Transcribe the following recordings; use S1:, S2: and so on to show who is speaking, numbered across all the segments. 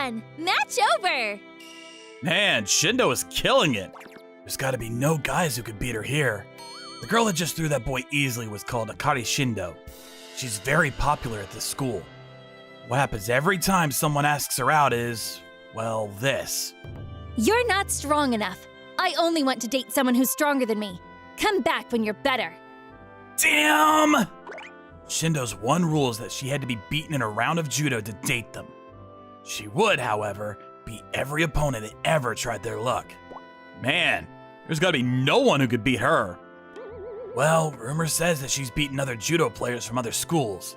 S1: on! Match over!
S2: Man, Shindo is killing it. There's gotta be no guys who could beat her here. The girl that just threw that boy easily was called Akari Shindo. She's very popular at this school. What happens every time someone asks her out is, well, this.
S1: You're not strong enough. I only want to date someone who's stronger than me. Come back when you're better.
S2: Damn! Shindo's one rule is that she had to be beaten in a round of judo to date them. She would, however, beat every opponent that ever tried their luck. Man, there's gotta be no one who could beat her. Well, rumor says that she's beaten other judo players from other schools.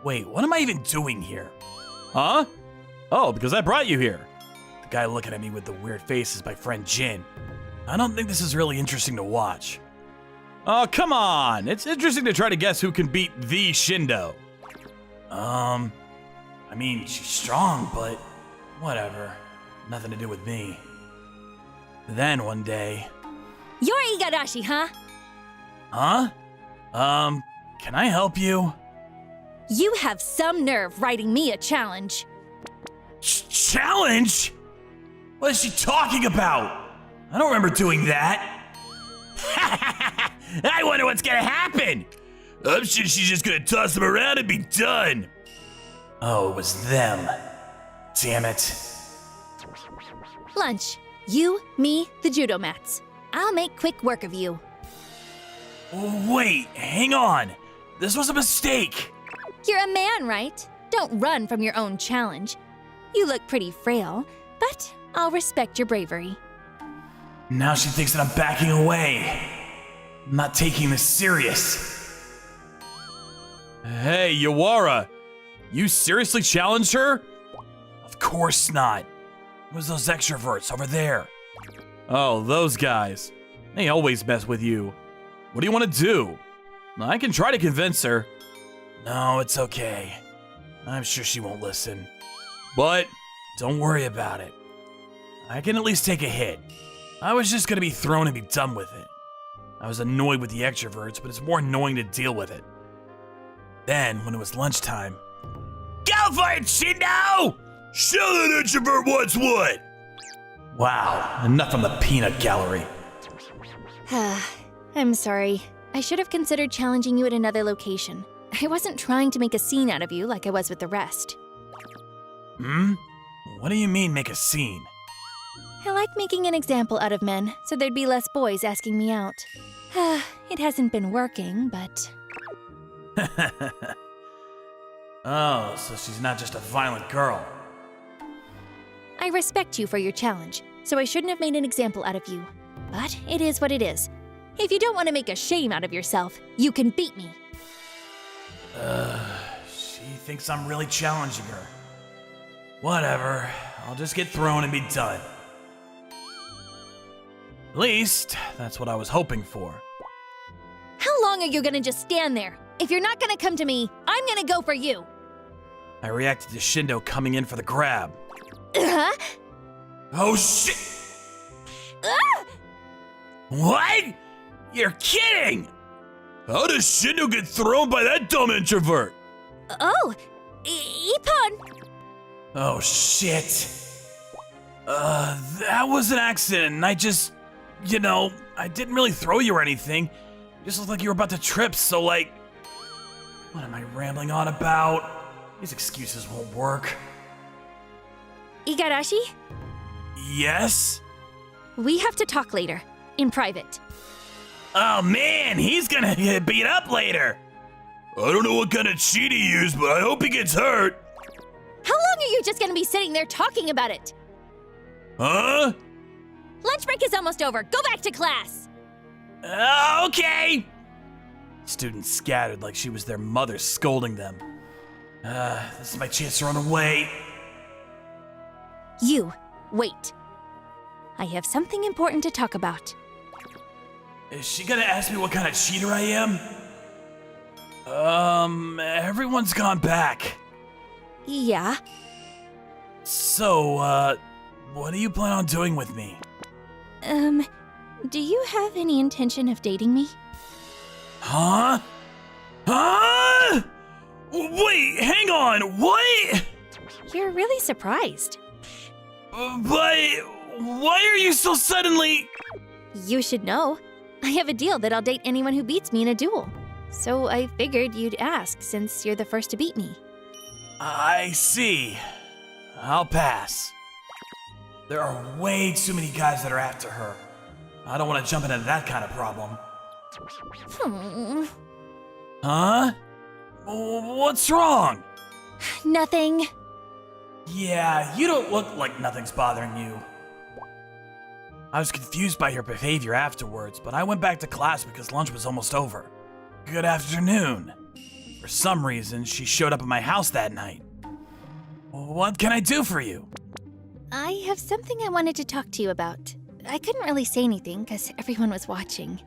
S2: Wait, what am I even doing here? Huh? Oh, because I brought you here. The guy looking at me with the weird face is my friend Jin. I don't think this is really interesting to watch. Oh, come on! It's interesting to try to guess who can beat the Shindo. I mean, she's strong, but whatever. Nothing to do with me. Then one day...
S1: You're Igarashi, huh?
S2: Huh? Can I help you?
S1: You have some nerve writing me a challenge.
S2: Challenge? What is she talking about? I don't remember doing that. I wonder what's gonna happen. I'm sure she's just gonna toss them around and be done. Oh, it was them. Damn it.
S1: Lunch. You, me, the judo mats. I'll make quick work of you.
S2: Wait, hang on. This was a mistake.
S1: You're a man, right? Don't run from your own challenge. You look pretty frail, but I'll respect your bravery.
S2: Now she thinks that I'm backing away. I'm not taking this serious. Hey, Yawara. You seriously challenged her? Of course not. It was those extroverts over there. Oh, those guys. They always mess with you. What do you want to do? I can try to convince her. No, it's okay. I'm sure she won't listen. But don't worry about it. I can at least take a hit. I was just gonna be thrown and be done with it. I was annoyed with the extroverts, but it's more annoying to deal with it. Then, when it was lunchtime, go for it, Shindo! Show that introvert what's what! Wow, enough from the peanut gallery.
S1: I'm sorry. I should have considered challenging you at another location. I wasn't trying to make a scene out of you like I was with the rest.
S2: What do you mean, make a scene?
S1: I like making an example out of men, so there'd be less boys asking me out. It hasn't been working, but...
S2: Oh, so she's not just a violent girl.
S1: I respect you for your challenge, so I shouldn't have made an example out of you. But it is what it is. If you don't want to make a shame out of yourself, you can beat me.
S2: She thinks I'm really challenging her. Whatever, I'll just get thrown and be done. At least, that's what I was hoping for.
S1: How long are you gonna just stand there? If you're not gonna come to me, I'm gonna go for you.
S2: I reacted to Shindo coming in for the grab.
S1: Huh?
S2: Oh shit!
S1: Ah!
S2: What? You're kidding! How does Shindo get thrown by that dumb introvert?
S1: Oh, Ippon!
S2: Oh shit. That was an accident, and I just, I didn't really throw you or anything. You just looked like you were about to trip, so like, what am I rambling on about? These excuses won't work.
S1: Igarashi?
S2: Yes?
S1: We have to talk later, in private.
S2: Oh man, he's gonna get beat up later. I don't know what kind of cheat he used, but I hope he gets hurt.
S1: How long are you just gonna be sitting there talking about it?
S2: Huh?
S1: Lunch break is almost over. Go back to class.
S2: Okay. Students scattered like she was their mother scolding them. This is my chance to run away.
S1: You, wait. I have something important to talk about.
S2: Is she gonna ask me what kind of cheater I am? Everyone's gone back.
S1: Yeah?
S2: So, what do you plan on doing with me?
S1: Do you have any intention of dating me?
S2: Huh? Huh? Wait, hang on, what?
S1: You're really surprised.
S2: But why are you so suddenly...
S1: You should know. I have a deal that I'll date anyone who beats me in a duel. So I figured you'd ask since you're the first to beat me.
S2: I see. I'll pass. There are way too many guys that are after her. I don't want to jump into that kind of problem. Huh? What's wrong?
S1: Nothing.
S2: Yeah, you don't look like nothing's bothering you. I was confused by your behavior afterwards, but I went back to class because lunch was almost over. Good afternoon. For some reason, she showed up at my house that night. What can I do for you?
S1: I have something I wanted to talk to you about. I couldn't really say anything because everyone was watching.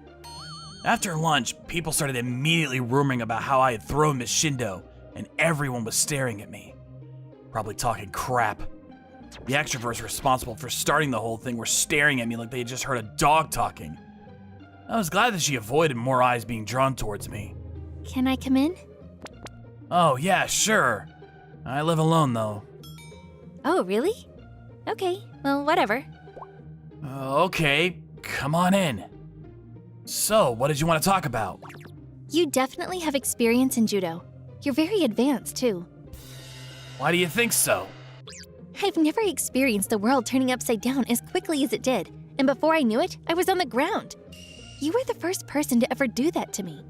S2: After lunch, people started immediately rumoring about how I had thrown Miss Shindo, and everyone was staring at me. Probably talking crap. The extroverts responsible for starting the whole thing were staring at me like they had just heard a dog talking. I was glad that she avoided more eyes being drawn towards me.
S1: Can I come in?
S2: Oh, yeah, sure. I live alone, though.
S1: Oh, really? Okay, well, whatever.
S2: Okay, come on in. So, what did you want to talk about?
S1: You definitely have experience in judo. You're very advanced, too.
S2: Why do you think so?
S1: I've never experienced the world turning upside down as quickly as it did, and before I knew it, I was on the ground. You were the first person to ever do that to me.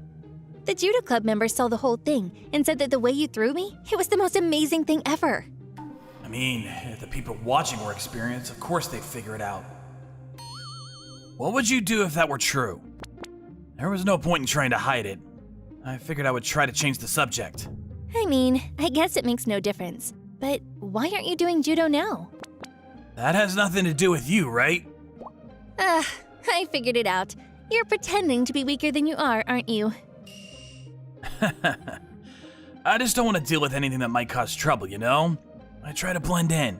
S1: The judo club members saw the whole thing and said that the way you threw me, it was the most amazing thing ever.
S2: I mean, if the people watching were experienced, of course they'd figure it out. What would you do if that were true? There was no point in trying to hide it. I figured I would try to change the subject.
S1: I mean, I guess it makes no difference. But why aren't you doing judo now?
S2: That has nothing to do with you, right?
S1: I figured it out. You're pretending to be weaker than you are, aren't you?
S2: I just don't want to deal with anything that might cause trouble, you know? I try to blend in.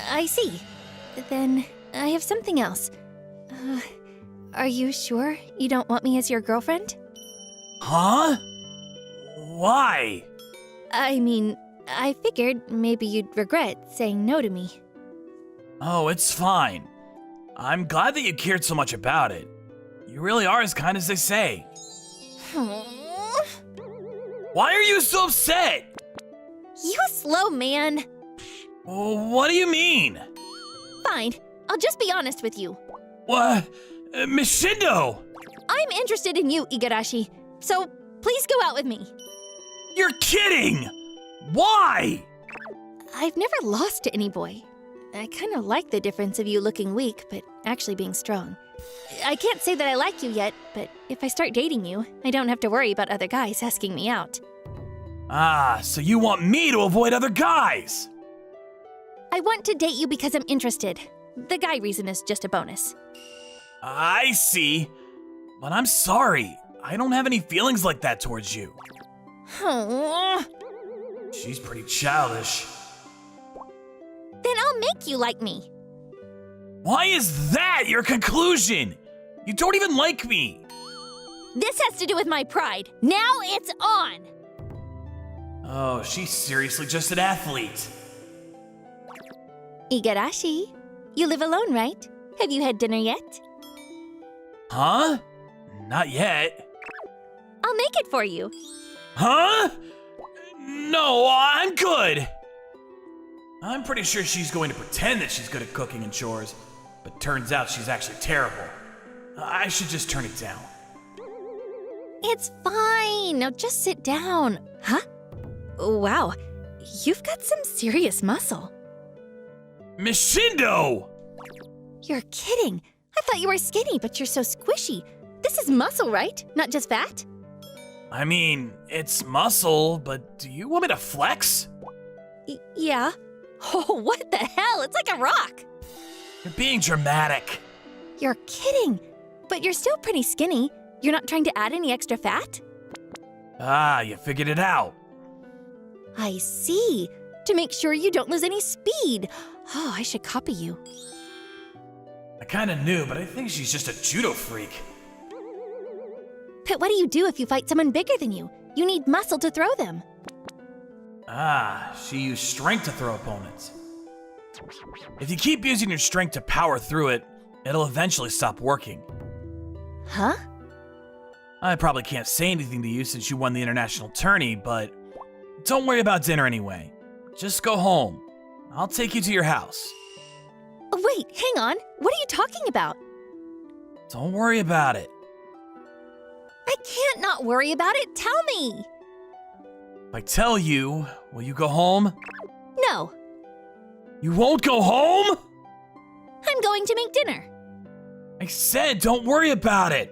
S1: I see. Then I have something else. Are you sure you don't want me as your girlfriend?
S2: Huh? Why?
S1: I mean, I figured maybe you'd regret saying no to me.
S2: Oh, it's fine. I'm glad that you cared so much about it. You really are as kind as they say. Why are you so upset?
S1: You slow man.
S2: What do you mean?
S1: Fine, I'll just be honest with you.
S2: What? Miss Shindo!
S1: I'm interested in you, Igarashi, so please go out with me.
S2: You're kidding! Why?
S1: I've never lost to any boy. I kind of like the difference of you looking weak, but actually being strong. I can't say that I like you yet, but if I start dating you, I don't have to worry about other guys asking me out.
S2: Ah, so you want me to avoid other guys?
S1: I want to date you because I'm interested. The guy reason is just a bonus.
S2: I see. But I'm sorry. I don't have any feelings like that towards you. She's pretty childish.
S1: Then I'll make you like me.
S2: Why is that your conclusion? You don't even like me.
S1: This has to do with my pride. Now it's on!
S2: Oh, she's seriously just an athlete.
S1: Igarashi, you live alone, right? Have you had dinner yet?
S2: Huh? Not yet.
S1: I'll make it for you.
S2: Huh? No, I'm good. I'm pretty sure she's going to pretend that she's good at cooking and chores, but turns out she's actually terrible. I should just turn it down.
S1: It's fine. Now just sit down. Huh? Wow, you've got some serious muscle.
S2: Miss Shindo!
S1: You're kidding. I thought you were skinny, but you're so squishy. This is muscle, right? Not just fat?
S2: I mean, it's muscle, but do you want me to flex?
S1: Yeah. Oh, what the hell? It's like a rock.
S2: You're being dramatic.
S1: You're kidding. But you're still pretty skinny. You're not trying to add any extra fat?
S2: Ah, you figured it out.
S1: I see. To make sure you don't lose any speed. Oh, I should copy you.
S2: I kinda knew, but I think she's just a judo freak.
S1: But what do you do if you fight someone bigger than you? You need muscle to throw them.
S2: Ah, she used strength to throw opponents. If you keep using your strength to power through it, it'll eventually stop working.
S1: Huh?
S2: I probably can't say anything to you since you won the international tourney, but don't worry about dinner anyway. Just go home. I'll take you to your house.
S1: Wait, hang on. What are you talking about?
S2: Don't worry about it.
S1: I can't not worry about it. Tell me.
S2: If I tell you, will you go home?
S1: No,
S2: You won't go home?
S1: I'm going to make dinner.
S2: I said don't worry about it.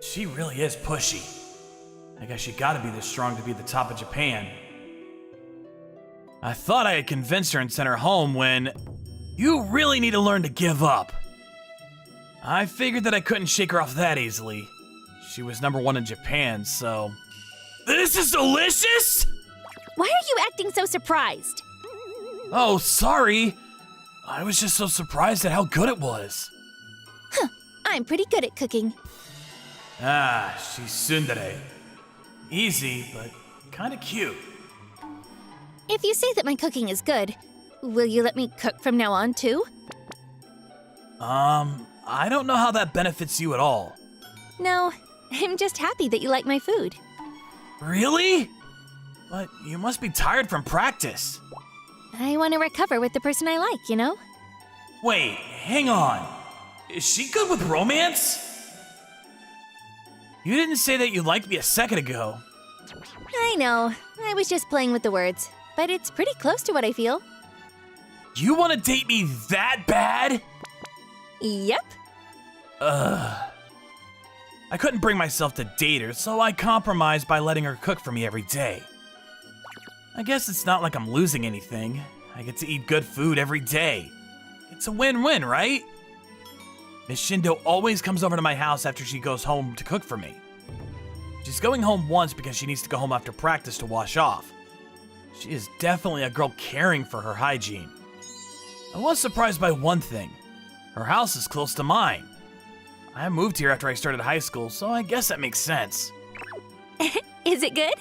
S2: She really is pushy. I guess you gotta be this strong to be at the top of Japan. I thought I had convinced her and sent her home when you really need to learn to give up. I figured that I couldn't shake her off that easily. She was #1 in Japan, so... This is delicious?
S1: Why are you acting so surprised?
S2: Oh, sorry. I was just so surprised at how good it was.
S1: I'm pretty good at cooking.
S2: Ah, she's tsundere. Easy, but kinda cute.
S1: If you say that my cooking is good, will you let me cook from now on, too?
S2: I don't know how that benefits you at all.
S1: No, I'm just happy that you like my food.
S2: Really? But you must be tired from practice.
S1: I want to recover with the person I like, you know?
S2: Wait, hang on. Is she good with romance? You didn't say that you liked me a second ago.
S1: I know. I was just playing with the words, but it's pretty close to what I feel.
S2: You want to date me that bad?
S1: Yep.
S2: I couldn't bring myself to date her, so I compromised by letting her cook for me every day. I guess it's not like I'm losing anything. I get to eat good food every day. It's a win-win, right? Miss Shindo always comes over to my house after she goes home to cook for me. She's going home once because she needs to go home after practice to wash off. She is definitely a girl caring for her hygiene. I was surprised by one thing. Her house is close to mine. I moved here after I started high school, so I guess that makes sense.
S1: Is it good?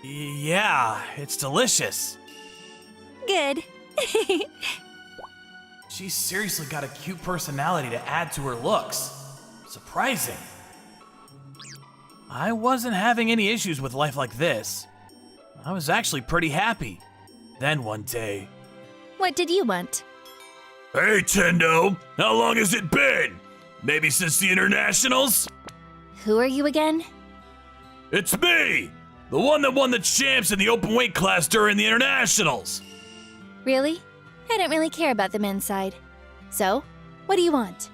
S2: Yeah, it's delicious.
S1: Good.
S2: She's seriously got a cute personality to add to her looks. Surprising. I wasn't having any issues with life like this. I was actually pretty happy. Then one day...
S1: What did you want?
S2: Hey, Tendo! How long has it been? Maybe since the internationals?
S1: Who are you again?
S2: It's me! The one that won the champs in the open weight class during the internationals!
S1: Really? I don't really care about the men's side. So, what do you want?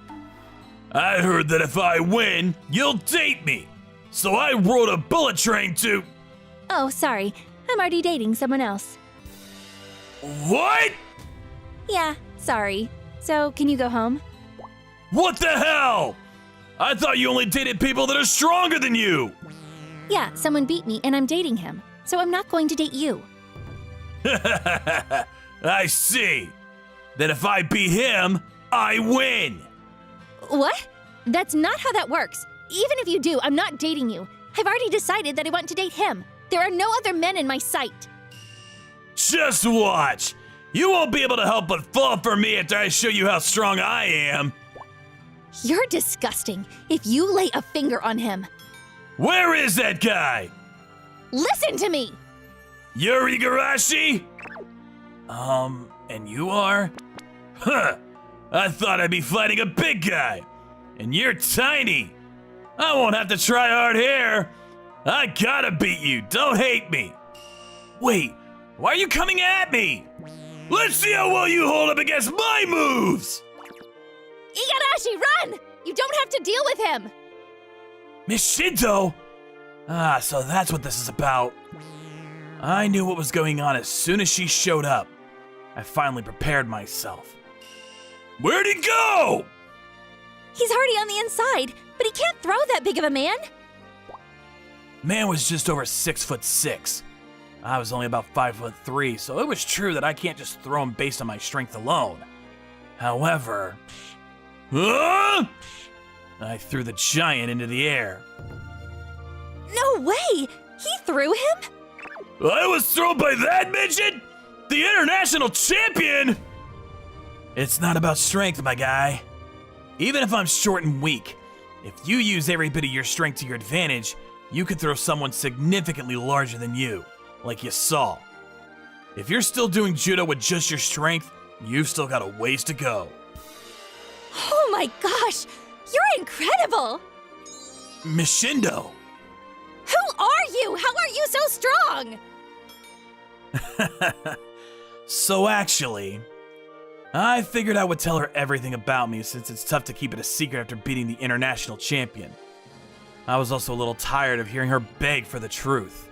S2: I heard that if I win, you'll date me! So I rode a bullet train to...
S1: Oh, sorry. I'm already dating someone else.
S2: What?!
S1: Yeah, sorry. So, can you go home?
S2: What the hell?! I thought you only dated people that are stronger than you!
S1: Yeah, someone beat me and I'm dating him. So I'm not going to date you.
S2: I see. Then if I beat him, I win!
S1: What? That's not how that works. Even if you do, I'm not dating you. I've already decided that I want to date him. There are no other men in my sight.
S2: Just watch! You won't be able to help but fall for me after I show you how strong I am!
S1: You're disgusting. If you lay a finger on him.
S2: Where is that guy?
S1: Listen to me!
S2: You're Igarashi? And you are? Huh! I thought I'd be fighting a big guy. And you're tiny. I won't have to try hard here. I gotta beat you, don't hate me. Wait, why are you coming at me? Let's see how well you hold up against my moves!
S1: Igarashi, run! You don't have to deal with him!
S2: Miss Shinto? Ah, so that's what this is about. I knew what was going on as soon as she showed up. I finally prepared myself. Where'd he go?
S1: He's already on the inside, but he can't throw that big of a man.
S2: Man was just over 6'6". I was only about 5'3", so it was true that I can't just throw him based on my strength alone. However, I threw the giant into the air.
S1: No way! He threw him?
S2: I was thrown by that midget? The international champion? It's not about strength, my guy. Even if I'm short and weak, if you use every bit of your strength to your advantage, you could throw someone significantly larger than you, like you saw. If you're still doing judo with just your strength, you've still got a ways to go.
S1: Oh my gosh! You're incredible!
S2: Miss Shindo!
S1: Who are you? How are you so strong?
S2: So actually, I figured I would tell her everything about me since it's tough to keep it a secret after beating the international champion. I was also a little tired of hearing her beg for the truth.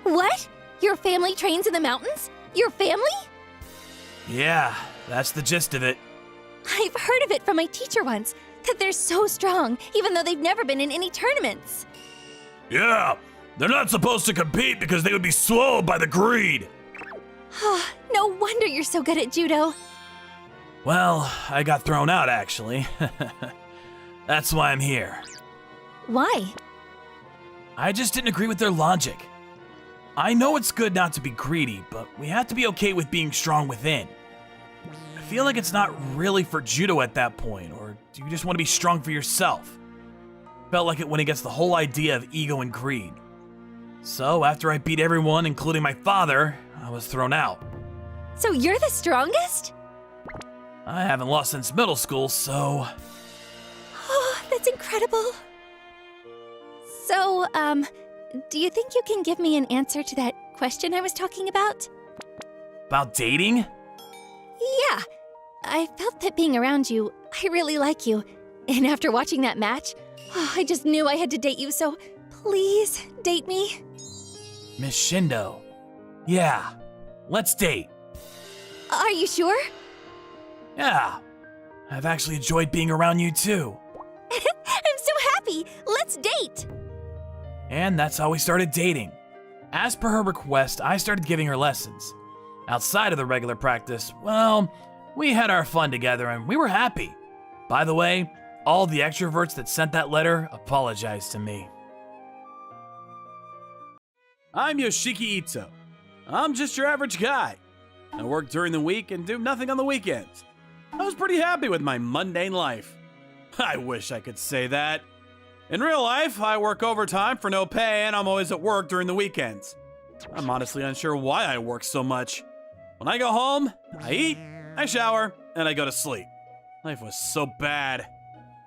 S1: What? Your family trains in the mountains? Your family?
S2: Yeah, that's the gist of it.
S1: I've heard of it from my teacher once, that they're so strong, even though they've never been in any tournaments.
S2: Yeah, they're not supposed to compete because they would be swallowed by the greed.
S1: No wonder you're so good at judo.
S2: Well, I got thrown out actually. That's why I'm here.
S1: Why?
S2: I just didn't agree with their logic. I know it's good not to be greedy, but we have to be okay with being strong within. I feel like it's not really for judo at that point, or do you just want to be strong for yourself? Felt like it went against the whole idea of ego and greed. So after I beat everyone, including my father, I was thrown out.
S1: So you're the strongest?
S2: I haven't lost since middle school, so...
S1: Oh, that's incredible. So, do you think you can give me an answer to that question I was talking about?
S2: About dating?
S1: Yeah. I felt that being around you, I really like you. And after watching that match, I just knew I had to date you, so please date me.
S2: Miss Shindo. Yeah, let's date.
S1: Are you sure?
S2: Yeah, I've actually enjoyed being around you too.
S1: I'm so happy! Let's date!
S2: And that's how we started dating. As per her request, I started giving her lessons. Outside of the regular practice, well, we had our fun together and we were happy. By the way, all the extroverts that sent that letter apologized to me. I'm Yoshiki Ito. I'm just your average guy. I work during the week and do nothing on the weekends. I was pretty happy with my mundane life. I wish I could say that. In real life, I work overtime for no pay and I'm always at work during the weekends. I'm honestly unsure why I work so much. When I go home, I eat, I shower, and I go to sleep. Life was so bad.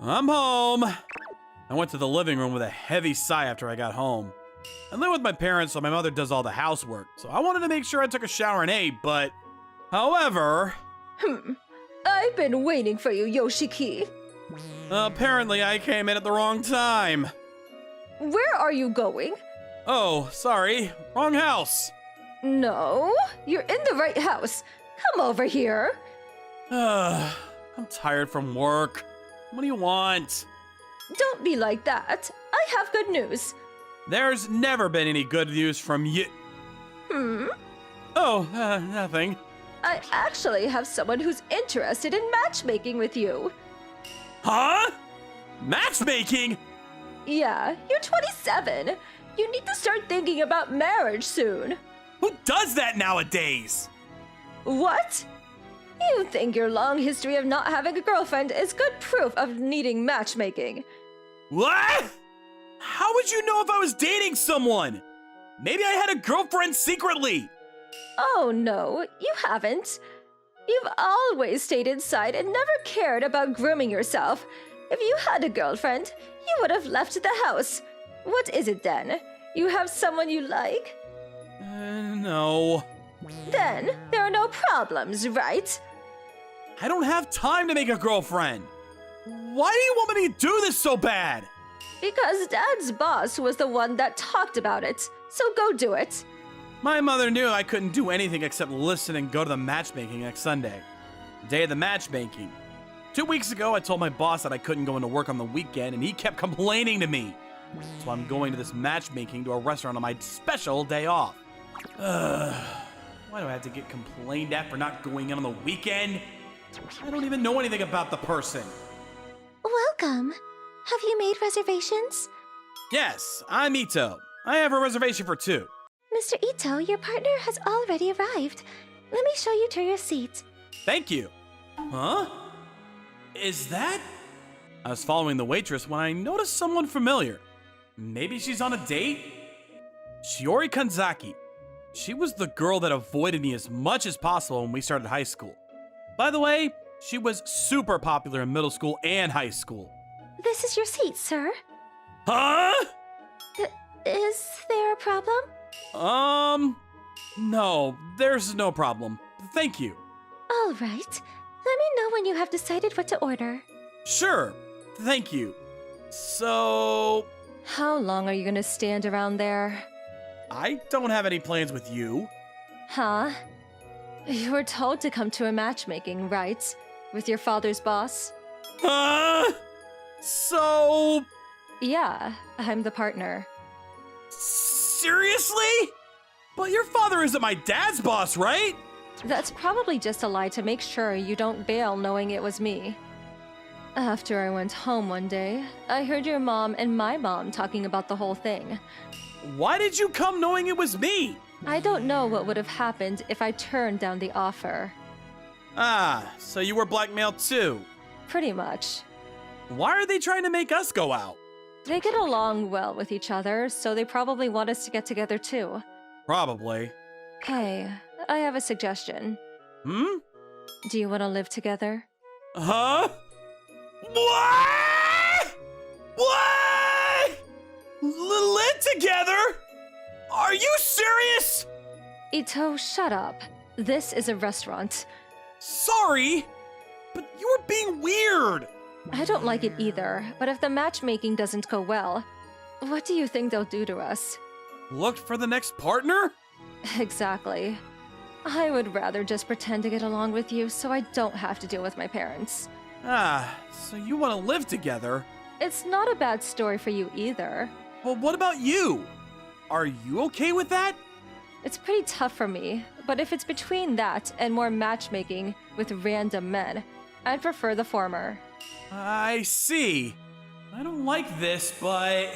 S2: I'm home. I went to the living room with a heavy sigh after I got home. I live with my parents, so my mother does all the housework, so I wanted to make sure I took a shower and ate, but... However...
S3: I've been waiting for you, Yoshiki.
S2: Apparently I came in at the wrong time.
S3: Where are you going?
S2: Oh, sorry. Wrong house.
S3: No, you're in the right house. Come over here.
S2: I'm tired from work. What do you want?
S3: Don't be like that. I have good news.
S2: There's never been any good news from you. Oh, nothing.
S3: I actually have someone who's interested in matchmaking with you.
S2: Huh? Matchmaking?
S3: Yeah, you're 27. You need to start thinking about marriage soon.
S2: Who does that nowadays?
S3: What? You think your long history of not having a girlfriend is good proof of needing matchmaking?
S2: What? How would you know if I was dating someone? Maybe I had a girlfriend secretly.
S3: Oh no, you haven't. You've always stayed inside and never cared about grooming yourself. If you had a girlfriend, you would have left the house. What is it then? You have someone you like?
S2: No.
S3: Then there are no problems, right?
S2: I don't have time to make a girlfriend. Why do you want me to do this so bad?
S3: Because Dad's boss was the one that talked about it, so go do it.
S2: My mother knew I couldn't do anything except listen and go to the matchmaking next Sunday. The day of the matchmaking. 2 weeks ago, I told my boss that I couldn't go into work on the weekend, and he kept complaining to me. So I'm going to this matchmaking to a restaurant on my special day off. Why do I have to get complained at for not going in on the weekend? I don't even know anything about the person.
S1: Welcome. Have you made reservations?
S2: Yes, I'm Ito. I have a reservation for 2.
S1: Mr. Ito, your partner has already arrived.
S3: Let me show you to your seat.
S2: Thank you. Huh? Is that? I was following the waitress when I noticed someone familiar. Maybe she's on a date? Shiori Kanzaki. She was the girl that avoided me as much as possible when we started high school. By the way, she was super popular in middle school and high school.
S3: This is your seat, sir.
S2: Huh?
S3: Is there a problem?
S2: No, there's no problem. Thank you.
S3: All right. Let me know when you have decided what to order.
S2: Sure, thank you. So,
S3: How long are you gonna stand around there?
S2: I don't have any plans with you.
S3: Huh? You were told to come to a matchmaking, right? With your father's boss?
S2: So,
S3: Yeah, I'm the partner.
S2: seriously? But your father isn't my dad's boss, right?
S3: That's probably just a lie to make sure you don't bail knowing it was me. After I went home one day, I heard your mom and my mom talking about the whole thing.
S2: Why did you come knowing it was me?
S3: I don't know what would have happened if I turned down the offer.
S2: Ah, so you were blackmailed too.
S3: Pretty much.
S2: Why are they trying to make us go out?
S3: They get along well with each other, so they probably want us to get together too.
S2: Probably.
S3: Hey, I have a suggestion.
S2: Hmm?
S3: Do you want to live together?
S2: Huh? What? What? Live together? Are you serious?
S3: Ito, shut up. This is a restaurant.
S2: Sorry, but you were being weird.
S3: I don't like it either, but if the matchmaking doesn't go well, what do you think they'll do to us?
S2: Looked for the next partner?
S3: Exactly. I would rather just pretend to get along with you so I don't have to deal with my parents.
S2: Ah, so you want to live together?
S3: It's not a bad story for you either.
S2: Well, what about you? Are you okay with that?
S3: It's pretty tough for me, but if it's between that and more matchmaking with random men, I'd prefer the former.
S2: I see. I don't like this, but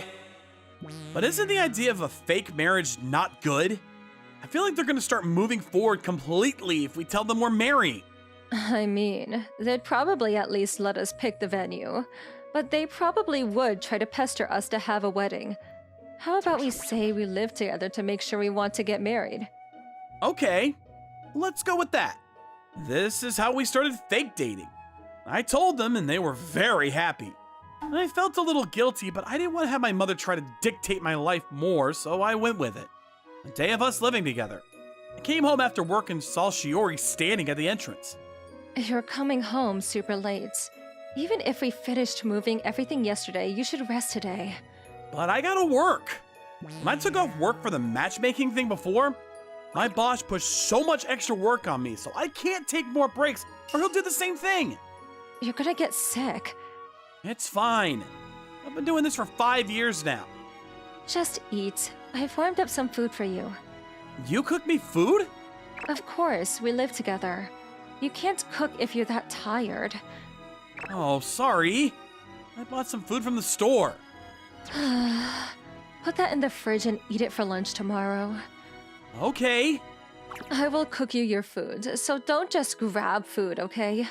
S2: isn't the idea of a fake marriage not good? I feel like they're gonna start moving forward completely if we tell them we're married.
S3: I mean, they'd probably at least let us pick the venue, but they probably would try to pester us to have a wedding. How about we say we live together to make sure we want to get married?
S2: Okay, let's go with that. This is how we started fake dating. I told them and they were very happy. I felt a little guilty, but I didn't want to have my mother try to dictate my life more, so I went with it. A day of us living together. I came home after work and saw Shiori standing at the entrance.
S3: You're coming home super late. Even if we finished moving everything yesterday, you should rest today.
S2: But I gotta work. When I took off work for the matchmaking thing before, my boss pushed so much extra work on me, so I can't take more breaks or he'll do the same thing.
S3: You're gonna get sick.
S2: It's fine. I've been doing this for 5 years now.
S3: Just eat. I've warmed up some food for you.
S2: You cook me food?
S3: Of course, we live together. You can't cook if you're that tired.
S2: Oh, sorry. I bought some food from the store.
S3: Put that in the fridge and eat it for lunch tomorrow.
S2: Okay.
S3: I will cook you your food, so don't just grab food, okay?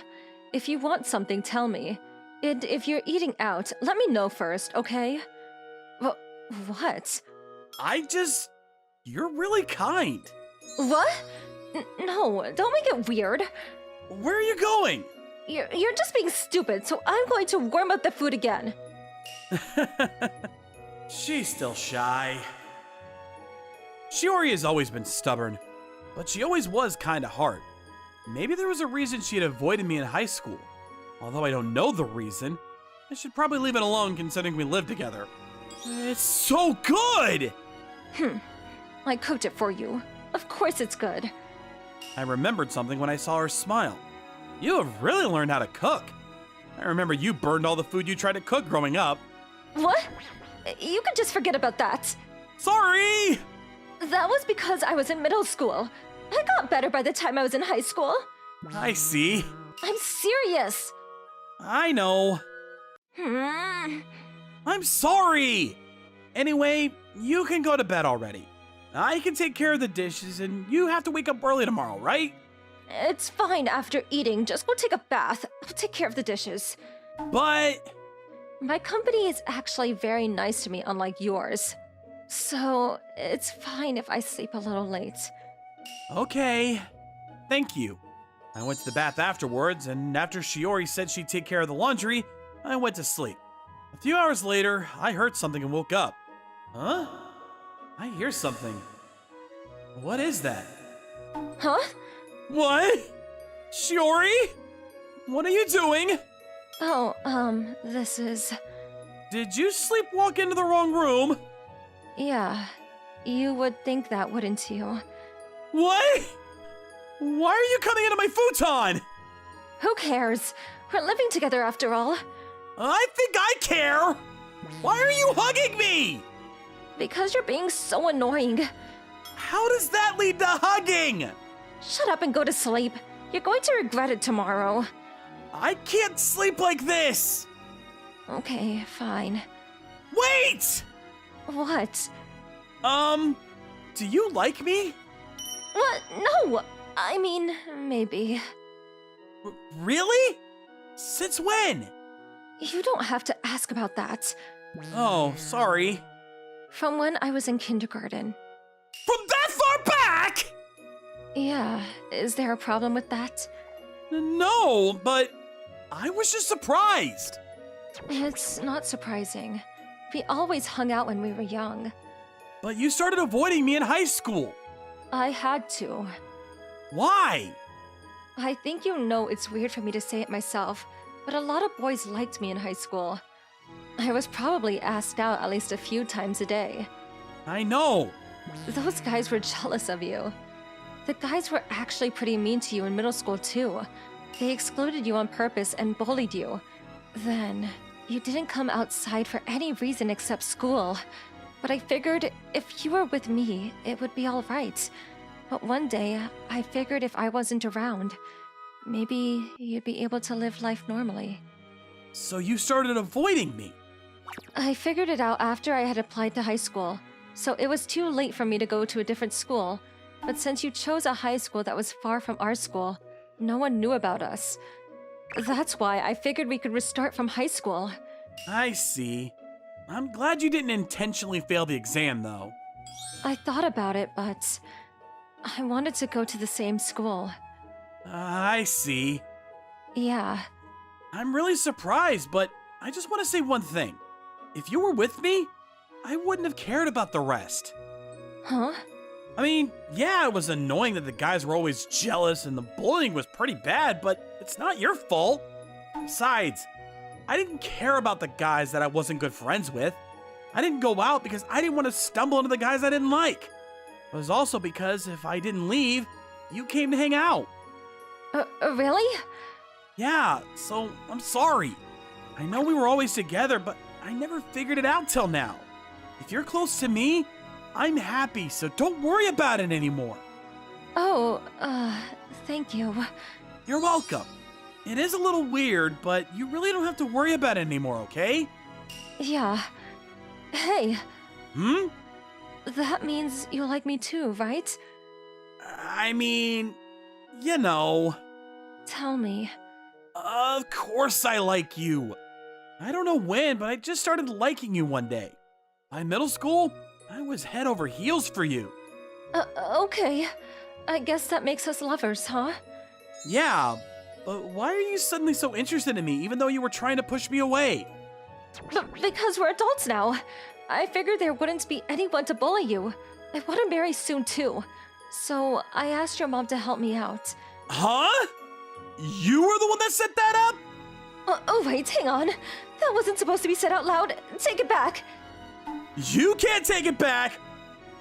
S3: If you want something, tell me. And if you're eating out, let me know first, okay? What?
S2: You're really kind.
S3: What? No, don't make it weird.
S2: Where are you going?
S3: You're just being stupid, so I'm going to warm up the food again.
S2: She's still shy. Shiori has always been stubborn, but she always was kinda hard. Maybe there was a reason she had avoided me in high school. Although I don't know the reason, I should probably leave it alone considering we live together. It's so good!
S3: I cooked it for you. Of course it's good.
S2: I remembered something when I saw her smile. You have really learned how to cook. I remember you burned all the food you tried to cook growing up.
S3: What? You can just forget about that.
S2: Sorry!
S3: That was because I was in middle school. I got better by the time I was in high school.
S2: I see.
S3: I'm serious.
S2: I know. I'm sorry! Anyway, you can go to bed already. I can take care of the dishes and you have to wake up early tomorrow, right?
S3: It's fine after eating. Just go take a bath. I'll take care of the dishes.
S2: But...
S3: My company is actually very nice to me, unlike yours. So, it's fine if I sleep a little late.
S2: Okay. Thank you. I went to the bath afterwards, and after Shiori said she'd take care of the laundry, I went to sleep. A few hours later, I heard something and woke up. Huh? I hear something. What is that?
S3: Huh?
S2: What? Shiori? What are you doing?
S3: Oh, this is...
S2: Did you sleepwalk into the wrong room?
S3: Yeah. You would think that, wouldn't you?
S2: What? Why are you coming into my futon?
S3: Who cares? We're living together after all.
S2: I think I care! Why are you hugging me?
S3: Because you're being so annoying.
S2: How does that lead to hugging?
S3: Shut up and go to sleep. You're going to regret it tomorrow.
S2: I can't sleep like this!
S3: Okay, fine.
S2: Wait!
S3: What?
S2: Do you like me?
S3: What? No! I mean, maybe.
S2: Really? Since when?
S3: You don't have to ask about that.
S2: Oh, sorry.
S3: From when I was in kindergarten.
S2: From that far back?!
S3: Yeah, is there a problem with that?
S2: No, but I was just surprised.
S3: It's not surprising. We always hung out when we were young.
S2: But you started avoiding me in high school.
S3: I had to.
S2: Why?
S3: I think you know it's weird for me to say it myself, but a lot of boys liked me in high school. I was probably asked out at least a few times a day.
S2: I know.
S3: Those guys were jealous of you. The guys were actually pretty mean to you in middle school too. They excluded you on purpose and bullied you. Then, you didn't come outside for any reason except school. But I figured if you were with me, it would be alright. But one day, I figured if I wasn't around, maybe you'd be able to live life normally.
S2: So you started avoiding me.
S3: I figured it out after I had applied to high school, so it was too late for me to go to a different school. But since you chose a high school that was far from our school, no one knew about us. That's why I figured we could restart from high school.
S2: I see. I'm glad you didn't intentionally fail the exam, though.
S3: I thought about it, but I wanted to go to the same school.
S2: I see.
S3: Yeah.
S2: I'm really surprised, but I just want to say one thing. If you were with me, I wouldn't have cared about the rest.
S3: Huh?
S2: I mean, yeah, it was annoying that the guys were always jealous and the bullying was pretty bad, but it's not your fault. Besides, I didn't care about the guys that I wasn't good friends with. I didn't go out because I didn't want to stumble into the guys I didn't like. It was also because if I didn't leave, you came to hang out.
S3: Really?
S2: Yeah, so I'm sorry. I know we were always together, but I never figured it out till now. If you're close to me, I'm happy, so don't worry about it anymore.
S3: Oh, thank you.
S2: You're welcome. It is a little weird, but you really don't have to worry about it anymore, okay?
S3: Yeah. Hey.
S2: Hmm?
S3: That means you like me too, right?
S2: I mean, you know.
S3: Tell me.
S2: Of course I like you. I don't know when, but I just started liking you one day. By middle school, I was head over heels for you.
S3: Okay. I guess that makes us lovers, huh?
S2: Yeah, but why are you suddenly so interested in me even though you were trying to push me away?
S3: Because we're adults now. I figured there wouldn't be anyone to bully you. I want to marry soon too. So I asked your mom to help me out.
S2: Huh? You were the one that set that up?
S3: Oh wait, hang on. That wasn't supposed to be said out loud. Take it back.
S2: You can't take it back!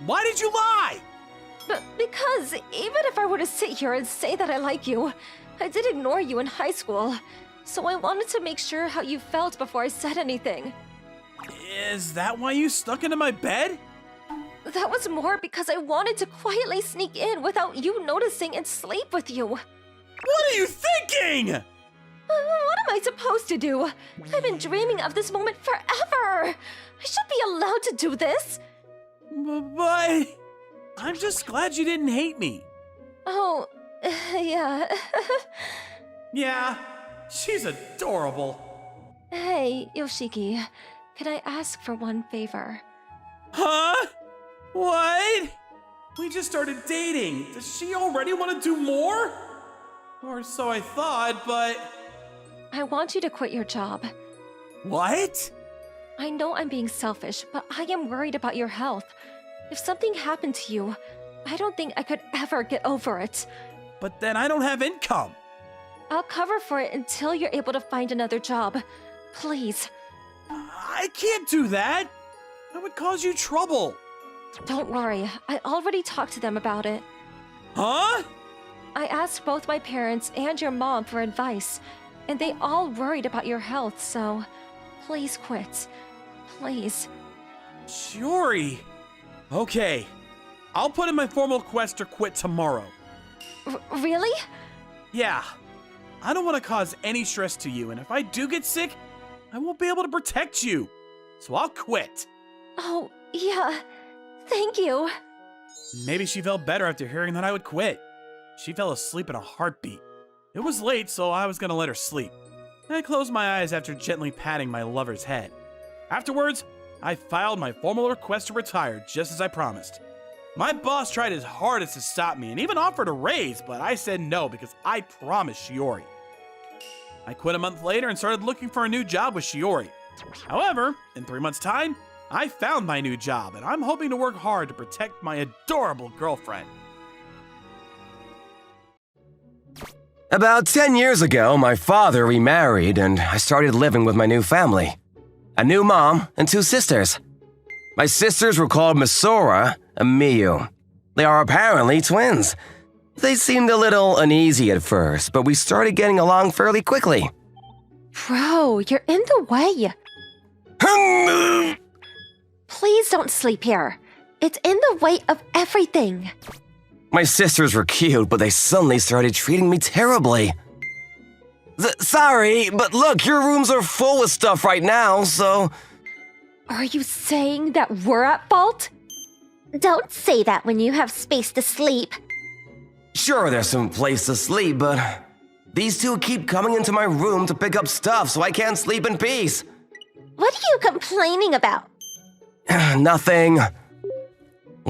S2: Why did you lie?
S3: Because even if I were to sit here and say that I like you, I did ignore you in high school. So I wanted to make sure how you felt before I said anything.
S2: Is that why you stuck into my bed?
S3: That was more because I wanted to quietly sneak in without you noticing and sleep with you.
S2: What are you thinking?
S3: What am I supposed to do? I've been dreaming of this moment forever. I should be allowed to do this.
S2: But I'm just glad you didn't hate me.
S3: Oh, Yeah.
S2: Yeah, she's adorable.
S3: Hey, Yoshiki, can I ask for one favor?
S2: Huh? What? We just started dating. Does she already want to do more? Or so I thought, but...
S3: I want you to quit your job.
S2: What?
S3: I know I'm being selfish, but I am worried about your health. If something happened to you, I don't think I could ever get over it.
S2: But then I don't have income.
S3: I'll cover for it until you're able to find another job. Please.
S2: I can't do that. That would cause you trouble.
S3: Don't worry, I already talked to them about it.
S2: Huh?
S3: I asked both my parents and your mom for advice, and they all worried about your health, so please quit. Please.
S2: Shiori. Okay. I'll put in my formal request to quit tomorrow.
S3: Really?
S2: Yeah. I don't want to cause any stress to you, and if I do get sick, I won't be able to protect you. So I'll quit.
S3: Oh, yeah. Thank you.
S2: Maybe she felt better after hearing that I would quit. She fell asleep in a heartbeat. It was late, so I was gonna let her sleep. I closed my eyes after gently patting my lover's head. Afterwards, I filed my formal request to retire just as I promised. My boss tried his hardest to stop me and even offered a raise, but I said no because I promised Shiori. I quit a month later and started looking for a new job with Shiori. However, in 3 months' time, I found my new job, and I'm hoping to work hard to protect my adorable girlfriend.
S4: About 10 years ago, my father remarried, and I started living with my new family. A new mom and 2 sisters. My sisters were called Misora and Miyu. They are apparently twins. They seemed a little uneasy at first, but we started getting along fairly quickly.
S3: Bro, you're in the way. Please don't sleep here. It's in the way of everything.
S4: My sisters were cute, but they suddenly started treating me terribly. Sorry, but look, your rooms are full with stuff right now, so...
S3: Are you saying that we're at fault?
S1: Don't say that when you have space to sleep.
S4: Sure, there's some place to sleep, but... These 2 keep coming into my room to pick up stuff so I can't sleep in peace.
S1: What are you complaining about?
S4: Nothing.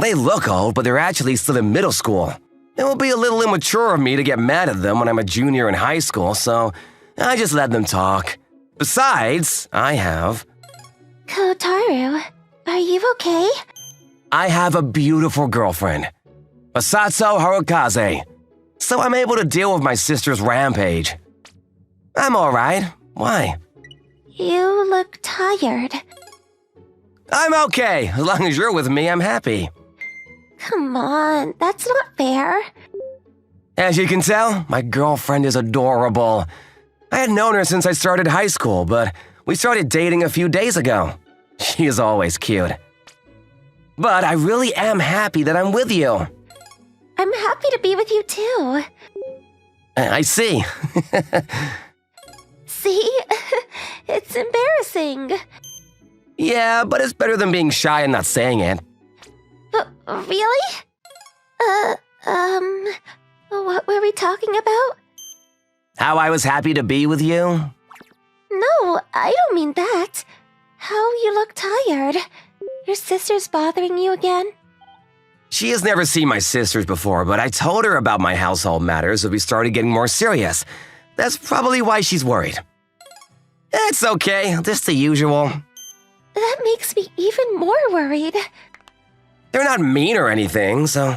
S4: They look old, but they're actually still in middle school. It will be a little immature of me to get mad at them when I'm a junior in high school, so I just let them talk. Besides, I have...
S1: Kotaro, are you okay?
S4: I have a beautiful girlfriend, Masato Harukaze, so I'm able to deal with my sister's rampage. I'm alright. Why?
S1: You look tired.
S4: I'm okay. As long as you're with me, I'm happy.
S1: Come on, that's not fair.
S4: As you can tell, my girlfriend is adorable. I had known her since I started high school, but we started dating a few days ago. She is always cute. But I really am happy that I'm with you.
S1: I'm happy to be with you too.
S4: I see.
S1: See? It's embarrassing.
S4: Yeah, but it's better than being shy and not saying it.
S1: Really? What were we talking about?
S4: How I was happy to be with you?
S1: No, I don't mean that. How you look tired. Your sister's bothering you again?
S4: She has never seen my sisters before, but I told her about my household matters as we started getting more serious. That's probably why she's worried. It's okay, just the usual.
S1: That makes me even more worried.
S4: They're not mean or anything, so...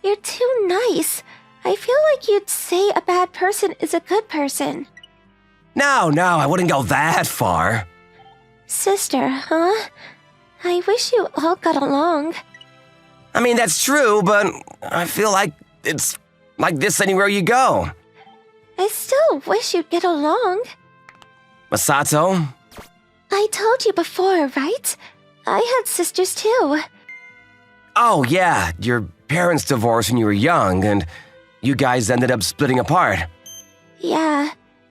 S1: You're too nice. I feel like you'd say a bad person is a good person.
S4: No, I wouldn't go that far.
S1: Sister, huh? I wish you all got along.
S4: I mean, that's true, but I feel like it's like this anywhere you go.
S1: I still wish you'd get along.
S4: Masato?
S1: I told you before, right? I had sisters too.
S4: Oh, yeah, your parents divorced when you were young, and you guys ended up splitting apart.
S1: Yeah,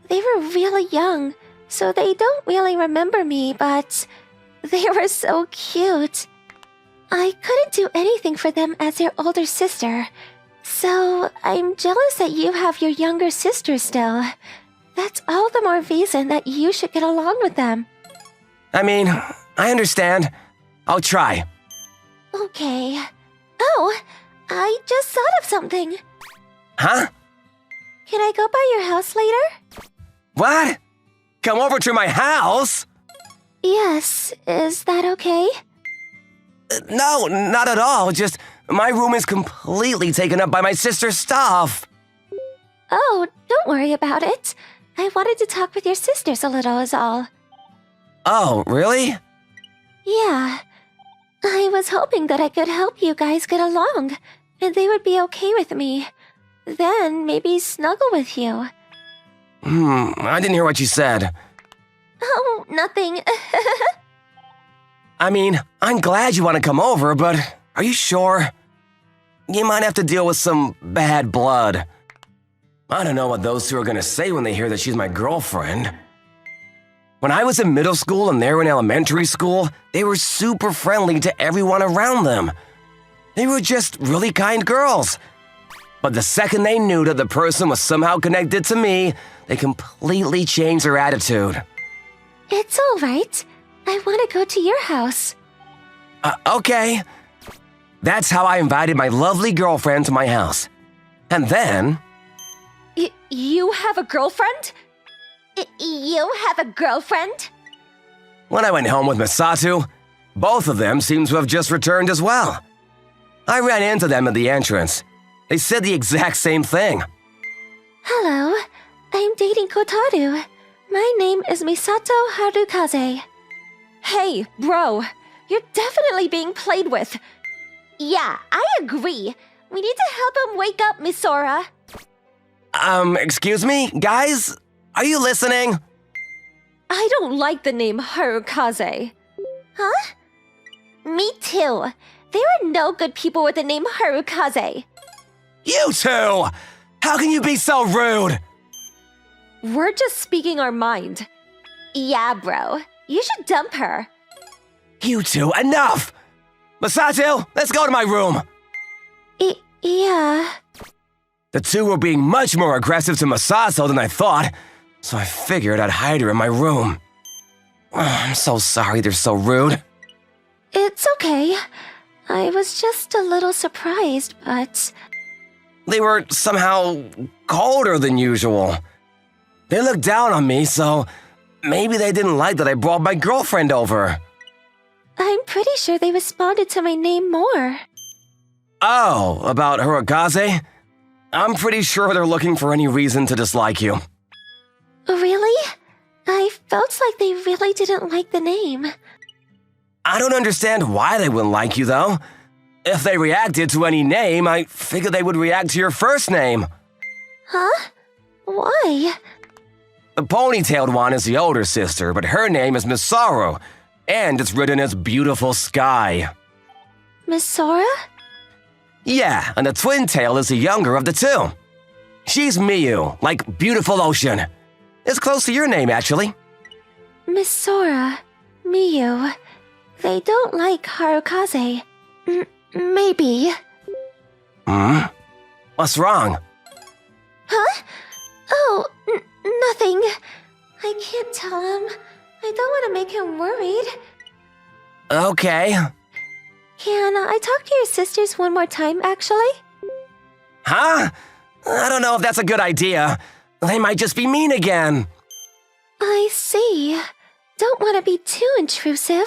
S1: they were really young, so they don't really remember me, but they were so cute. I couldn't do anything for them as their older sister,
S3: So, I'm jealous that you have your younger sister still. That's all the more reason that you should get along with them.
S4: I mean, I understand. I'll try.
S3: Okay. Oh, I just thought of something.
S4: Huh?
S3: Can I go by your house later?
S4: What? Come over to my house?
S3: Yes, is that okay?
S4: No, not at all. Just, my room is completely taken up by my sister's stuff.
S3: Oh, don't worry about it. I wanted to talk with your sisters a little is all.
S4: Oh, really?
S3: Yeah. I was hoping that I could help you guys get along, and they would be okay with me. Then maybe snuggle with you.
S4: I didn't hear what you said.
S3: Oh, nothing.
S4: I mean, I'm glad you want to come over, but are you sure? You might have to deal with some bad blood. I don't know what those two are gonna say when they hear that she's my girlfriend. When I was in middle school and they were in elementary school, they were super friendly to everyone around them. They were just really kind girls. But the second they knew that the person was somehow connected to me, they completely changed their attitude.
S3: It's all right. I want to go to your house.
S4: Okay. That's how I invited my lovely girlfriend to my house. And then...
S3: You have a girlfriend? You have a girlfriend?
S4: when I went home with Misato, both of them seemed to have just returned as well. I ran into them at the entrance. They said the exact same thing.
S3: Hello, I'm dating Kotaru. My name is Misato Harukaze. Hey, bro, you're definitely being played with. Yeah, I agree. We need to help him wake up, Misora.
S4: Excuse me, guys? Are you listening?
S3: I don't like the name Harukaze. Huh? Me too. There are no good people with the name Harukaze.
S4: You two! How can you be so rude?
S3: We're just speaking our mind. Yeah, bro. You should dump her.
S4: You two, enough! Misato, let's go to my room.
S3: Yeah.
S4: The two were being much more aggressive to Misato than I thought, so I figured I'd hide her in my room. I'm so sorry they're so rude.
S3: It's okay. I was just a little surprised, but...
S4: They were somehow colder than usual. They looked down on me, so maybe they didn't like that I brought my girlfriend over.
S3: I'm pretty sure they responded to my name more.
S4: Oh, about Harukaze? I'm pretty sure they're looking for any reason to dislike you.
S3: Really? I felt like they really didn't like the name.
S4: I don't understand why they wouldn't like you, though. If they reacted to any name, I figured they would react to your first name.
S3: Huh? Why?
S4: The ponytailed one is the older sister, but her name is Misaro, and it's written as Beautiful Sky.
S3: Misora?
S4: Yeah, and the twin tail is the younger of the two. She's Miyu, like Beautiful Ocean. It's close to your name, actually.
S3: Misora. Miyu. They don't like Harukaze. Maybe.
S4: What's wrong?
S3: Huh? Oh, nothing. I can't tell him. I don't want to make him worried.
S4: Okay.
S3: Can I talk to your sisters one more time, actually?
S4: Huh? I don't know if that's a good idea. They might just be mean again.
S3: I see. Don't want to be too intrusive.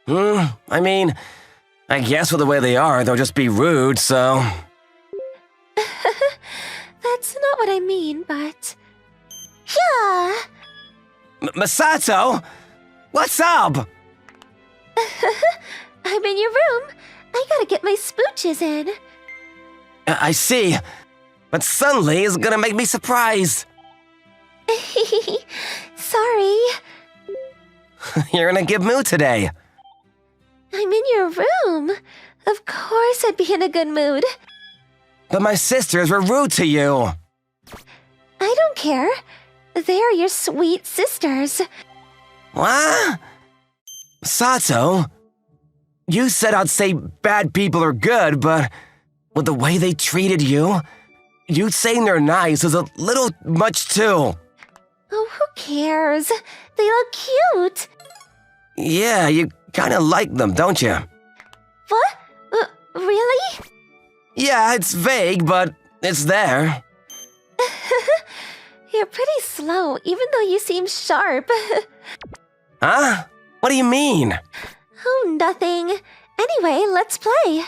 S4: I mean, I guess with the way they are, they'll just be rude, so...
S3: That's not what I mean, but... Yeah!
S4: Misato? What's up?
S3: I'm in your room. I gotta get my smooches in.
S4: I see. But suddenly is gonna make me surprised.
S3: Sorry.
S4: You're in a good mood today.
S3: I'm in your room. Of course I'd be in a good mood.
S4: But my sisters were rude to you.
S3: I don't care. They're your sweet sisters.
S4: What? Sato, you said I'd say bad people are good, but with the way they treated you, you saying they're nice is a little much too.
S3: Oh, who cares? They look cute.
S4: Yeah, you kinda like them, don't you?
S3: What? Really?
S4: Yeah, it's vague, but it's there.
S3: You're pretty slow, even though you seem sharp.
S4: Huh? What do you mean?
S3: Oh, nothing. Anyway, let's play.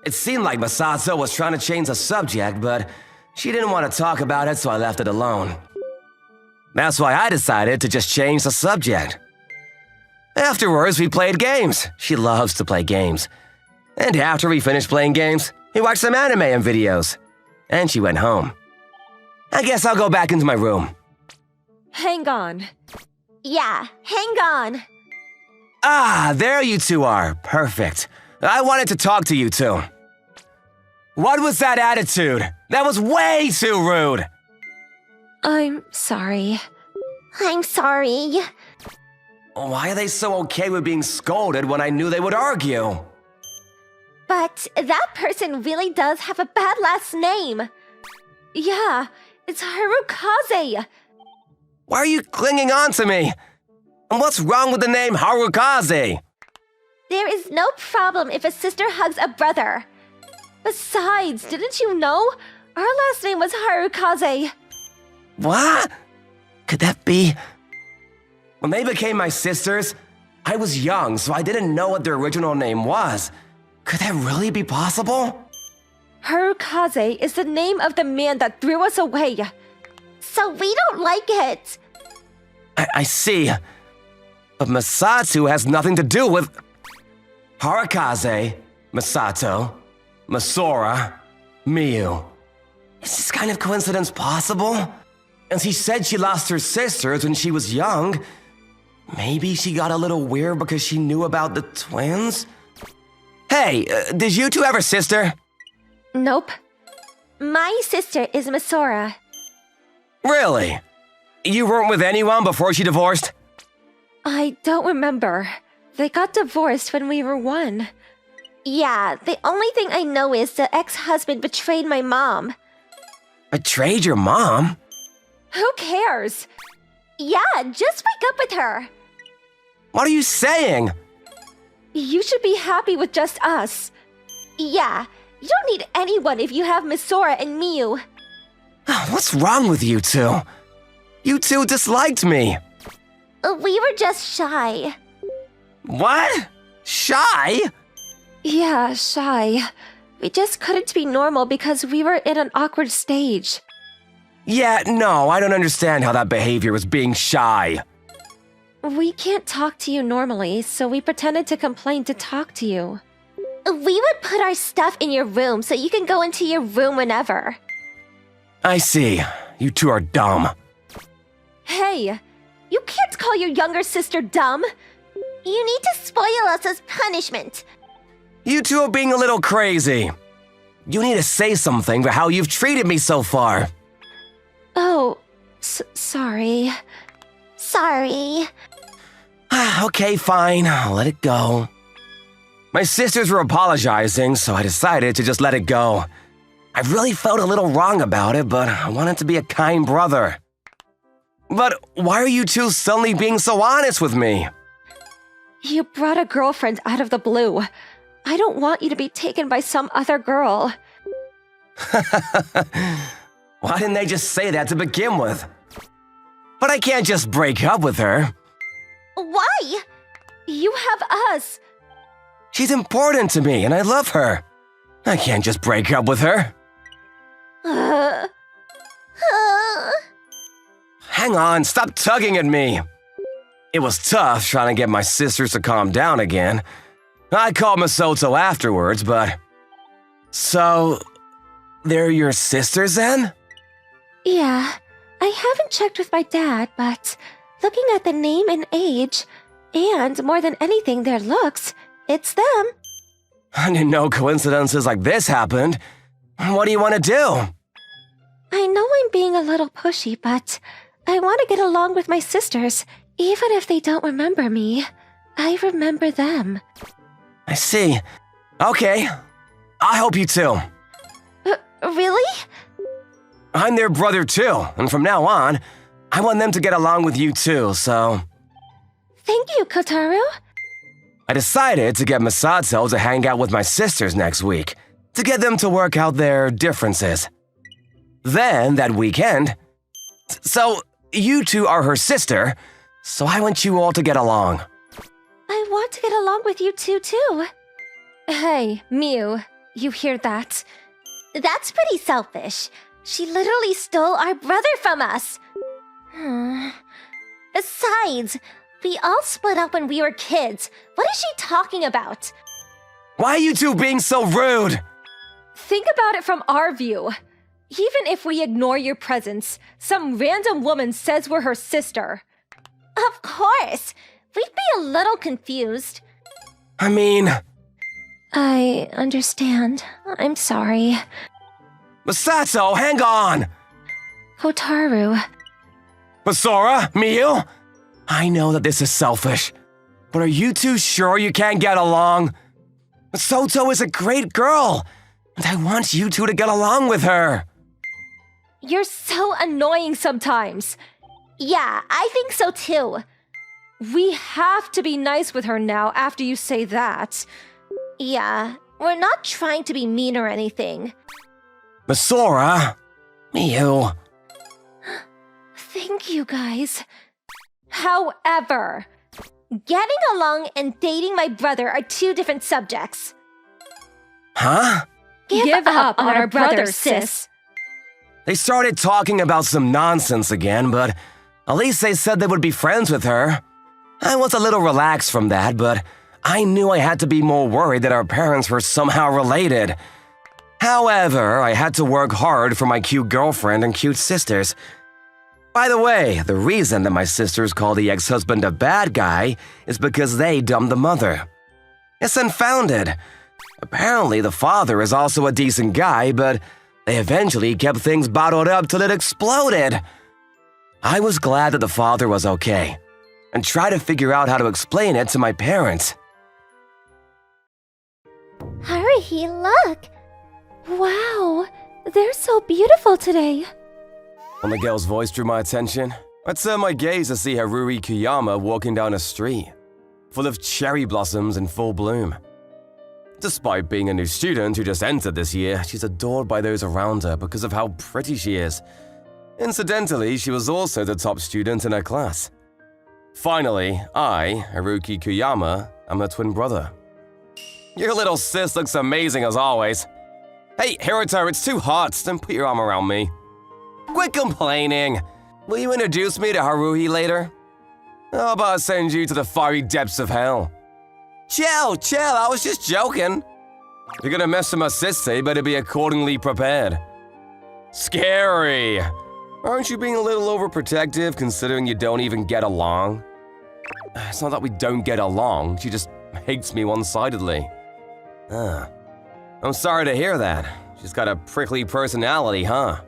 S4: It seemed like Masato was trying to change the subject, but she didn't want to talk about it, so I left it alone. That's why I decided to just change the subject. Afterwards, we played games. She loves to play games. And after we finished playing games, we watched some anime and videos. And she went home. I guess I'll go back into my room.
S3: Hang on. Yeah, hang on.
S4: Ah, there you two are. Perfect. I wanted to talk to you two. What was that attitude? That was way too rude.
S3: I'm sorry. I'm sorry.
S4: Why are they so okay with being scolded when I knew they would argue?
S3: But that person really does have a bad last name. Yeah, it's Harukaze.
S4: Why are you clinging on to me? And what's wrong with the name Harukaze?
S3: There is no problem if a sister hugs a brother. Besides, didn't you know? Our last name was Harukaze.
S4: What? Could that be? When they became my sisters, I was young, so I didn't know what their original name was. Could that really be possible?
S3: Harukaze is the name of the man that threw us away. So we don't like it.
S4: I see. But Masato has nothing to do with... Harukaze, Masato, Masora, Miyu. Is this kind of coincidence possible? And she said she lost her sisters when she was young. Maybe she got a little weird because she knew about the twins? Hey, did you two have a sister?
S3: Nope. My sister is Masora.
S4: Really? You weren't with anyone before she divorced?
S3: I don't remember. They got divorced when we were 1. Yeah, the only thing I know is the ex-husband betrayed my mom.
S4: Betrayed your mom?
S3: Who cares? Yeah, just wake up with her.
S4: What are you saying?
S3: You should be happy with just us. Yeah, you don't need anyone if you have Masora and Miyu.
S4: What's wrong with you two? You two disliked me.
S3: We were just shy.
S4: What? Shy?
S3: Yeah, shy. We just couldn't be normal because we were in an awkward stage.
S4: Yeah, no, I don't understand how that behavior was being shy.
S3: We can't talk to you normally, so we pretended to complain to talk to you. We would put our stuff in your room so you can go into your room whenever.
S4: I see. You two are dumb.
S3: Hey, you can't call your younger sister dumb. You need to spoil us as punishment.
S4: You two are being a little crazy. You need to say something for how you've treated me so far.
S3: Oh, sorry. Sorry.
S4: Okay, fine. I'll let it go. My sisters were apologizing, so I decided to just let it go. I really felt a little wrong about it, but I wanted to be a kind brother. But why are you two suddenly being so honest with me?
S3: You brought a girlfriend out of the blue. I don't want you to be taken by some other girl.
S4: Why didn't they just say that to begin with? But I can't just break up with her.
S3: Why? You have us.
S4: She's important to me, and I love her. I can't just break up with her. Hang on, stop tugging at me. It was tough trying to get my sisters to calm down again. I called Mikoto afterwards, but... So, they're your sisters then?
S3: Yeah, I haven't checked with my dad, but looking at the name and age, and more than anything their looks, it's them.
S4: I didn't know coincidences like this happened. What do you want to do?
S3: I know I'm being a little pushy, but I want to get along with my sisters, even if they don't remember me. I remember them.
S4: I see. Okay, I hope you too.
S3: Really?
S4: I'm their brother too, and from now on, I want them to get along with you too, so...
S3: Thank you, Kotaro.
S4: I decided to get Misato to hang out with my sisters next week, to get them to work out their differences. Then, that weekend... So, you two are her sister, so I want you all to get along.
S3: I want to get along with you two, too. Hey, Miu, you hear that? That's pretty selfish. She literally stole our brother from us. Besides, we all split up when we were kids. What is she talking about?
S4: Why are you two being so rude?
S3: Think about it from our view. Even if we ignore your presence, some random woman says we're her sister. Of course. We'd be a little confused.
S4: I mean...
S3: I understand. I'm sorry.
S4: Misato, hang on!
S3: Kotaro.
S4: Misora, Miu? I know that this is selfish, but are you two sure you can't get along? Misato is a great girl, and I want you two to get along with her.
S3: You're so annoying sometimes. Yeah, I think so too. We have to be nice with her now after you say that. Yeah, we're not trying to be mean or anything.
S4: Misora, Miu.
S3: Thank you, guys. However, getting along and dating my brother are two different subjects.
S4: Huh?
S3: Give up on our brother, sis.
S4: They started talking about some nonsense again, but at least they said they would be friends with her. I was a little relaxed from that, but I knew I had to be more worried that our parents were somehow related. However, I had to work hard for my cute girlfriend and cute sisters. By the way, the reason that my sisters call the ex-husband a bad guy is because they dumped the mother. It's unfounded. Apparently, the father is also a decent guy, but they eventually kept things bottled up till it exploded. I was glad that the father was okay, and tried to figure out how to explain it to my parents.
S3: Haruhi, look! Wow, they're so beautiful today.
S4: When the girl's voice drew my attention, I turned my gaze to see Haruhi Kuyama walking down a street, full of cherry blossoms in full bloom. Despite being a new student who just entered this year, she's adored by those around her because of how pretty she is. Incidentally, she was also the top student in her class. Finally, I, Haruhi Kuyama, am her twin brother. Your little sis looks amazing as always. Hey, Hiruto, it's too hot. Don't put your arm around me. Quit complaining. Will you introduce me to Haruhi later? How about I send you to the fiery depths of hell? Chill, I was just joking. If you're gonna mess with my sister, you better be accordingly prepared. Scary. Aren't you being a little overprotective considering you don't even get along? It's not that we don't get along, she just hates me one-sidedly. I'm sorry to hear that. She's got a prickly personality, huh?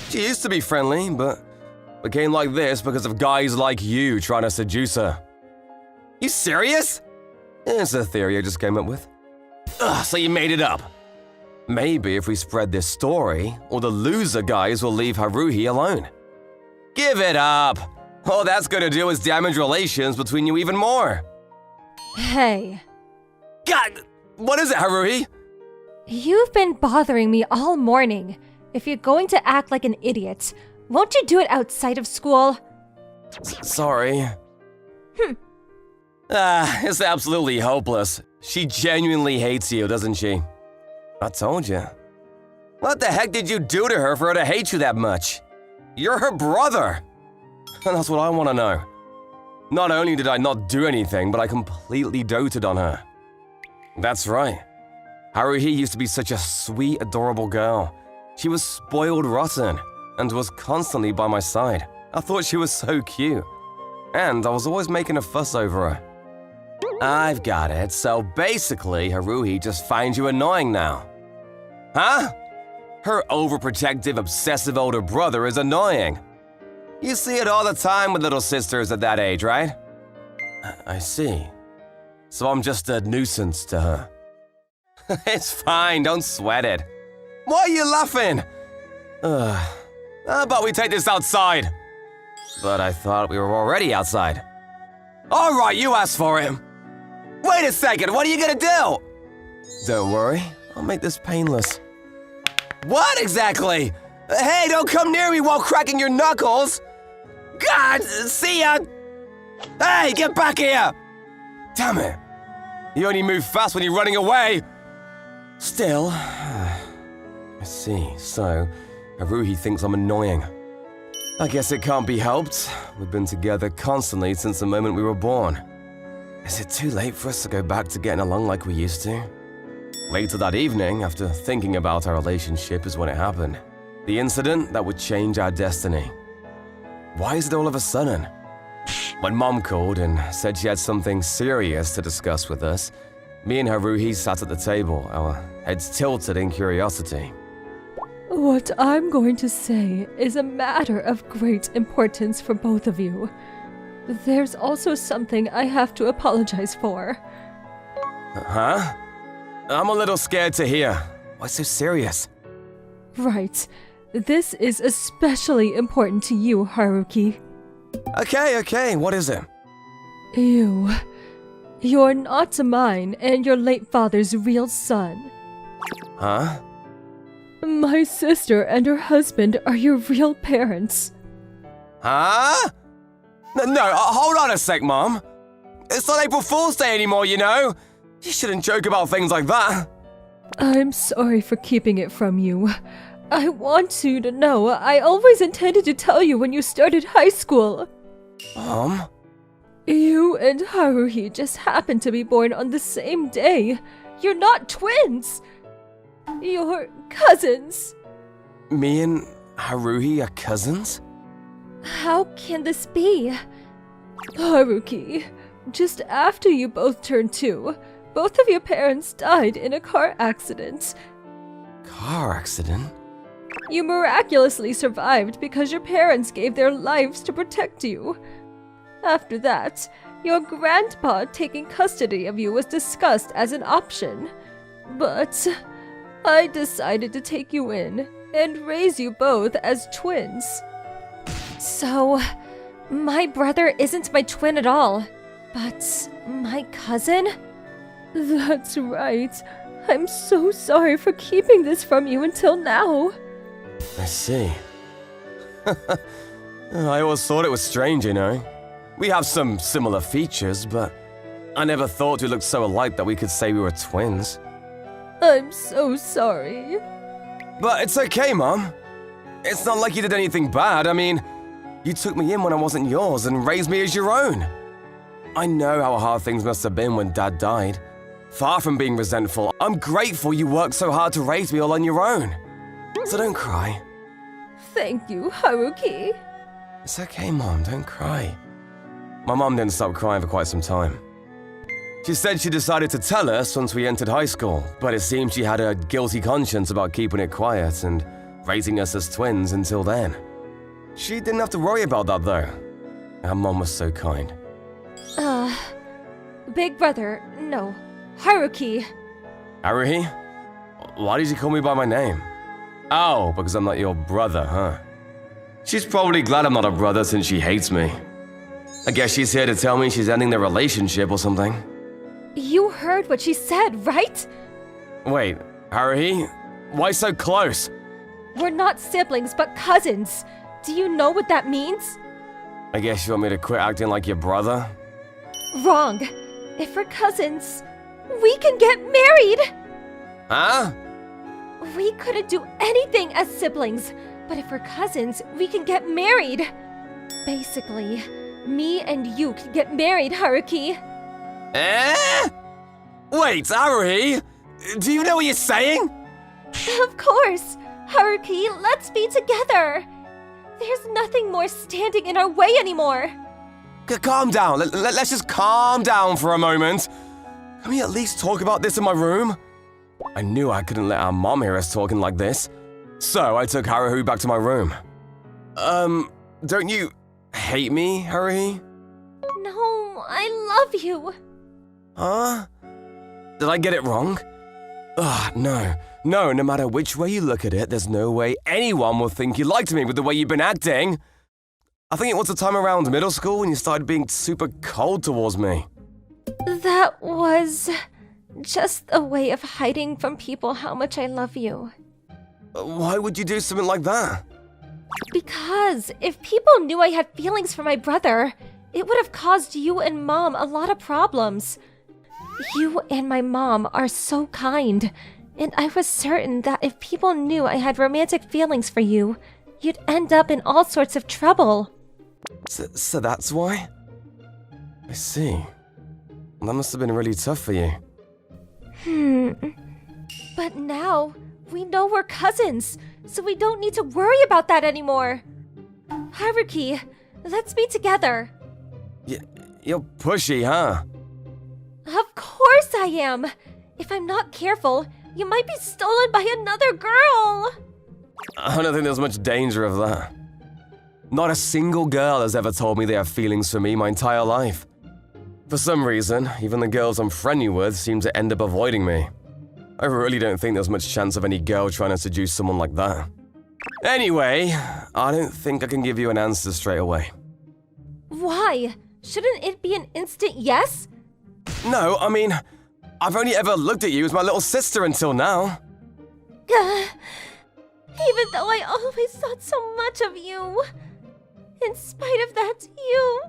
S4: She used to be friendly, but became like this because of guys like you trying to seduce her. You serious? It's a theory I just came up with. So you made it up. Maybe if we spread this story, all the loser guys will leave Haruhi alone. Give it up! All that's gonna do is damage relations between you even more.
S3: Hey.
S4: God! What is it, Haruhi?
S3: You've been bothering me all morning. If you're going to act like an idiot, won't you do it outside of school?
S4: Sorry. It's absolutely hopeless. She genuinely hates you, doesn't she? I told you. What the heck did you do to her for her to hate you that much? You're her brother. And that's what I want to know. Not only did I not do anything, but I completely doted on her. That's right. Haruhi used to be such a sweet, adorable girl. She was spoiled rotten and was constantly by my side. I thought she was so cute. And I was always making a fuss over her. I've got it. So basically, Haruhi just finds you annoying now. Huh? Her overprotective, obsessive older brother is annoying. You see it all the time with little sisters at that age, right? I see. So I'm just a nuisance to her. It's fine, don't sweat it. Why are you laughing? How about we take this outside? But I thought we were already outside. All right, you asked for it. Wait a second, what are you gonna do? Don't worry, I'll make this painless. What exactly? Hey, don't come near me while cracking your knuckles. God, see ya. Hey, get back here. Damn it. You only move fast when you're running away. Still, I see. So, Haruhi thinks I'm annoying. I guess it can't be helped. We've been together constantly since the moment we were born. Is it too late for us to go back to getting along like we used to? Later that evening, after thinking about our relationship, is when it happened. The incident that would change our destiny. Why is it all of a sudden? When Mom called and said she had something serious to discuss with us, me and Haruhi sat at the table, our heads tilted in curiosity.
S5: What I'm going to say is a matter of great importance for both of you. There's also something I have to apologize for.
S4: Huh? I'm a little scared to hear. Why so serious?
S5: Right. This is especially important to you, Haruki.
S4: Okay, what is it?
S5: You're not mine and your late father's real son.
S4: Huh?
S5: My sister and her husband are your real parents.
S4: Huh? No, hold on a sec, Mom. It's not April Fool's Day anymore, you know? You shouldn't joke about things like that.
S5: I'm sorry for keeping it from you. I want you to know I always intended to tell you when you started high school.
S4: Mom?
S5: You and Haruhi just happened to be born on the same day. You're not twins. You're cousins.
S4: Me and Haruhi are cousins?
S5: How can this be? Haruki, just after you both turned 2, both of your parents died in a car accident.
S4: Car accident?
S5: You miraculously survived because your parents gave their lives to protect you. After that, your grandpa taking custody of you was discussed as an option. But I decided to take you in and raise you both as twins.
S1: So, my brother isn't my twin at all, but my cousin?
S5: That's right. I'm so sorry for keeping this from you until now.
S4: I see. I always thought it was strange, you know. We have some similar features, but I never thought we looked so alike that we could say we were twins.
S5: I'm so sorry.
S4: But it's okay, Mom. It's not like you did anything bad. I mean, you took me in when I wasn't yours and raised me as your own. I know how hard things must have been when Dad died. Far from being resentful, I'm grateful you worked so hard to raise me all on your own. So don't cry.
S5: Thank you, Haruki.
S4: It's okay, Mom, don't cry. My mom didn't stop crying for quite some time. She said she decided to tell us once we entered high school, but it seems she had a guilty conscience about keeping it quiet and raising us as twins until then. She didn't have to worry about that, though. Our mom was so kind.
S1: Big brother, no. Haruki.
S4: Haruhi? Why did you call me by my name? Oh, because I'm not your brother, huh? She's probably glad I'm not a brother since she hates me. I guess she's here to tell me she's ending the relationship or something.
S1: You heard what she said, right?
S4: Wait, Haruhi? Why so close?
S1: We're not siblings, but cousins. Do you know what that means?
S4: I guess you want me to quit acting like your brother?
S1: Wrong. If we're cousins, we can get married!
S4: Huh?
S1: We couldn't do anything as siblings, but if we're cousins, we can get married. Basically, me and you can get married, Haruki.
S4: Eh? Wait, Haruhi? Do you know what you're saying?
S1: Of course! Haruki, let's be together! There's nothing more standing in our way anymore!
S4: Calm down. Let's just calm down for a moment. Can we at least talk about this in my room? I knew I couldn't let our mom hear us talking like this. So I took Haruhi back to my room. Don't you hate me, Haruhi?
S1: No, I love you.
S4: Huh? Did I get it wrong? No. No matter which way you look at it, there's no way anyone will think you liked me with the way you've been acting. I think it was the time around middle school when you started being super cold towards me.
S5: That was just a way of hiding from people how much I love you.
S4: Why would you do something like that?
S5: Because if people knew I had feelings for my brother, it would have caused you and Mom a lot of problems. You and my mom are so kind, and I was certain that if people knew I had romantic feelings for you, you'd end up in all sorts of trouble.
S4: So that's why? I see. That must have been really tough for you.
S5: But now, we know we're cousins, so we don't need to worry about that anymore. Haruki, let's be together.
S4: You're pushy, huh?
S5: Of course I am. If I'm not careful, you might be stolen by another girl.
S4: I don't think there's much danger of that. Not a single girl has ever told me they have feelings for me my entire life. For some reason, even the girls I'm friendly with seem to end up avoiding me. I really don't think there's much chance of any girl trying to seduce someone like that. Anyway, I don't think I can give you an answer straight away.
S5: Why? Shouldn't it be an instant yes?
S4: No, I mean, I've only ever looked at you as my little sister until now.
S5: Even though I always thought so much of you. In spite of that, you...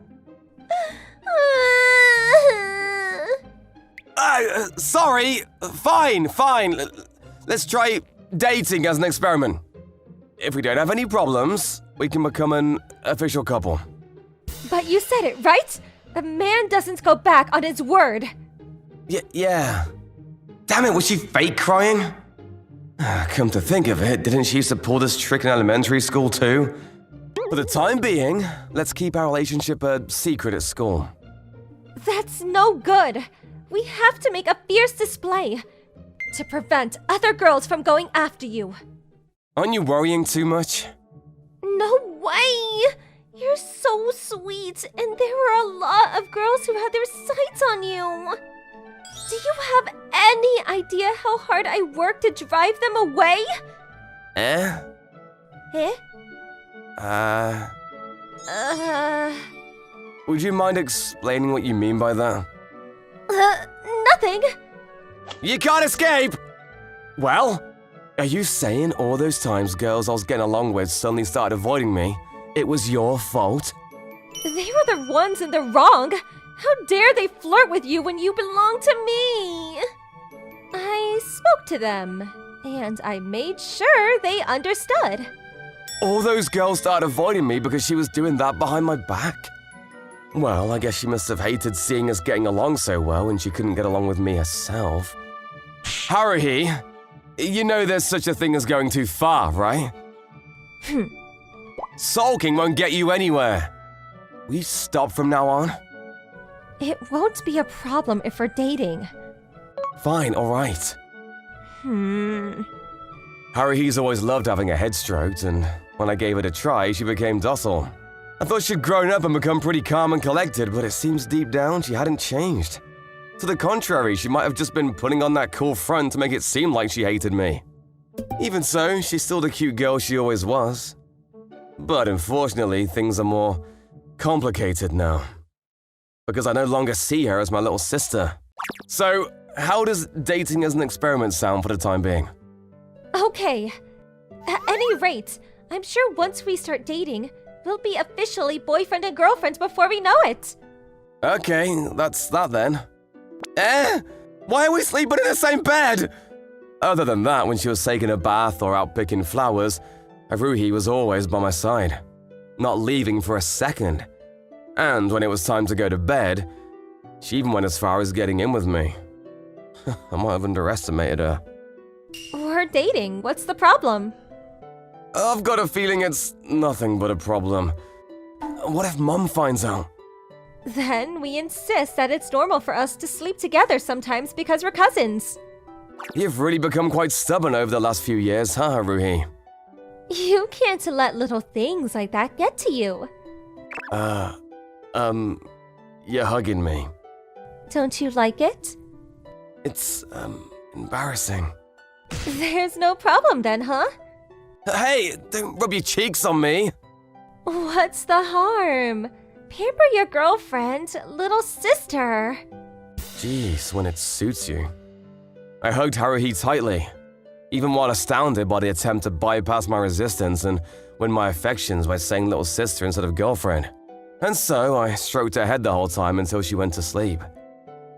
S4: Sorry. Fine. Let's try dating as an experiment. If we don't have any problems, we can become an official couple.
S5: But you said it, right? A man doesn't go back on his word.
S4: Yeah. Damn it, was she fake crying? Come to think of it, didn't she used to pull this trick in elementary school too? For the time being, let's keep our relationship a secret at school.
S5: That's no good. We have to make a fierce display to prevent other girls from going after you.
S4: Aren't you worrying too much?
S5: No way! You're so sweet, and there were a lot of girls who had their sights on you. Do you have any idea how hard I worked to drive them away?
S4: Eh? Would you mind explaining what you mean by that?
S5: Nothing.
S4: You can't escape! Well, are you saying all those times girls I was getting along with suddenly started avoiding me, it was your fault?
S5: They were the ones in the wrong. How dare they flirt with you when you belong to me? I spoke to them, and I made sure they understood.
S4: All those girls started avoiding me because she was doing that behind my back? Well, I guess she must have hated seeing us getting along so well and she couldn't get along with me herself. Haruhi, you know there's such a thing as going too far, right? Sulking won't get you anywhere. Will you stop from now on?
S5: It won't be a problem if we're dating.
S4: Fine, alright. Haruhi's always loved having her head stroked, and when I gave it a try, she became docile. I thought she'd grown up and become pretty calm and collected, but it seems deep down she hadn't changed. To the contrary, she might have just been putting on that cool front to make it seem like she hated me. Even so, she's still the cute girl she always was. But unfortunately, things are more complicated now. Because I no longer see her as my little sister. So, how does dating as an experiment sound for the time being?
S5: Okay. At any rate, I'm sure once we start dating, we'll be officially boyfriend and girlfriend before we know it.
S4: Okay, that's that then. Why are we sleeping in the same bed? Other than that, when she was taking a bath or out picking flowers, Haruhi was always by my side, not leaving for a second. And when it was time to go to bed, she even went as far as getting in with me. I might have underestimated her.
S5: We're dating. What's the problem?
S4: I've got a feeling it's nothing but a problem. What if Mom finds out?
S5: Then we insist that it's normal for us to sleep together sometimes because we're cousins.
S4: You've really become quite stubborn over the last few years, huh, Haruhi?
S5: You can't let little things like that get to you.
S4: You're hugging me.
S5: Don't you like it?
S4: It's embarrassing.
S5: There's no problem then, huh?
S4: Hey, don't rub your cheeks on me.
S5: What's the harm? Pamper your girlfriend, little sister.
S4: Jeez, when it suits you. I hugged Haruhi tightly, even while astounded by the attempt to bypass my resistance and win my affections by saying little sister instead of girlfriend. And so I stroked her head the whole time until she went to sleep.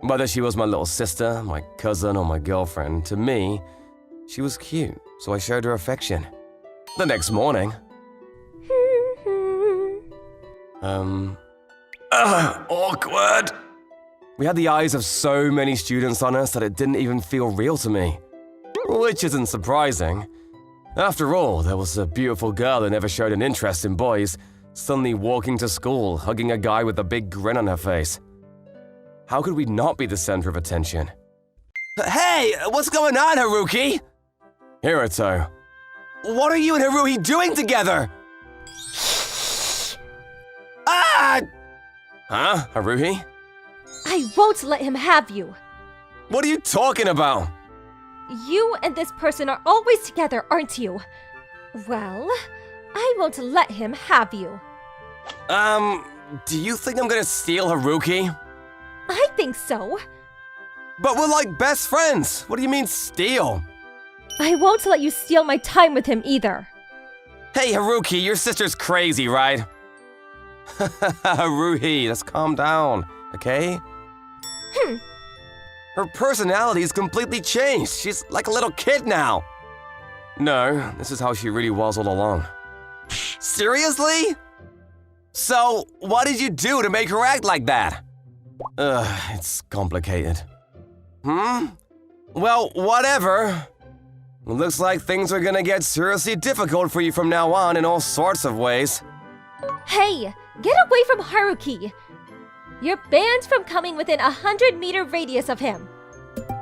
S4: Whether she was my little sister, my cousin, or my girlfriend, to me, she was cute, so I showed her affection. The next morning... awkward. We had the eyes of so many students on us that it didn't even feel real to me. Which isn't surprising. After all, there was a beautiful girl who never showed an interest in boys, suddenly walking to school, hugging a guy with a big grin on her face. How could we not be the center of attention? Hey, what's going on, Haruki? Hiruto. What are you and Haruhi doing together? Ah! Huh, Haruhi?
S5: I won't let him have you.
S4: What are you talking about?
S5: You and this person are always together, aren't you? Well, I won't let him have you.
S4: Do you think I'm gonna steal Haruki?
S5: I think so.
S4: But we're like best friends. What do you mean steal?
S5: I won't let you steal my time with him either.
S4: Hey, Haruki, your sister's crazy, right? Haruhi, let's calm down, okay? Her personality's completely changed. She's like a little kid now. No, this is how she really was all along. Seriously? So, what did you do to make her act like that? It's complicated. Well, whatever. Looks like things are gonna get seriously difficult for you from now on in all sorts of ways.
S5: Hey, get away from Haruki. You're banned from coming within 100-meter radius of him.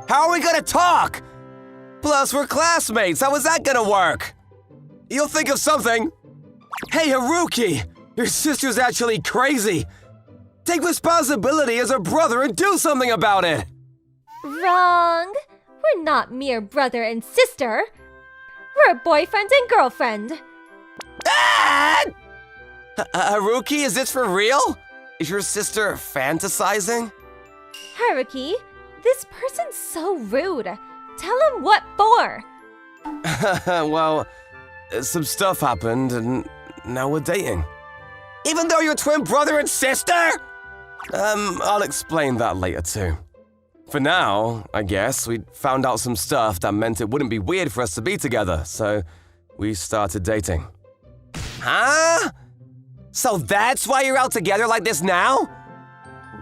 S4: How are we gonna talk? Plus, we're classmates. How is that gonna work? You'll think of something. Hey, Haruki, your sister's actually crazy. Take responsibility as a brother and do something about it.
S5: Wrong. We're not mere brother and sister. We're boyfriend and girlfriend.
S4: Ah! Haruki, is this for real? Is your sister fantasizing?
S5: Haruki, this person's so rude. Tell him what for.
S4: Well, some stuff happened and now we're dating. Even though you're twin brother and sister? I'll explain that later too. For now, I guess, we found out some stuff that meant it wouldn't be weird for us to be together, so we started dating. Huh? So that's why you're out together like this now?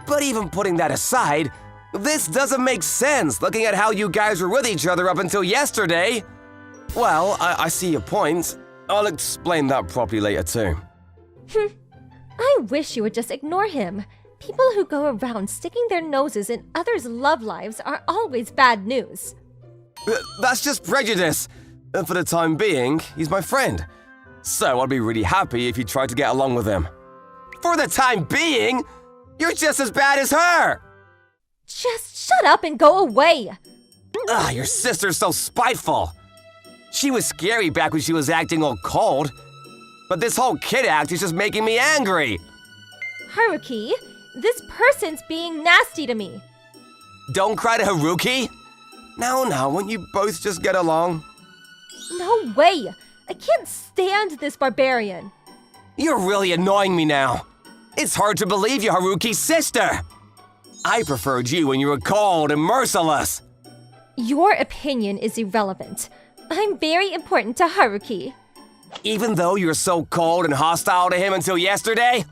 S4: But even putting that aside, this doesn't make sense looking at how you guys were with each other up until yesterday. Well, I see your point. I'll explain that properly later too.
S5: I wish you would just ignore him. People who go around sticking their noses in others' love lives are always bad news.
S4: That's just prejudice. And for the time being, he's my friend. So I'd be really happy if you tried to get along with him. For the time being? You're just as bad as her!
S5: Just shut up and go away!
S4: Your sister's so spiteful. She was scary back when she was acting all cold. But this whole kid act is just making me angry.
S5: Haruki, this person's being nasty to me.
S4: Don't cry to Haruki. Now, won't you both just get along?
S5: No way! I can't stand this barbarian.
S4: You're really annoying me now. It's hard to believe you're Haruki's sister. I preferred you when you were cold and merciless.
S5: Your opinion is irrelevant. I'm very important to Haruki.
S4: Even though you're so cold and hostile to him until yesterday?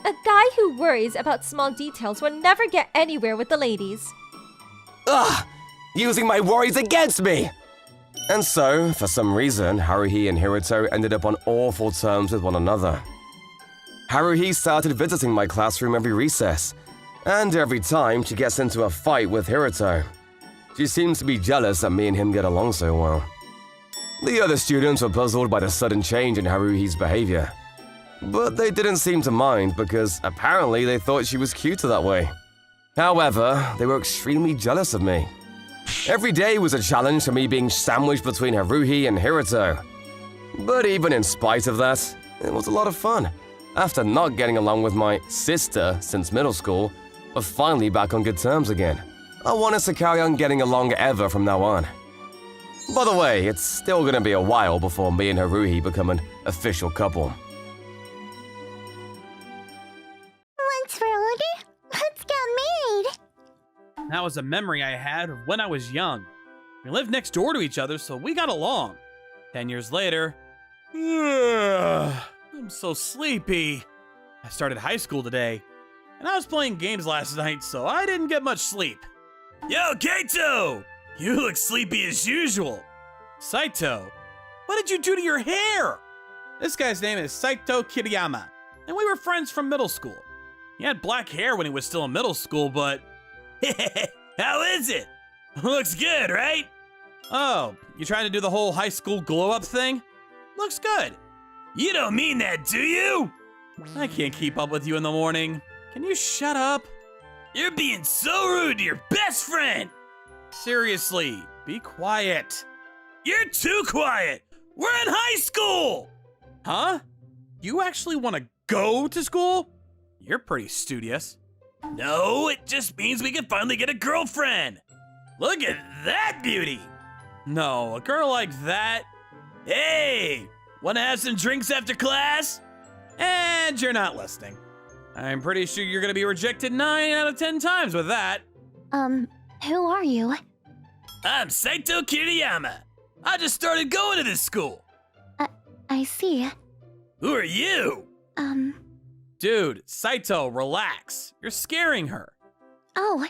S5: A guy who worries about small details will never get anywhere with the ladies.
S4: Using my worries against me! And so, for some reason, Haruhi and Hiruto ended up on awful terms with one another. Haruhi started visiting my classroom every recess, and every time she gets into a fight with Hiruto. She seems to be jealous that me and him get along so well. The other students were puzzled by the sudden change in Haruhi's behavior. But they didn't seem to mind because apparently they thought she was cuter that way. However, they were extremely jealous of me. Every day was a challenge for me being sandwiched between Haruhi and Hiruto. But even in spite of that, it was a lot of fun. After not getting along with my sister since middle school, we're finally back on good terms again. I want us to carry on getting along ever from now on. By the way, it's still gonna be a while before me and Haruhi become an official couple.
S1: What's wrong? Let's get married.
S6: That was a memory I had of when I was young. We lived next door to each other, so we got along. 10 years later, I'm so sleepy. I started high school today, and I was playing games last night, so I didn't get much sleep.
S2: Yo, Kato! You look sleepy as usual.
S6: Saito, what did you do to your hair? This guy's name is Saito Kiriyama, and we were friends from middle school. He had black hair when he was still in middle school, but...
S2: How is it? Looks good, right?
S6: Oh, you trying to do the whole high school glow-up thing? Looks good.
S2: You don't mean that, do you?
S6: I can't keep up with you in the morning. Can you shut up?
S2: You're being so rude to your best friend.
S6: Seriously, be quiet.
S2: You're too quiet. We're in high school.
S6: Huh? You actually want to go to school? You're pretty studious.
S2: No, it just means we can finally get a girlfriend. Look at that beauty.
S6: No, a girl like that.
S2: Hey, wanna have some drinks after class?
S6: And you're not listening. I'm pretty sure you're gonna be rejected 9 out of 10 times with that.
S1: Who are you?
S2: I'm Saito Kiriyama. I just started going to this school.
S1: I see.
S2: Who are you?
S6: Dude, Saito, relax. You're scaring her.
S1: Oh,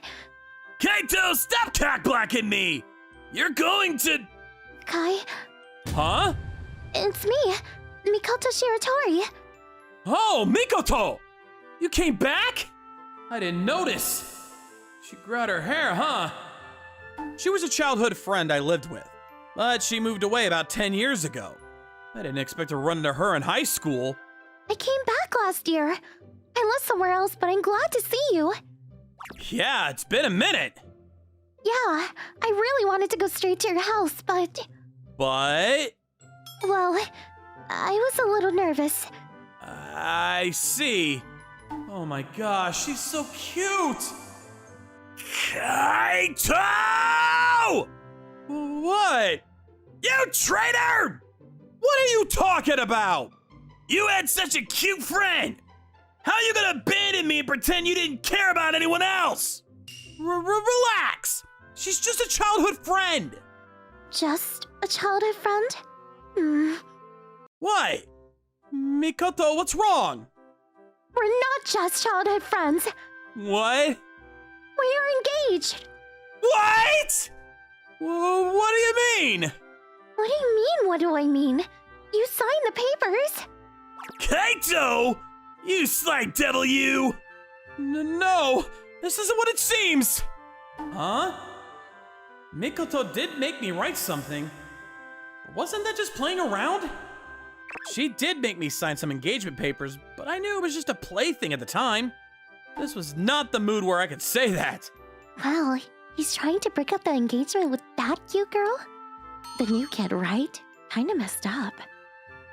S2: Kaito, stop cock-blocking me! You're going to...
S1: Kai,
S6: Huh?
S1: it's me, Mikoto Shiratori.
S6: Oh, Mikoto! You came back? I didn't notice. She grew out her hair, huh? She was a childhood friend I lived with, but she moved away about 10 years ago. I didn't expect to run into her in high school.
S1: I came back last year. I lived somewhere else, but I'm glad to see you.
S6: Yeah, it's been a minute.
S1: Yeah, I really wanted to go straight to your house, but...
S6: But...
S1: Well, I was a little nervous.
S6: I see. Oh my gosh, she's so cute!
S2: Kaito!
S6: What?
S2: You traitor!
S6: What are you talking about?
S2: You had such a cute friend! How you gonna abandon me and pretend you didn't care about anyone else?
S6: Relax! She's just a childhood friend!
S1: Just a childhood friend?
S6: What? Mikoto, what's wrong?
S1: We're not just childhood friends.
S6: What?
S1: We're engaged.
S6: What? What do you mean?
S1: What do you mean, what do I mean? You signed the papers.
S2: Kaito! You sly devil, you!
S6: No, this isn't what it seems! Huh? Mikoto did make me write something. Wasn't that just playing around? She did make me sign some engagement papers, but I knew it was just a plaything at the time. This was not the mood where I could say that.
S1: Well, he's trying to break up the engagement with that cute girl? The new kid, right? Kinda messed up.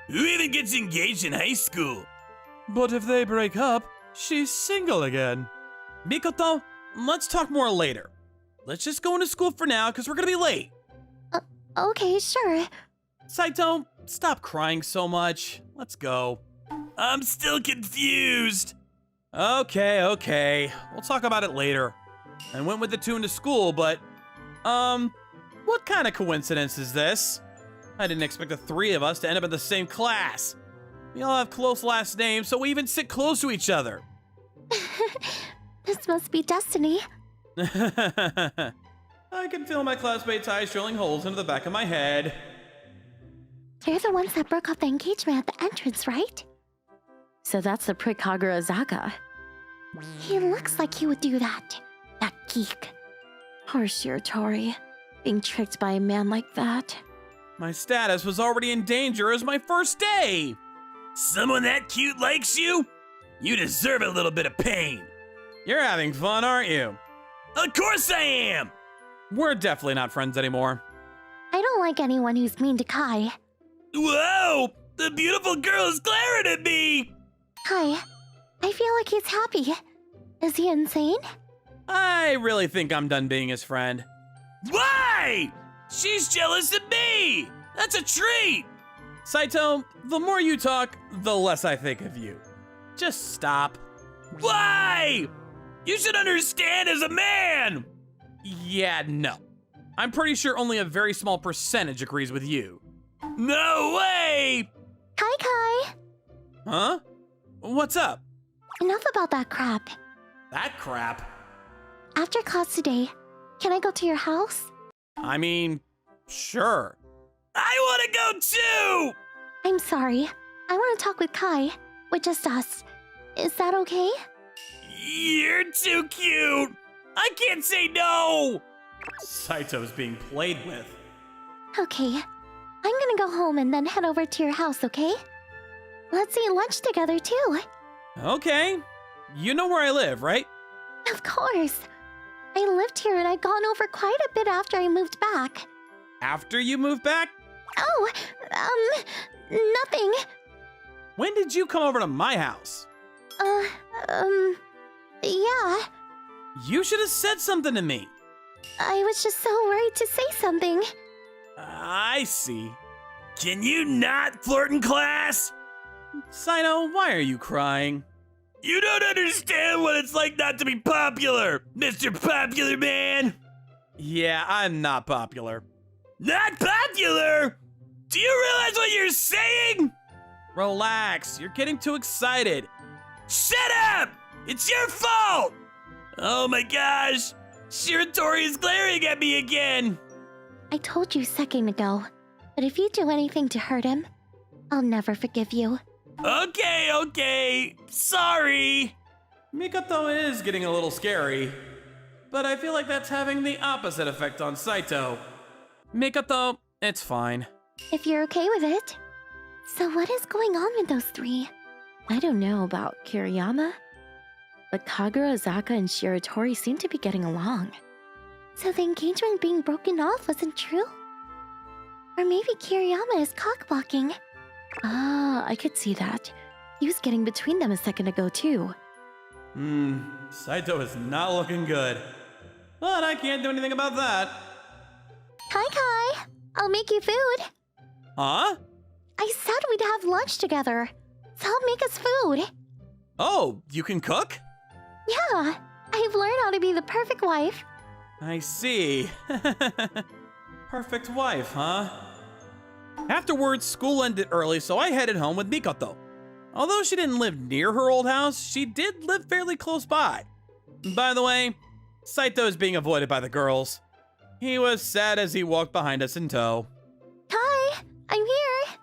S2: Who even gets engaged in high school?
S6: But if they break up, she's single again. Mikoto, let's talk more later. Let's just go into school for now, because we're gonna be late.
S1: Okay, sure.
S6: Saito, stop crying so much. Let's go.
S2: I'm still confused.
S6: Okay. We'll talk about it later. I went with the two into school, but, what kind of coincidence is this? I didn't expect the three of us to end up in the same class. We all have close last names, so we even sit close to each other.
S1: This must be destiny.
S6: I can feel my classmates' eyes drilling holes into the back of my head.
S1: They're the ones that broke off the engagement at the entrance, right? So that's the prick Kagura-zaka. He looks like he would do that. That geek. Poor Shiratori. Being tricked by a man like that.
S6: My status was already in danger as my first day.
S2: Someone that cute likes you? You deserve a little bit of pain.
S6: You're having fun, aren't you?
S2: Of course I am!
S6: We're definitely not friends anymore.
S1: I don't like anyone who's mean to Kai.
S2: Whoa! The beautiful girl is glaring at me!
S1: Kai, I feel like he's happy. Is he insane?
S6: I really think I'm done being his friend.
S2: Why? She's jealous of me! That's a treat!
S6: Saito, the more you talk, the less I think of you. Just stop.
S2: Why? You should understand as a man!
S6: Yeah, no. I'm pretty sure only a very small percentage agrees with you.
S2: No way!
S1: Kai!
S6: Huh? What's up?
S1: Enough about that crap.
S6: That crap?
S1: After class today, can I go to your house?
S6: I mean, sure.
S2: I want to go too!
S1: I'm sorry. I want to talk with Kai. With just us. Is that okay?
S2: You're too cute! I can't say no!
S6: Saito's being played with.
S1: Okay. I'm gonna go home and then head over to your house, okay? Let's eat lunch together too.
S6: Okay. You know where I live, right?
S1: Of course. I lived here and I've gone over quite a bit after I moved back.
S6: After you moved back?
S1: Oh, nothing.
S6: When did you come over to my house?
S1: Yeah.
S6: You should have said something to me.
S1: I was just so worried to say something.
S6: I see.
S2: Can you not flirt in class?
S6: Saito, why are you crying?
S2: You don't understand what it's like not to be popular, Mr. Popular Man!
S6: Yeah, I'm not popular.
S2: Not popular? Do you realize what you're saying?
S6: Relax, you're getting too excited.
S2: Shut up! It's your fault! Oh my gosh! Shiratori is glaring at me again!
S1: I told you a second ago, but if you do anything to hurt him, I'll never forgive you.
S2: Okay. Sorry.
S6: Mikoto is getting a little scary, but I feel like that's having the opposite effect on Saito. Mikoto, it's fine.
S1: If you're okay with it. So what is going on with those three?
S7: I don't know about Kiriyama, but Kagura, Zaka, and Shiratori seem to be getting along.
S1: So the engagement being broken off wasn't true? Or maybe Kiriyama is cockblocking.
S7: Ah, I could see that. He was getting between them a second ago, too.
S6: Saito is not looking good. But I can't do anything about that.
S1: Kai, I'll make you food.
S6: Huh?
S1: I said we'd have lunch together. So help make us food.
S6: Oh, you can cook?
S1: Yeah, I've learned how to be the perfect wife.
S6: I see. Perfect wife, huh? Afterwards, school ended early, so I headed home with Mikoto. Although she didn't live near her old house, she did live fairly close by. By the way, Saito is being avoided by the girls. He was sad as he walked behind us in tow.
S1: Kai, I'm here.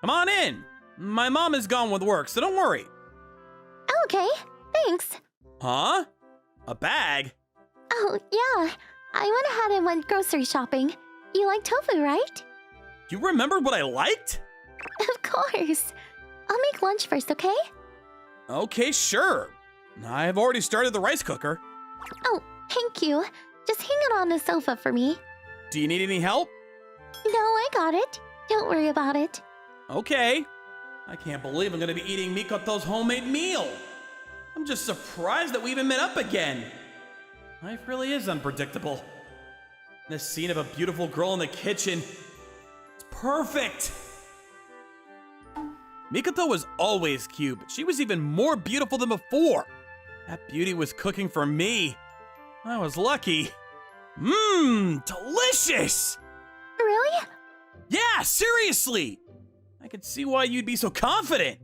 S6: Come on in. My mom is gone with work, so don't worry.
S1: Okay, thanks.
S6: Huh? A bag?
S1: Oh, yeah. I went ahead and went grocery shopping. You like tofu, right?
S6: You remembered what I liked?
S1: Of course. I'll make lunch first, okay?
S6: Okay, sure. I've already started the rice cooker.
S1: Oh, thank you. Just hang it on the sofa for me.
S6: Do you need any help?
S1: No, I got it. Don't worry about it.
S6: Okay. I can't believe I'm gonna be eating Mikoto's homemade meal. I'm just surprised that we even met up again. Life really is unpredictable. This scene of a beautiful girl in the kitchen, it's perfect. Mikoto was always cute, but she was even more beautiful than before. That beauty was cooking for me. I was lucky.
S2: Delicious!
S1: Really?
S2: Yeah, seriously!
S6: I could see why you'd be so confident.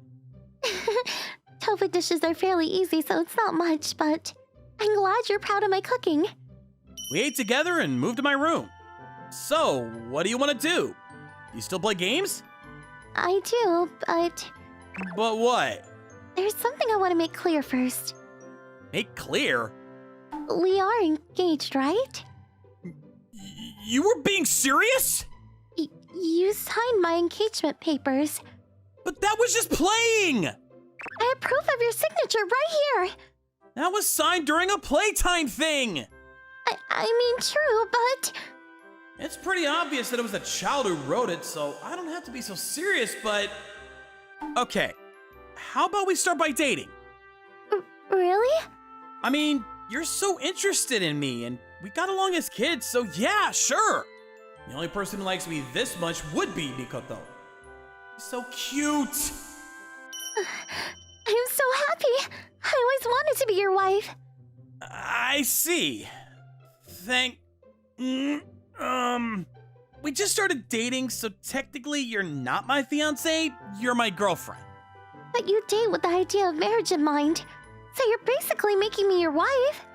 S1: Tofu dishes are fairly easy, so it's not much, but I'm glad you're proud of my cooking.
S6: We ate together and moved to my room. So, what do you want to do? You still play games?
S1: I do, but
S6: But what?
S1: there's something I want to make clear first.
S6: Make clear.
S1: We are engaged, right?
S2: You were being serious?
S1: You signed my engagement papers.
S2: But that was just playing!
S1: I have proof of your signature right here.
S6: That was signed during a playtime thing.
S1: I mean, true, but...
S6: It's pretty obvious that it was a child who wrote it, so I don't have to be so serious, but...
S2: Okay, how about we start by dating?
S1: Really?
S2: I mean, you're so interested in me, and we got along as kids, so yeah, sure.
S6: The only person who likes me this much would be Mikoto. He's so cute.
S1: I'm so happy. I always wanted to be your wife.
S2: I see. We just started dating, so technically you're not my fiancé, you're my girlfriend.
S1: But you date with the idea of marriage in mind. So you're basically making me your wife.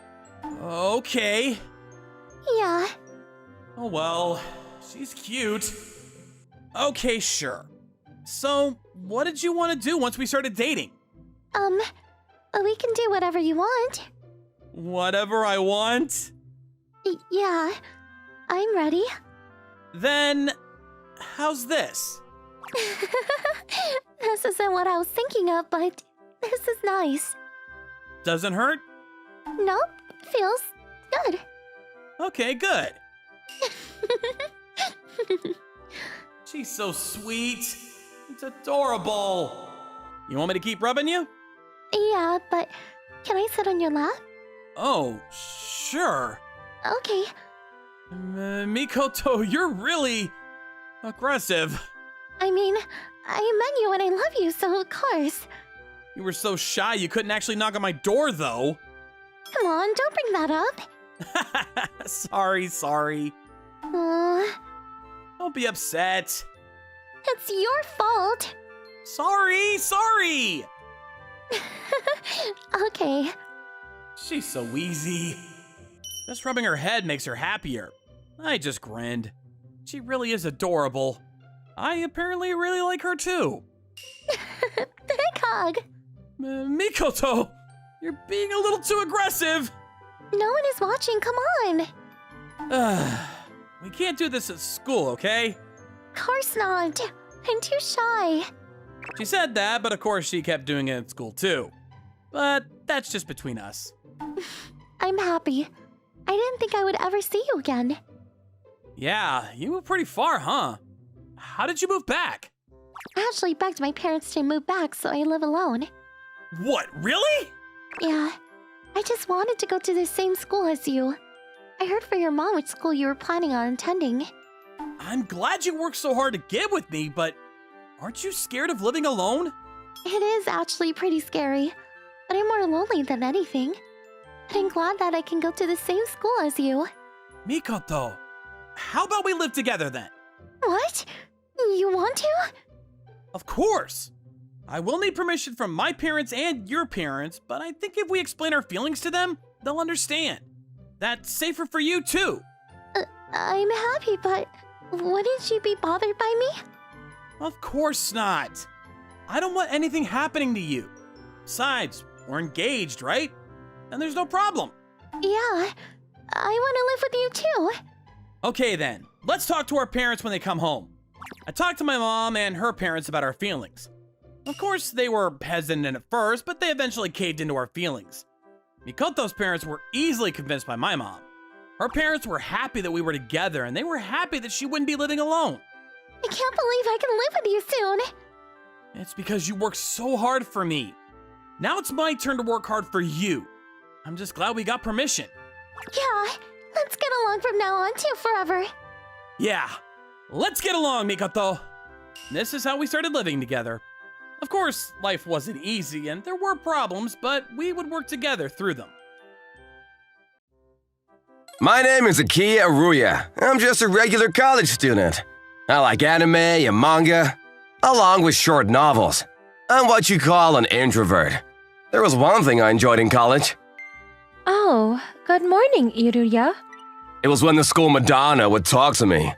S2: Okay.
S1: Yeah.
S6: Oh well, she's cute.
S2: Okay, sure. So, what did you want to do once we started dating?
S1: We can do whatever you want.
S2: Whatever I want?
S1: Yeah. I'm ready.
S2: Then, how's this?
S1: This isn't what I was thinking of, but this is nice.
S2: Doesn't hurt?
S1: Nope. Feels good.
S2: Okay, good.
S6: She's so sweet. It's adorable.
S2: You want me to keep rubbing you?
S1: Yeah, but can I sit on your lap?
S2: Oh, sure.
S1: Okay.
S2: Mikoto, you're really aggressive.
S1: I mean, I met you and I love you, so of course.
S2: You were so shy you couldn't actually knock on my door, though.
S1: Come on, don't bring that up.
S2: Sorry.
S1: Aw,
S2: Don't be upset.
S1: it's your fault.
S2: Sorry.
S1: Okay.
S6: She's so wheezy.
S2: Just rubbing her head makes her happier. I just grinned. She really is adorable. I apparently really like her too.
S1: Big hug.
S2: Mikoto, you're being a little too aggressive.
S1: No one is watching, come on.
S2: We can't do this at school, okay?
S1: Of course not. I'm too shy.
S2: She said that, but of course she kept doing it at school too. But that's just between us.
S1: I'm happy. I didn't think I would ever see you again.
S2: Yeah, you moved pretty far, huh? How did you move back?
S1: I actually begged my parents to move back so I live alone.
S2: What, really?
S1: Yeah, I just wanted to go to the same school as you. I heard from your mom which school you were planning on attending.
S2: I'm glad you worked so hard to get with me, but aren't you scared of living alone?
S1: It is actually pretty scary, but I'm more lonely than anything. But I'm glad that I can go to the same school as you.
S2: Mikoto, how about we live together then?
S1: What? You want to?
S2: Of course. I will need permission from my parents and your parents, but I think if we explain our feelings to them, they'll understand. That's safer for you too.
S1: I'm happy, but wouldn't you be bothered by me?
S2: Of course not. I don't want anything happening to you. Besides, we're engaged, right? And there's no problem.
S1: Yeah, I want to live with you too.
S2: Okay then, let's talk to our parents when they come home. I talked to my mom and her parents about our feelings. Of course, they were hesitant at first, but they eventually caved into our feelings. Mikoto's parents were easily convinced by my mom. Her parents were happy that we were together, and they were happy that she wouldn't be living alone.
S1: I can't believe I can live with you soon.
S2: It's because you worked so hard for me. Now it's my turn to work hard for you. I'm just glad we got permission.
S1: Yeah, let's get along from now on too forever.
S2: Yeah, let's get along, Mikoto. This is how we started living together. Of course, life wasn't easy and there were problems, but we would work together through them.
S4: My name is Aki Aruya. I'm just a regular college student. I like anime and manga, along with short novels. I'm what you call an introvert. There was one thing I enjoyed in college.
S5: Oh, good morning, Iruya.
S4: It was when the school Madonna would talk to me.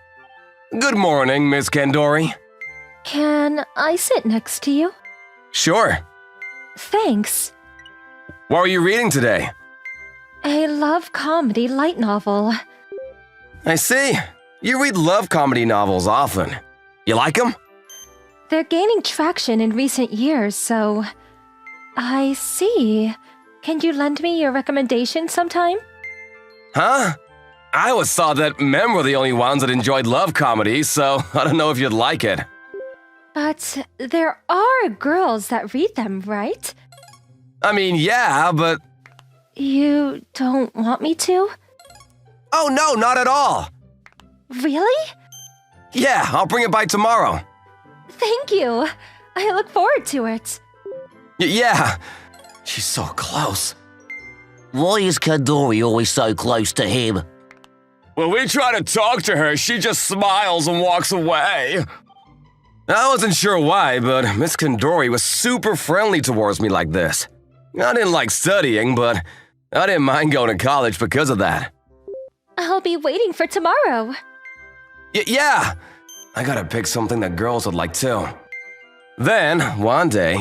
S4: Good morning, Miss Kandori.
S5: Can I sit next to you?
S4: Sure.
S5: Thanks.
S4: What are you reading today?
S5: A love comedy light novel.
S4: I see. You read love comedy novels often. You like them?
S5: They're gaining traction in recent years, so... I see. Can you lend me your recommendation sometime?
S4: Huh? I always thought that men were the only ones that enjoyed love comedies, so I don't know if you'd like it.
S3: But there are girls that read them, right?
S4: I mean, yeah, but...
S3: You don't want me to?
S4: Oh, no, not at all.
S3: Really?
S4: Yeah, I'll bring it by tomorrow.
S3: Thank you. I look forward to it.
S4: Yeah, she's so close.
S8: Why is Kandori always so close to him?
S4: When we try to talk to her, she just smiles and walks away. I wasn't sure why, but Miss Kandori was super friendly towards me like this. I didn't like studying, but I didn't mind going to college because of that.
S3: I'll be waiting for tomorrow.
S4: Yeah, I gotta pick something that girls would like too. Then, one day...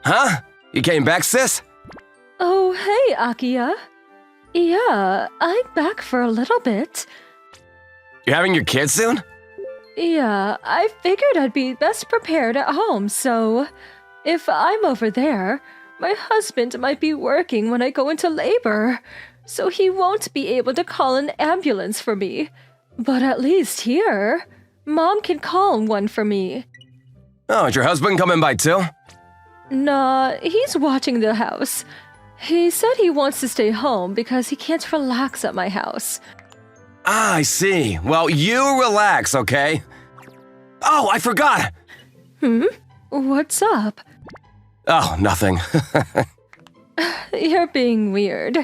S4: Huh? You came back, sis?
S5: Oh, hey, Akiya. Yeah, I'm back for a little bit.
S4: You having your kid soon?
S5: Yeah, I figured I'd be best prepared at home, so if I'm over there, my husband might be working when I go into labor, so he won't be able to call an ambulance for me. But at least here, Mom can call one for me.
S4: Oh, is your husband coming by too?
S5: Nah, he's watching the house. He said he wants to stay home because he can't relax at my house.
S4: Ah, I see. Well, you relax, okay? Oh, I forgot!
S5: What's up?
S4: Oh, nothing.
S5: You're being weird.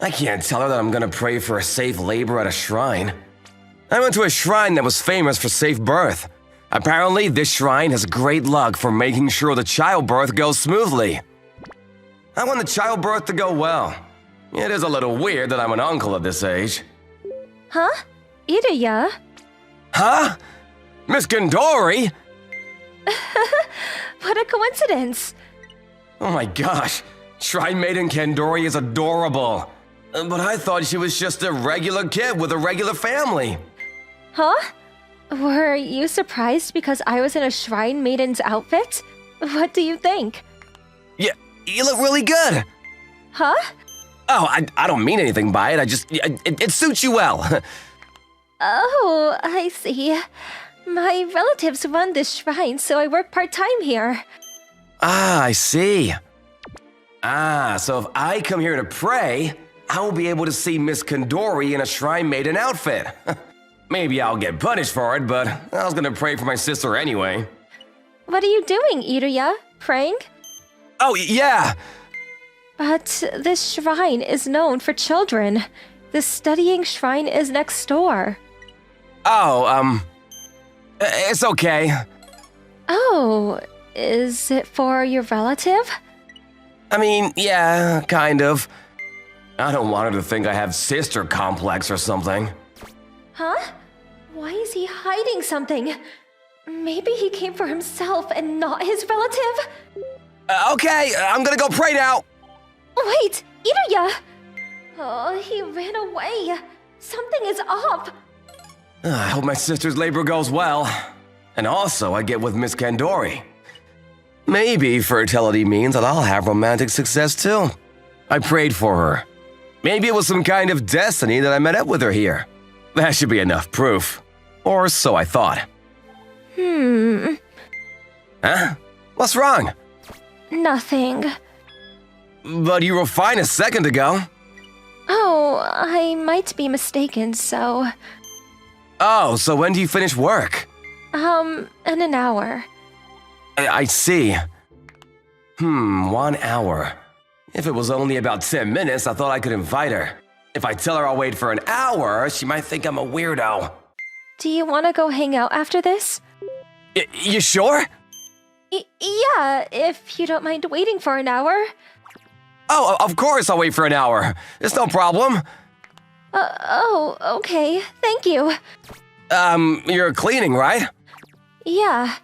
S4: I can't tell her that I'm gonna pray for a safe labor at a shrine. I went to a shrine that was famous for safe birth. Apparently, this shrine has great luck for making sure the childbirth goes smoothly. I want the childbirth to go well. It is a little weird that I'm an uncle at this age.
S3: Huh? Iruya?
S4: Huh? Miss Kandori?
S3: What a coincidence.
S4: Oh my gosh, Shrine Maiden Kandori is adorable. But I thought she was just a regular kid with a regular family.
S3: Huh? Were you surprised because I was in a Shrine Maiden's outfit? What do you think?
S4: Yeah, you look really good.
S3: Huh?
S4: Oh, I don't mean anything by it. It suits you well.
S3: Oh, I see. My relatives run this shrine, so I work part-time here.
S4: Ah, I see. Ah, so if I come here to pray, I will be able to see Miss Kandori in a Shrine Maiden outfit. Maybe I'll get punished for it, but I was gonna pray for my sister anyway.
S3: What are you doing, Iruya? Praying?
S4: Oh, yeah!
S3: But this shrine is known for children. The studying shrine is next door.
S4: Oh, it's okay.
S3: Oh, is it for your relative?
S4: I mean, yeah, kind of. I don't want her to think I have sister complex or something.
S3: Huh? Why is he hiding something? Maybe he came for himself and not his relative?
S4: Okay, I'm gonna go pray now.
S3: Wait, Iruya! Oh, he ran away. Something is off.
S4: I hope my sister's labor goes well. And also, I get with Miss Kandori. Maybe fertility means that I'll have romantic success too. I prayed for her. Maybe it was some kind of destiny that I met up with her here. That should be enough proof. Or so I thought. Huh? What's wrong?
S3: Nothing.
S4: But you were fine a second ago.
S3: Oh, I might be mistaken, so...
S4: Oh, so when do you finish work?
S3: In an hour.
S4: I see. 1 hour. If it was only about 10 minutes, I thought I could invite her. If I tell her I'll wait for an hour, she might think I'm a weirdo.
S3: Do you want to go hang out after this?
S4: You sure?
S3: Yeah, if you don't mind waiting for an hour.
S4: Oh, of course I'll wait for an hour. It's no problem.
S3: Oh, okay. Thank you.
S4: You're cleaning, right?
S3: Yeah.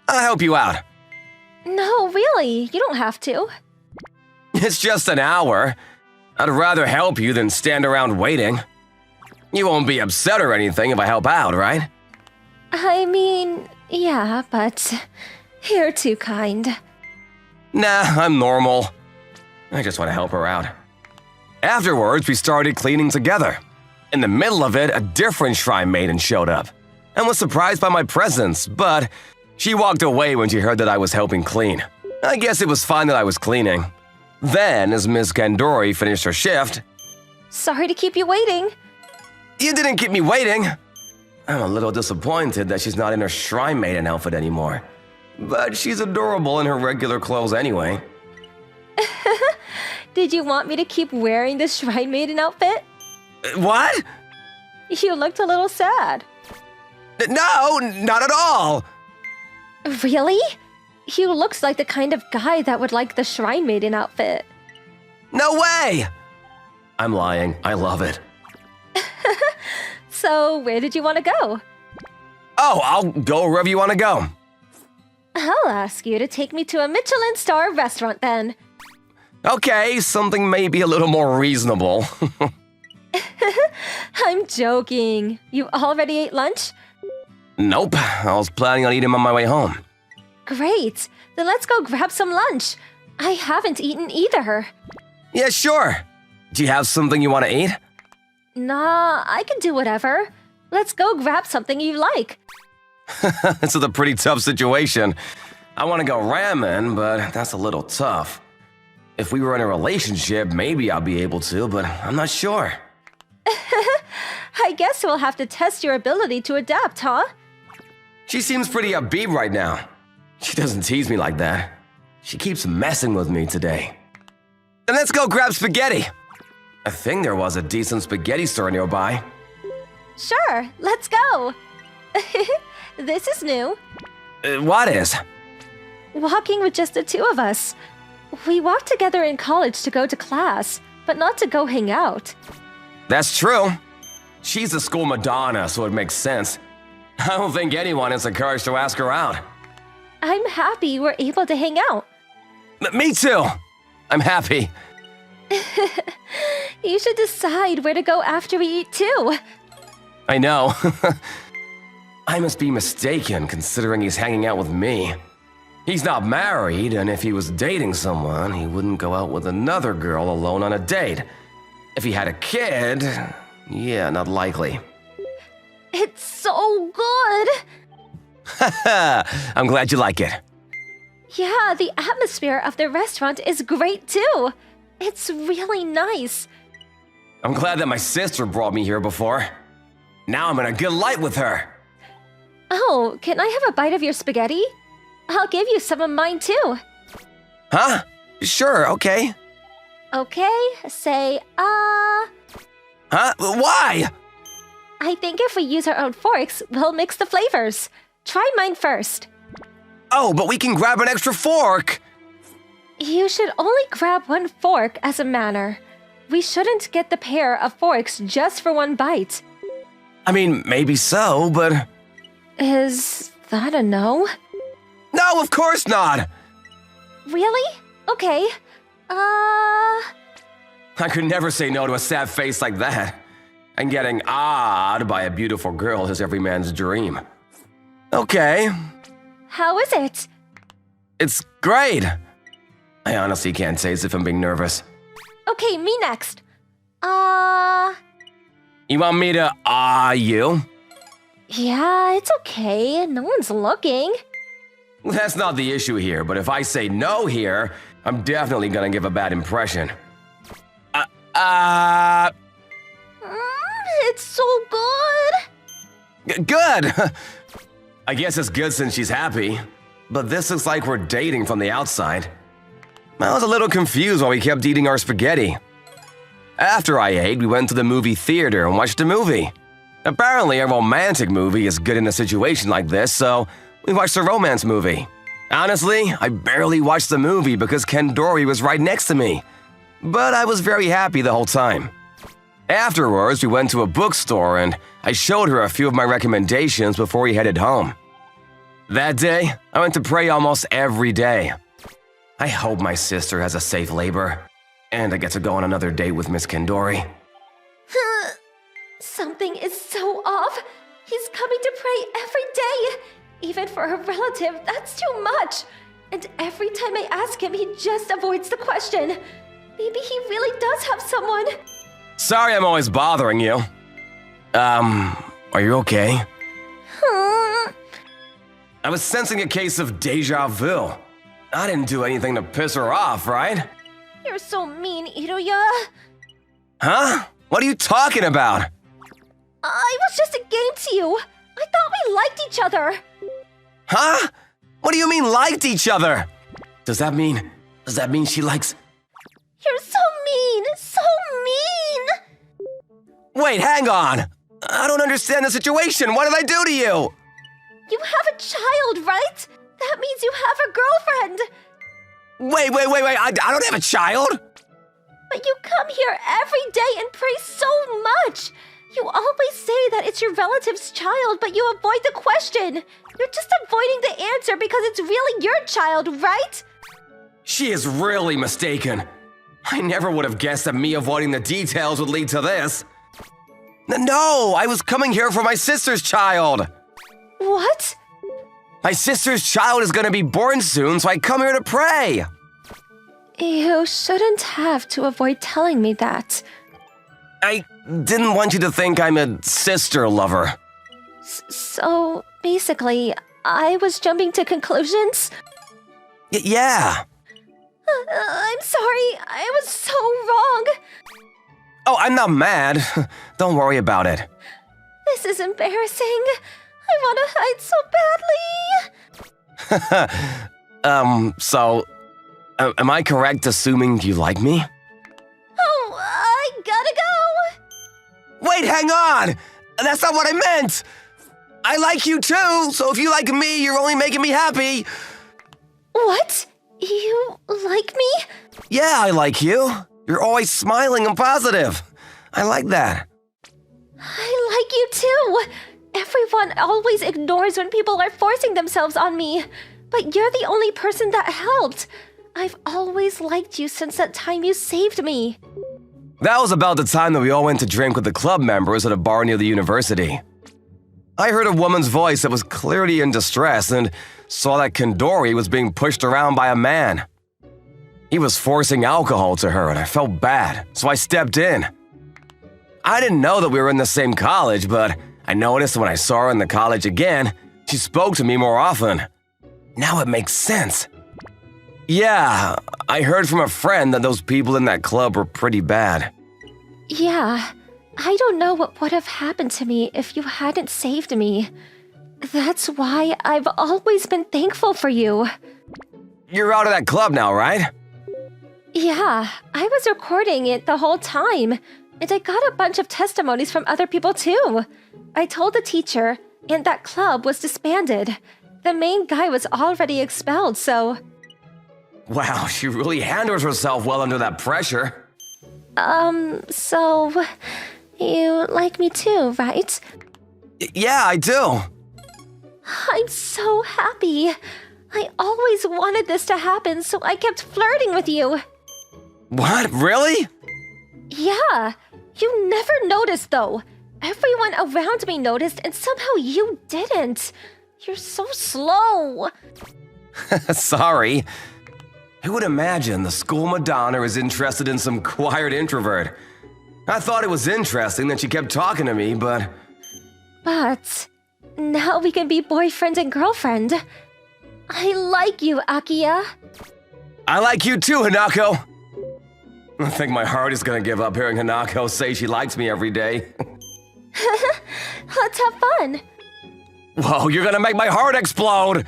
S4: I'll help you out.
S3: No, really, you don't have to.
S4: It's just an hour. I'd rather help you than stand around waiting. You won't be upset or anything if I help out, right?
S3: I mean, yeah, but you're too kind.
S4: Nah, I'm normal. I just want to help her out. Afterwards, we started cleaning together. In the middle of it, a different shrine maiden showed up and was surprised by my presence, but she walked away when she heard that I was helping clean. I guess it was fine that I was cleaning. Then, as Miss Kandori finished her shift,
S3: Sorry to keep you waiting.
S4: "You didn't keep me waiting." I'm a little disappointed that she's not in her shrine maiden outfit anymore, but she's adorable in her regular clothes anyway.
S3: Did you want me to keep wearing the Shrine Maiden outfit?
S4: What?
S3: You looked a little sad.
S4: No, not at all.
S3: Really? He looks like the kind of guy that would like the Shrine Maiden outfit.
S4: No way! I'm lying. I love it.
S3: So, where did you want to go?
S4: Oh, I'll go wherever you want to go.
S3: I'll ask you to take me to a Michelin star restaurant then.
S4: Okay, something maybe a little more reasonable.
S3: I'm joking. You already ate lunch?
S4: Nope, I was planning on eating on my way home.
S3: Great. Then let's go grab some lunch. I haven't eaten either.
S4: Yeah, sure. Do you have something you want to eat?
S3: Nah, I can do whatever. Let's go grab something you like.
S4: This is a pretty tough situation. I want to go ramen, but that's a little tough. If we were in a relationship, maybe I'll be able to, but I'm not sure.
S3: I guess we'll have to test your ability to adapt, huh?
S4: She seems pretty upbeat right now. She doesn't tease me like that. She keeps messing with me today. Then let's go grab spaghetti. I think there was a decent spaghetti store nearby.
S3: Sure, let's go. This is new.
S4: What is?
S3: Walking with just the two of us. We walked together in college to go to class, but not to go hang out.
S4: That's true. She's the school Madonna, so it makes sense. I don't think anyone has the courage to ask her out.
S3: I'm happy we're able to hang out.
S4: Me too. I'm happy.
S3: You should decide where to go after we eat too.
S4: I know. I must be mistaken considering he's hanging out with me. He's not married, and if he was dating someone, he wouldn't go out with another girl alone on a date. If he had a kid, yeah, not likely.
S3: It's so good.
S4: I'm glad you like it.
S3: Yeah, the atmosphere of the restaurant is great too. It's really nice.
S4: I'm glad that my sister brought me here before. Now I'm in a good light with her.
S3: Oh, can I have a bite of your spaghetti? I'll give you some of mine too.
S4: Huh? Sure, okay.
S3: Okay, say,
S4: Huh? Why?
S3: I think if we use our own forks, we'll mix the flavors. Try mine first.
S4: Oh, but we can grab an extra fork.
S3: You should only grab one fork as a manner. We shouldn't get the pair of forks just for one bite.
S4: I mean, maybe so, but...
S3: Is that a no?
S4: No, of course not!
S3: Really? Okay.
S4: I could never say no to a sad face like that. And getting odd by a beautiful girl is every man's dream. Okay.
S3: How is it?
S4: It's great. I honestly can't say as if I'm being nervous.
S3: Okay, me next.
S4: You want me to you?
S3: Yeah, it's okay. No one's looking.
S4: That's not the issue here, but if I say no here, I'm definitely gonna give a bad impression.
S3: It's so good.
S4: Good! I guess it's good since she's happy. But this looks like we're dating from the outside. I was a little confused while we kept eating our spaghetti. After I ate, we went to the movie theater and watched a movie. Apparently, a romantic movie is good in a situation like this, so we watched a romance movie. Honestly, I barely watched the movie because Kandori was right next to me. But I was very happy the whole time. Afterwards, we went to a bookstore and I showed her a few of my recommendations before we headed home. That day, I went to pray almost every day. I hope my sister has a safe labor, and I get to go on another date with Miss Kandori.
S3: Something is so off. He's coming to pray every day. Even for a relative, that's too much. And every time I ask him, he just avoids the question. Maybe he really does have someone.
S4: Sorry I'm always bothering you. Are you okay? I was sensing a case of deja vu. I didn't do anything to piss her off, right?
S3: You're so mean, Iruya.
S4: Huh? What are you talking about?
S3: I was just a game to you. I thought we liked each other.
S4: Huh? What do you mean liked each other? Does that mean she likes...
S3: You're so mean, so mean.
S4: Wait, hang on. I don't understand the situation. What did I do to you?
S3: You have a child, right? That means you have a girlfriend.
S4: Wait. I don't have a child.
S3: But you come here every day and pray so much. You always say that it's your relative's child, but you avoid the question. You're just avoiding the answer because it's really your child, right?
S4: She is really mistaken. I never would have guessed that me avoiding the details would lead to this. No, I was coming here for my sister's child.
S3: What?
S4: My sister's child is gonna be born soon, so I come here to pray.
S3: You shouldn't have to avoid telling me that.
S4: I didn't want you to think I'm a sister lover.
S3: So, basically, I was jumping to conclusions?
S4: Yeah.
S3: I'm sorry, I was so wrong.
S4: Oh, I'm not mad. Don't worry about it.
S3: This is embarrassing. I want to hide so badly.
S4: Am I correct assuming you like me?
S3: Oh, I gotta go.
S4: Wait, hang on! That's not what I meant! I like you too, so if you like me, you're only making me happy.
S3: What? You like me?
S4: Yeah, I like you. You're always smiling and positive. I like that.
S3: I like you too. Everyone always ignores when people are forcing themselves on me. But you're the only person that helped. I've always liked you since that time you saved me.
S4: That was about the time that we all went to drink with the club members at a bar near the university. I heard a woman's voice that was clearly in distress and saw that Kandori was being pushed around by a man. He was forcing alcohol to her and I felt bad, so I stepped in. I didn't know that we were in the same college, but I noticed when I saw her in the college again, she spoke to me more often. Now it makes sense. Yeah, I heard from a friend that those people in that club were pretty bad.
S3: Yeah, I don't know what would have happened to me if you hadn't saved me. That's why I've always been thankful for you.
S4: You're out of that club now, right?
S3: Yeah, I was recording it the whole time, and I got a bunch of testimonies from other people too. I told the teacher, and that club was disbanded. The main guy was already expelled, so...
S4: Wow, she really handles herself well under that pressure.
S3: So... You like me too, right?
S4: Yeah, I do.
S3: I'm so happy. I always wanted this to happen, so I kept flirting with you.
S4: What, really?
S3: Yeah, you never noticed though. Everyone around me noticed and somehow you didn't. You're so slow.
S4: Sorry. Who would imagine the school Madonna is interested in some quiet introvert? I thought it was interesting that she kept talking to me, but...
S3: But now we can be boyfriend and girlfriend. I like you, Akiya.
S4: I like you too, Hanako. I think my heart is gonna give up hearing Hanako say she likes me every day.
S3: Let's have fun.
S4: Whoa, you're gonna make my heart explode!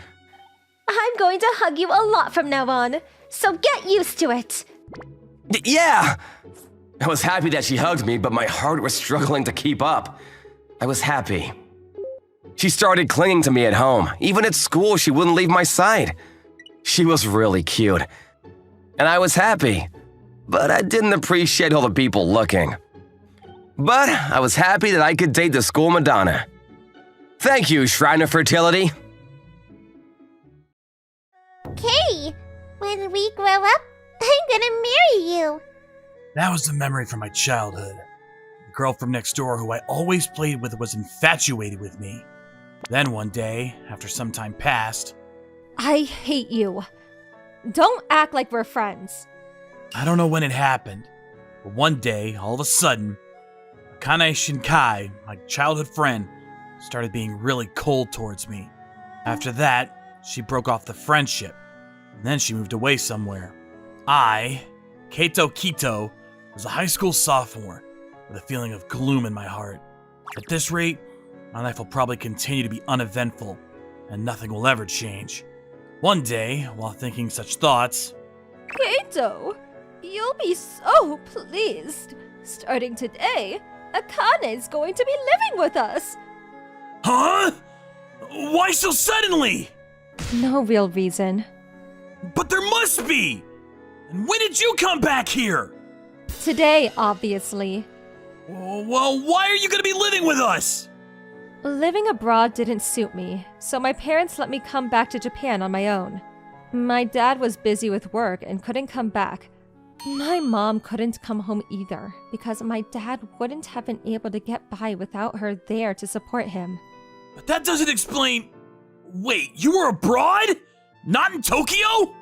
S3: I'm going to hug you a lot from now on, so get used to it.
S4: Yeah! I was happy that she hugged me, but my heart was struggling to keep up. I was happy. She started clinging to me at home. Even at school, she wouldn't leave my side. She was really cute. And I was happy. But I didn't appreciate all the people looking. But I was happy that I could date the school Madonna. Thank you, Shrine of Fertility.
S9: Okay, when we grow up, I'm gonna marry you.
S2: That was the memory from my childhood. The girl from next door who I always played with was infatuated with me. Then one day, after some time passed...
S5: I hate you. Don't act like we're friends.
S2: I don't know when it happened, but one day, all of a sudden, Akane Shinkai, my childhood friend, started being really cold towards me. After that, she broke off the friendship, and then she moved away somewhere. I, Kaito Kito, was a high school sophomore with a feeling of gloom in my heart. At this rate, my life will probably continue to be uneventful, and nothing will ever change. One day, while thinking such thoughts,
S5: Kaito, you'll be so pleased. Starting today, Akane's going to be living with us.
S2: Huh? Why so suddenly?
S5: No real reason.
S2: But there must be! And when did you come back here?
S5: Today, obviously.
S2: Well, why are you gonna be living with us?
S5: Living abroad didn't suit me, so my parents let me come back to Japan on my own. My dad was busy with work and couldn't come back. My mom couldn't come home either, because my dad wouldn't have been able to get by without her there to support him.
S2: But that doesn't explain... Wait, you were abroad? Not in Tokyo?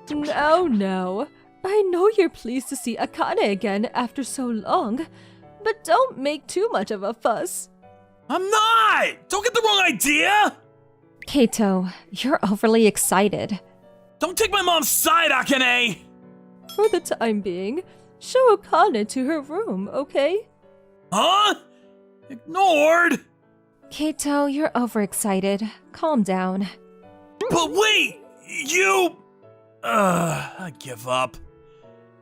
S5: No. I know you're pleased to see Akane again after so long, but don't make too much of a fuss.
S2: I'm not! Don't get the wrong idea!
S5: Kaito, you're overly excited.
S2: Don't take my mom's side, Akane!
S5: For the time being, show Akane to her room, okay?
S2: Huh? Ignored?
S5: Kaito, you're overexcited. Calm down.
S2: But wait! You... I give up.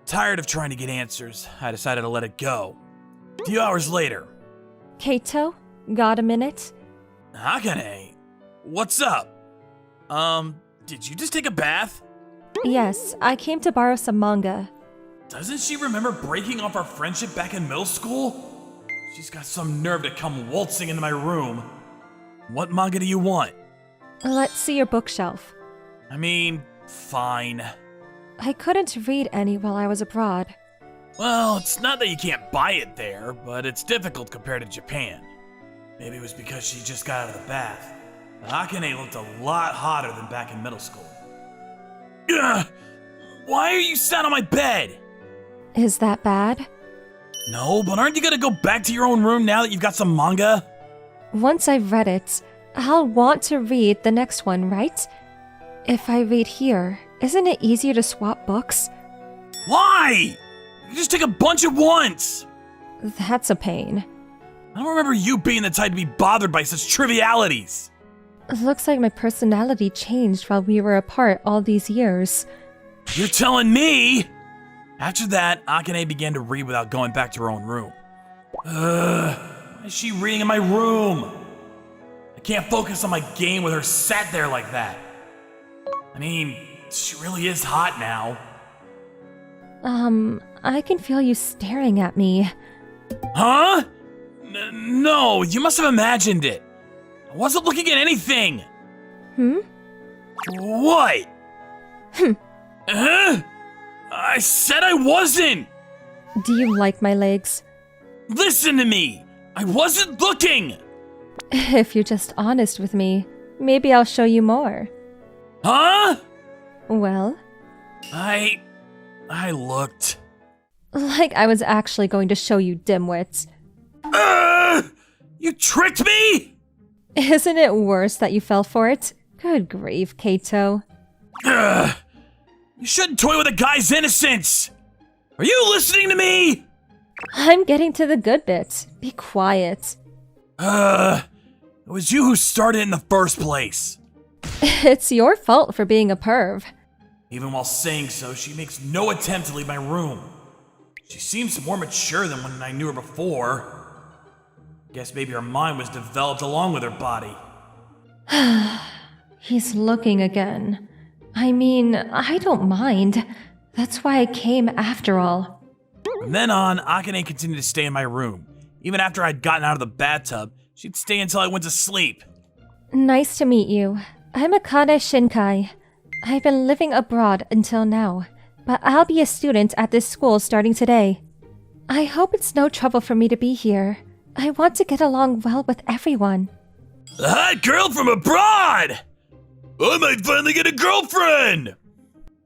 S2: Tired of trying to get answers, I decided to let it go. A few hours later.
S5: Kaito, got a minute?
S2: Akane, what's up? Did you just take a bath?
S5: Yes, I came to borrow some manga.
S2: Doesn't she remember breaking off our friendship back in middle school? She's got some nerve to come waltzing into my room. What manga do you want?
S5: Let's see your bookshelf.
S2: I mean, fine.
S5: I couldn't read any while I was abroad.
S2: Well, it's not that you can't buy it there, but it's difficult compared to Japan. Maybe it was because she just got out of the bath. But Akane looked a lot hotter than back in middle school. Ugh! Why are you sat on my bed?
S5: Is that bad?
S2: No, but aren't you gonna go back to your own room now that you've got some manga?
S5: Once I've read it, I'll want to read the next one, right? If I read here, isn't it easier to swap books?
S2: Why? You just take a bunch at once!
S5: That's a pain.
S2: I don't remember you being the type to be bothered by such trivialities.
S5: Looks like my personality changed while we were apart all these years.
S2: You're telling me? After that, Akane began to read without going back to her own room. Why is she reading in my room? I can't focus on my game with her sat there like that. I mean, she really is hot now.
S5: I can feel you staring at me.
S2: Huh? No, you must have imagined it. I wasn't looking at anything. What? I said I wasn't.
S5: Do you like my legs?
S2: Listen to me. I wasn't looking.
S5: If you're just honest with me, maybe I'll show you more.
S2: Huh?
S5: Well?
S2: I looked.
S5: Like I was actually going to show you, dimwits.
S2: You tricked me?
S5: Isn't it worse that you fell for it? Good grief, Kaito.
S2: You shouldn't toy with a guy's innocence. Are you listening to me?
S5: I'm getting to the good bit. Be quiet.
S2: It was you who started it in the first place.
S5: It's your fault for being a perv.
S2: Even while saying so, she makes no attempt to leave my room. She seems more mature than when I knew her before. Guess maybe her mind was developed along with her body.
S5: He's looking again. I mean, I don't mind. That's why I came after all.
S2: From then on, Akane continued to stay in my room. Even after I'd gotten out of the bathtub, she'd stay until I went to sleep.
S5: Nice to meet you. I'm Akane Shinkai. I've been living abroad until now, but I'll be a student at this school starting today. I hope it's no trouble for me to be here. I want to get along well with everyone.
S2: The hot girl from abroad! I might finally get a girlfriend!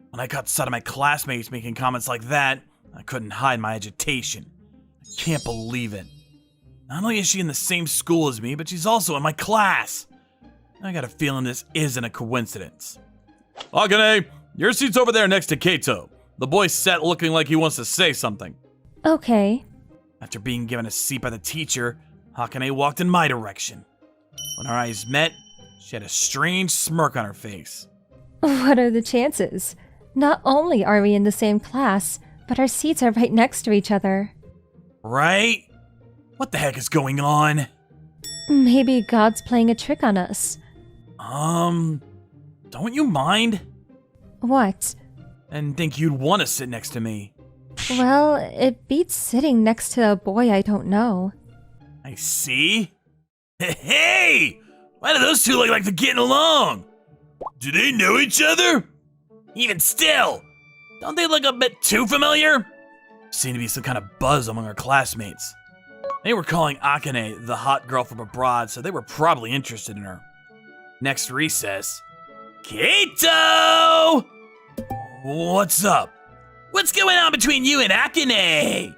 S2: When I caught sight of my classmates making comments like that, I couldn't hide my agitation. I can't believe it. Not only is she in the same school as me, but she's also in my class. I got a feeling this isn't a coincidence. Akane, your seat's over there next to Kato. The boy sat looking like he wants to say something.
S5: Okay.
S2: After being given a seat by the teacher, Akane walked in my direction. When our eyes met, she had a strange smirk on her face.
S5: What are the chances? Not only are we in the same class, but our seats are right next to each other.
S2: Right? What the heck is going on?
S5: Maybe God's playing a trick on us.
S2: Don't you mind?
S5: What?
S2: And think you'd want to sit next to me.
S5: Well, it beats sitting next to a boy I don't know.
S2: I see. Hey! Why do those two look like they're getting along? Do they know each other? Even still, don't they look a bit too familiar? Seemed to be some kind of buzz among our classmates. They were calling Akane the hot girl from abroad, so they were probably interested in her. Next recess, Kato! What's up? What's going on between you and Akane?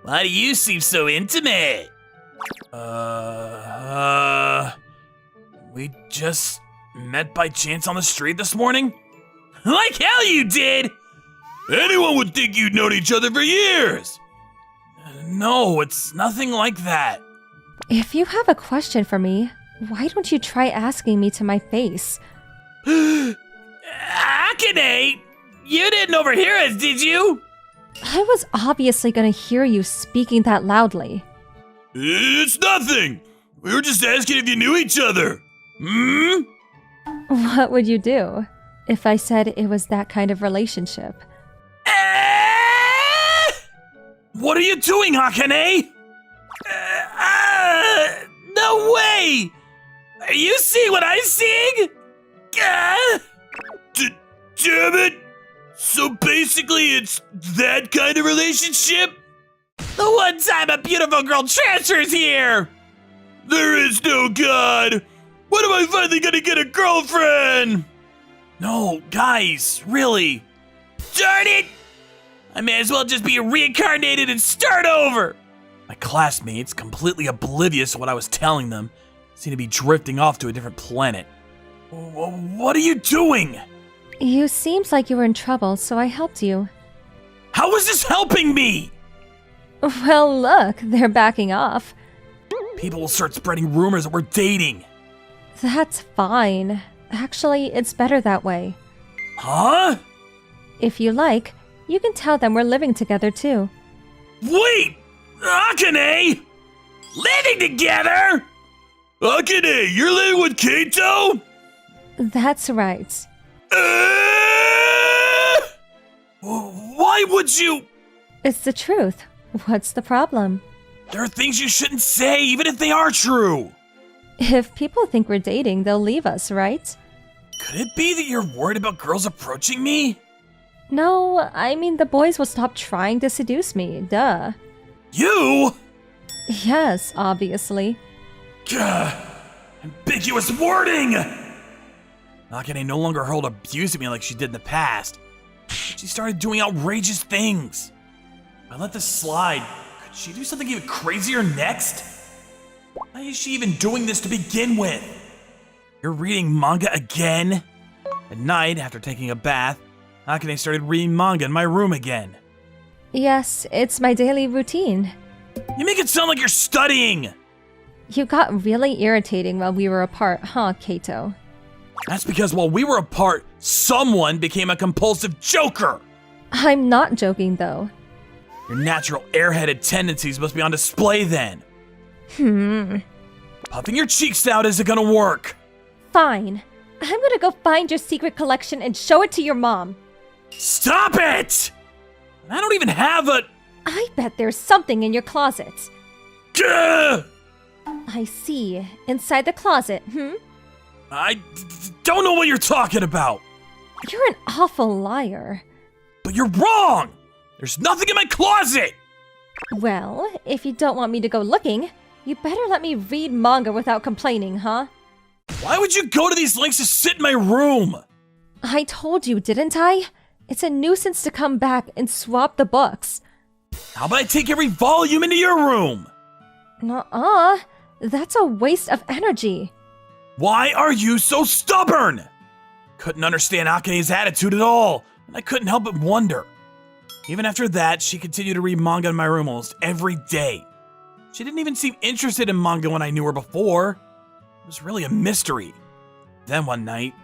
S2: Why do you seem so intimate? We just met by chance on the street this morning? Like hell you did! Anyone would think you'd known each other for years! No, it's nothing like that.
S5: If you have a question for me, why don't you try asking me to my face?
S2: Akane! You didn't overhear us, did you?
S5: I was obviously gonna hear you speaking that loudly.
S2: It's nothing! We were just asking if you knew each other. Hmm?
S5: What would you do if I said it was that kind of relationship?
S2: What are you doing, Akane? No way! Are you seeing what I'm seeing? Damn it! So basically it's that kind of relationship? The one time a beautiful girl transfers here! There is no God! When am I finally gonna get a girlfriend? No, guys, really. Darn it! I may as well just be reincarnated and start over! My classmates, completely oblivious to what I was telling them, seemed to be drifting off to a different planet. What are you doing?
S5: You seemed like you were in trouble, so I helped you.
S2: How is this helping me?
S5: Well, look, they're backing off.
S2: People will start spreading rumors that we're dating.
S5: That's fine. Actually, it's better that way.
S2: Huh?
S5: If you like, you can tell them we're living together too.
S2: Wait! Akane! Living together? Akane, you're living with Kato?
S5: That's right.
S2: Why would you?
S5: It's the truth. What's the problem?
S2: There are things you shouldn't say, even if they are true.
S5: If people think we're dating, they'll leave us, right?
S2: Could it be that you're worried about girls approaching me?
S5: No, I mean the boys will stop trying to seduce me, duh.
S2: You?
S5: Yes, obviously.
S2: Gah, ambiguous wording! Akane no longer hurled abuse at me like she did in the past. She started doing outrageous things. If I let this slide, could she do something even crazier next? Why is she even doing this to begin with? You're reading manga again? At night, after taking a bath, Akane started reading manga in my room again.
S5: Yes, it's my daily routine.
S2: You make it sound like you're studying!
S5: You got really irritating while we were apart, huh, Kato?
S2: That's because while we were apart, someone became a compulsive joker!
S5: I'm not joking, though.
S2: Your natural airheaded tendencies must be on display then. Puffing your cheeks out isn't gonna work.
S5: Fine. I'm gonna go find your secret collection and show it to your mom.
S2: Stop it! I don't even have a...
S5: I bet there's something in your closet.
S2: Gah!
S5: I see. Inside the closet,
S2: I don't know what you're talking about.
S5: You're an awful liar.
S2: But you're wrong! There's nothing in my closet!
S5: Well, if you don't want me to go looking, you better let me read manga without complaining, huh?
S2: Why would you go to these lengths to sit in my room?
S5: I told you, didn't I? It's a nuisance to come back and swap the books.
S2: How about I take every volume into your room?
S5: Nuh-uh. That's a waste of energy.
S2: Why are you so stubborn? Couldn't understand Akane's attitude at all, and I couldn't help but wonder. Even after that, she continued to read manga in my room almost every day. She didn't even seem interested in manga when I knew her before. It was really a mystery. Then one night...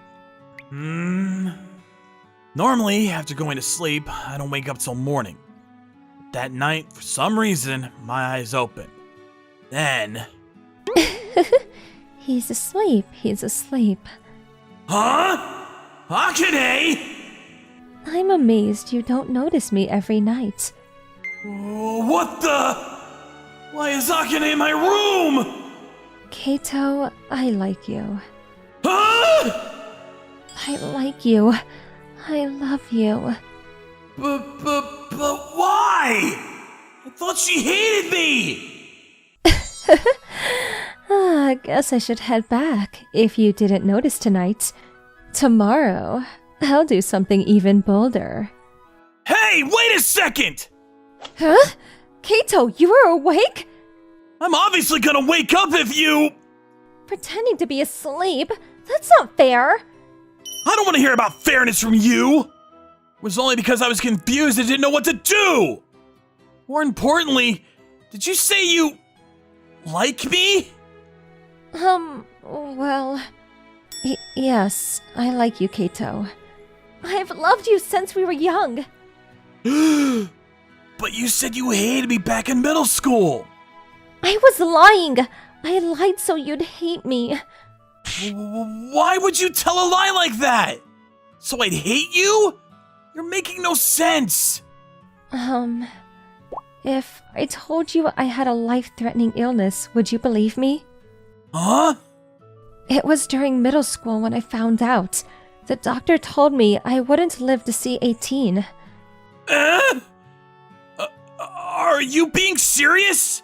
S2: Normally, after going to sleep, I don't wake up till morning. That night, for some reason, my eyes opened. Then...
S5: He's asleep. He's asleep.
S2: Huh? Akane!
S5: I'm amazed you don't notice me every night.
S2: What the? Why is Akane in my room?
S5: Kato, I like you.
S2: Huh?
S5: I like you. I love you.
S2: But why? I thought she hated me!
S5: I guess I should head back if you didn't notice tonight. Tomorrow, I'll do something even bolder.
S2: Hey, wait a second!
S5: Huh? Kato, you were awake?
S2: I'm obviously gonna wake up if you...
S5: Pretending to be asleep? That's not fair.
S2: I don't want to hear about fairness from you! It was only because I was confused and didn't know what to do! More importantly, did you say you... like me?
S5: Well... yes, I like you, Kato. I've loved you since we were young.
S2: But you said you hated me back in middle school!
S5: I was lying! I lied so you'd hate me.
S2: Why would you tell a lie like that? So I'd hate you? You're making no sense!
S5: If I told you I had a life-threatening illness, would you believe me?
S2: Huh?
S5: It was during middle school when I found out. The doctor told me I wouldn't live to see 18.
S2: Are you being serious?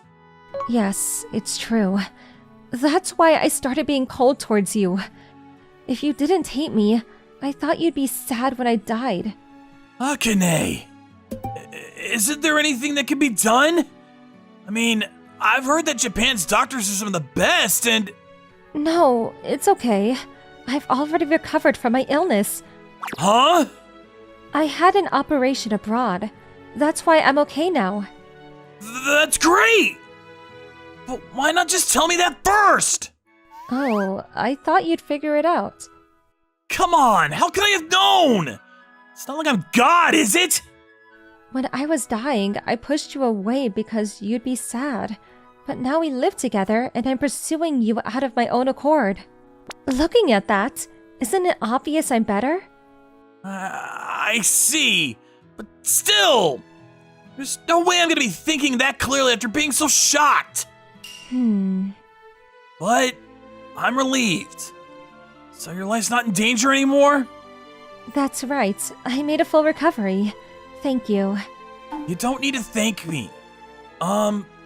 S5: Yes, it's true. That's why I started being cold towards you. If you didn't hate me, I thought you'd be sad when I died.
S2: Akane, isn't there anything that can be done? I mean, I've heard that Japan's doctors are some of the best and...
S5: No, it's okay. I've already recovered from my illness.
S2: Huh?
S5: I had an operation abroad. That's why I'm okay now.
S2: That's great! But why not just tell me that first?
S5: Oh, I thought you'd figure it out.
S2: Come on, how could I have known? It's not like I'm God, is it?
S5: When I was dying, I pushed you away because you'd be sad. But now we live together and I'm pursuing you out of my own accord. Looking at that, isn't it obvious I'm better?
S2: I see, but still, there's no way I'm gonna be thinking that clearly after being so shocked. But I'm relieved. So your life's not in danger anymore?
S5: That's right. I made a full recovery. Thank you.
S2: You don't need to thank me.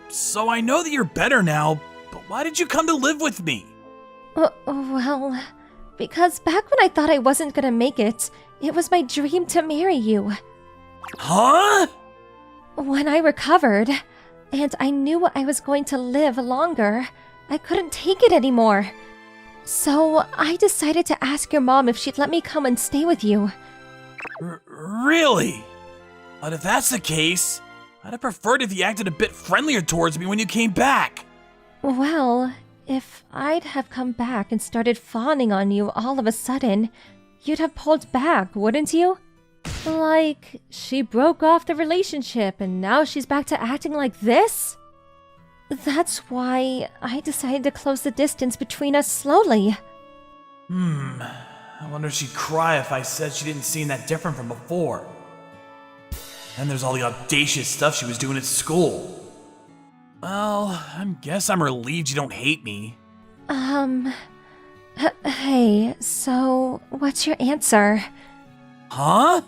S2: So I know that you're better now, but why did you come to live with me?
S5: Well, because back when I thought I wasn't gonna make it, it was my dream to marry you.
S2: Huh?
S5: When I recovered, and I knew I was going to live longer, I couldn't take it anymore. So I decided to ask your mom if she'd let me come and stay with you.
S2: Really? But if that's the case, I'd have preferred if you acted a bit friendlier towards me when you came back.
S5: Well, if I'd have come back and started fawning on you all of a sudden, you'd have pulled back, wouldn't you? Like, she broke off the relationship and now she's back to acting like this? That's why I decided to close the distance between us slowly.
S2: I wonder if she'd cry if I said she didn't seem that different from before. And there's all the audacious stuff she was doing at school. Well, I guess I'm relieved you don't hate me.
S5: Hey, so what's your answer?
S2: Huh?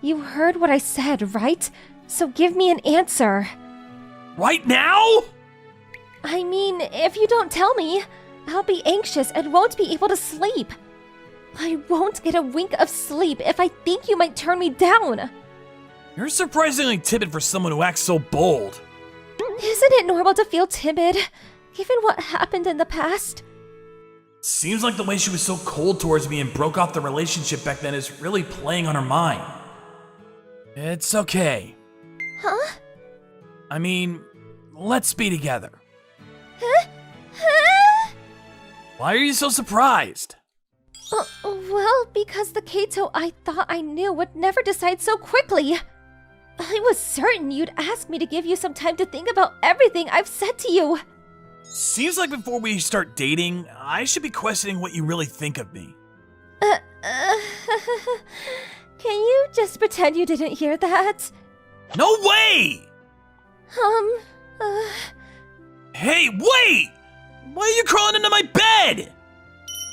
S5: You heard what I said, right? So give me an answer.
S2: Right now?
S5: I mean, if you don't tell me, I'll be anxious and won't be able to sleep. I won't get a wink of sleep if I think you might turn me down.
S2: You're surprisingly timid for someone who acts so bold.
S5: Isn't it normal to feel timid, given what happened in the past?
S2: Seems like the way she was so cold towards me and broke off the relationship back then is really playing on her mind. It's okay.
S5: Huh?
S2: I mean, let's be together.
S5: Huh?
S2: Why are you so surprised?
S5: Well, because the Kato I thought I knew would never decide so quickly. I was certain you'd ask me to give you some time to think about everything I've said to you.
S2: Seems like before we start dating, I should be questioning what you really think of me.
S5: Can you just pretend you didn't hear that?
S2: No way!
S5: uh...
S2: Hey, wait! Why are you crawling into my bed?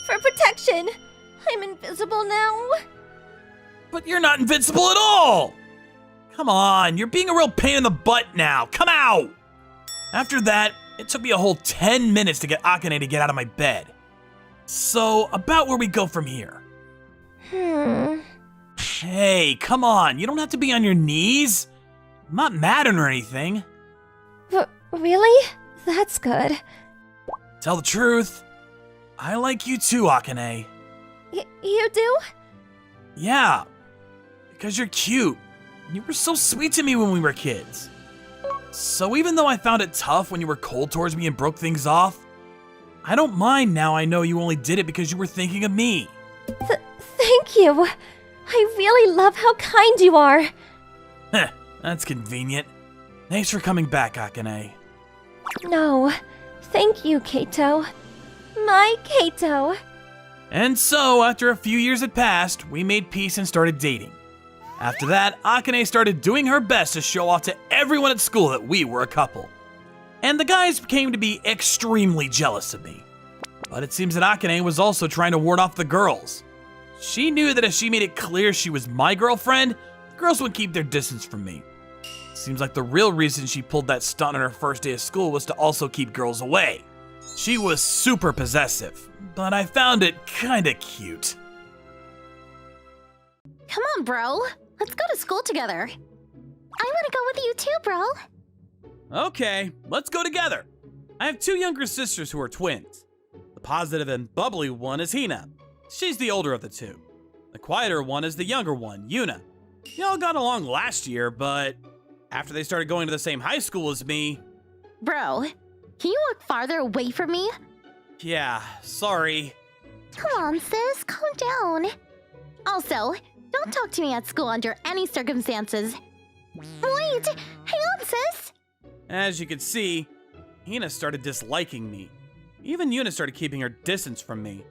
S5: For protection. I'm invisible now.
S2: But you're not invincible at all! Come on, you're being a real pain in the butt now. Come out! After that, it took me a whole 10 minutes to get Akane to get out of my bed. So, about where we go from here. Hey, come on, you don't have to be on your knees. I'm not mad or anything.
S5: Really? That's good.
S2: Tell the truth, I like you too, Akane.
S5: You do?
S2: Yeah, because you're cute. You were so sweet to me when we were kids. So even though I found it tough when you were cold towards me and broke things off, I don't mind now I know you only did it because you were thinking of me.
S5: Thank you. I really love how kind you are.
S2: Heh, that's convenient. Thanks for coming back, Akane.
S5: No, thank you, Kato. My Kato.
S2: And so, after a few years had passed, we made peace and started dating. After that, Akane started doing her best to show off to everyone at school that we were a couple. And the guys came to be extremely jealous of me. But it seems that Akane was also trying to ward off the girls. She knew that if she made it clear she was my girlfriend, the girls would keep their distance from me. Seems like the real reason she pulled that stunt on her first day of school was to also keep girls away. She was super possessive, but I found it kinda cute.
S9: Come on, bro. Let's go to school together. I want to go with you too, bro.
S2: Okay, let's go together. I have two younger sisters who are twins. The positive and bubbly one is Hina. She's the older of the two. The quieter one is the younger one, Yuna. They all got along last year, but after they started going to the same high school as me...
S9: Bro, can you walk farther away from me?
S2: Yeah, sorry.
S9: Come on, sis, calm down. Also, don't talk to me at school under any circumstances. Wait, hang on, sis.
S2: As you can see, Hina started disliking me. Even Yuna started keeping her distance from me.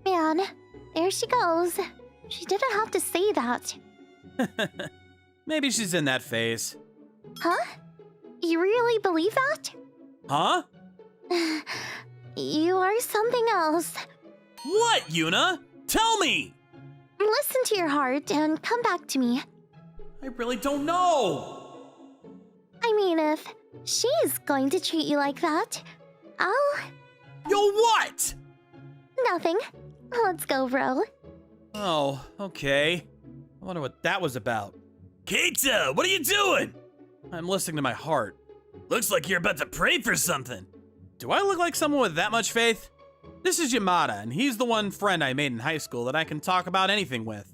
S9: Man, there she goes. She didn't have to say that.
S2: Maybe she's in that phase.
S9: Huh? You really believe that?
S2: Huh?
S9: You are something else.
S2: What, Yuna? Tell me!
S9: Listen to your heart and come back to me.
S2: I really don't know.
S9: I mean, if she's going to treat you like that, I'll...
S2: Yo, what?
S9: Nothing. Let's go, bro.
S2: Oh, okay. I wonder what that was about. Keita, what are you doing? I'm listening to my heart. Looks like you're about to pray for something. Do I look like someone with that much faith? This is Yamada, and he's the one friend I made in high school that I can talk about anything with.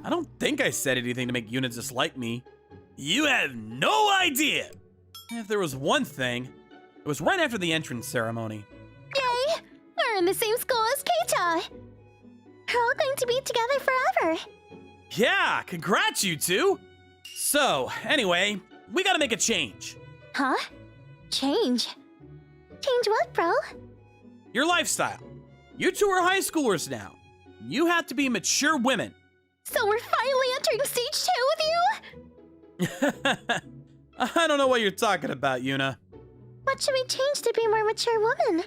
S2: I don't think I said anything to make Yuna dislike me. You have no idea! If there was one thing, it was right after the entrance ceremony.
S9: Yay! We're in the same school as Keita! We're all going to be together forever!
S2: Yeah, congrats you two! So, anyway, we gotta make a change.
S9: Huh? Change? Change what, bro?
S2: Your lifestyle. You two are high schoolers now. You have to be mature women.
S9: So we're finally entering stage 2 with you?
S2: I don't know what you're talking about, Yuna.
S9: What should we change to be more mature women?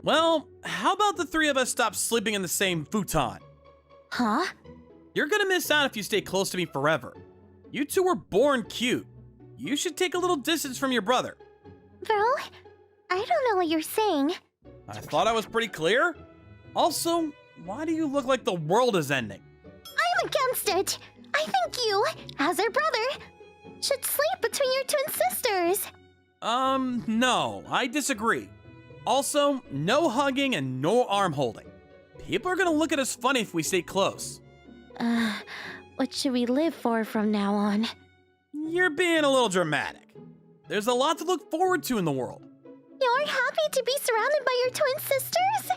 S2: Well, how about the three of us stop sleeping in the same futon?
S9: Huh?
S2: You're gonna miss out if you stay close to me forever. You two were born cute. You should take a little distance from your brother.
S9: Bro, I don't know what you're saying.
S2: I thought I was pretty clear. Also, why do you look like the world is ending?
S9: I'm against it. I think you, as our brother, should sleep between your twin sisters.
S6: No, I disagree. Also, no hugging and no arm holding. People are gonna look at us funny if we stay close.
S9: What should we live for from now on?
S6: You're being a little dramatic. There's a lot to look forward to in the world.
S9: You're happy to be surrounded by your twin sisters?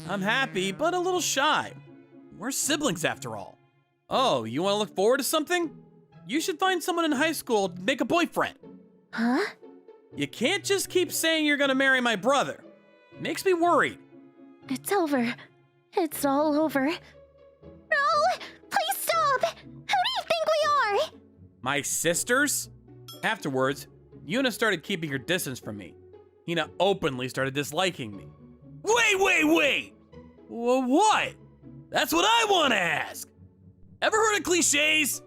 S6: I'm happy, but a little shy. We're siblings after all. Oh, you want to look forward to something? You should find someone in high school to make a boyfriend.
S9: Huh?
S6: You can't just keep saying you're gonna marry my brother. Makes me worried.
S9: It's over. It's all over. No! Please stop! Who do you think we are?
S6: My sisters? Afterwards, Yuna started keeping her distance from me. Hina openly started disliking me.
S2: Wait! What? That's what I want to ask. Ever heard of cliches?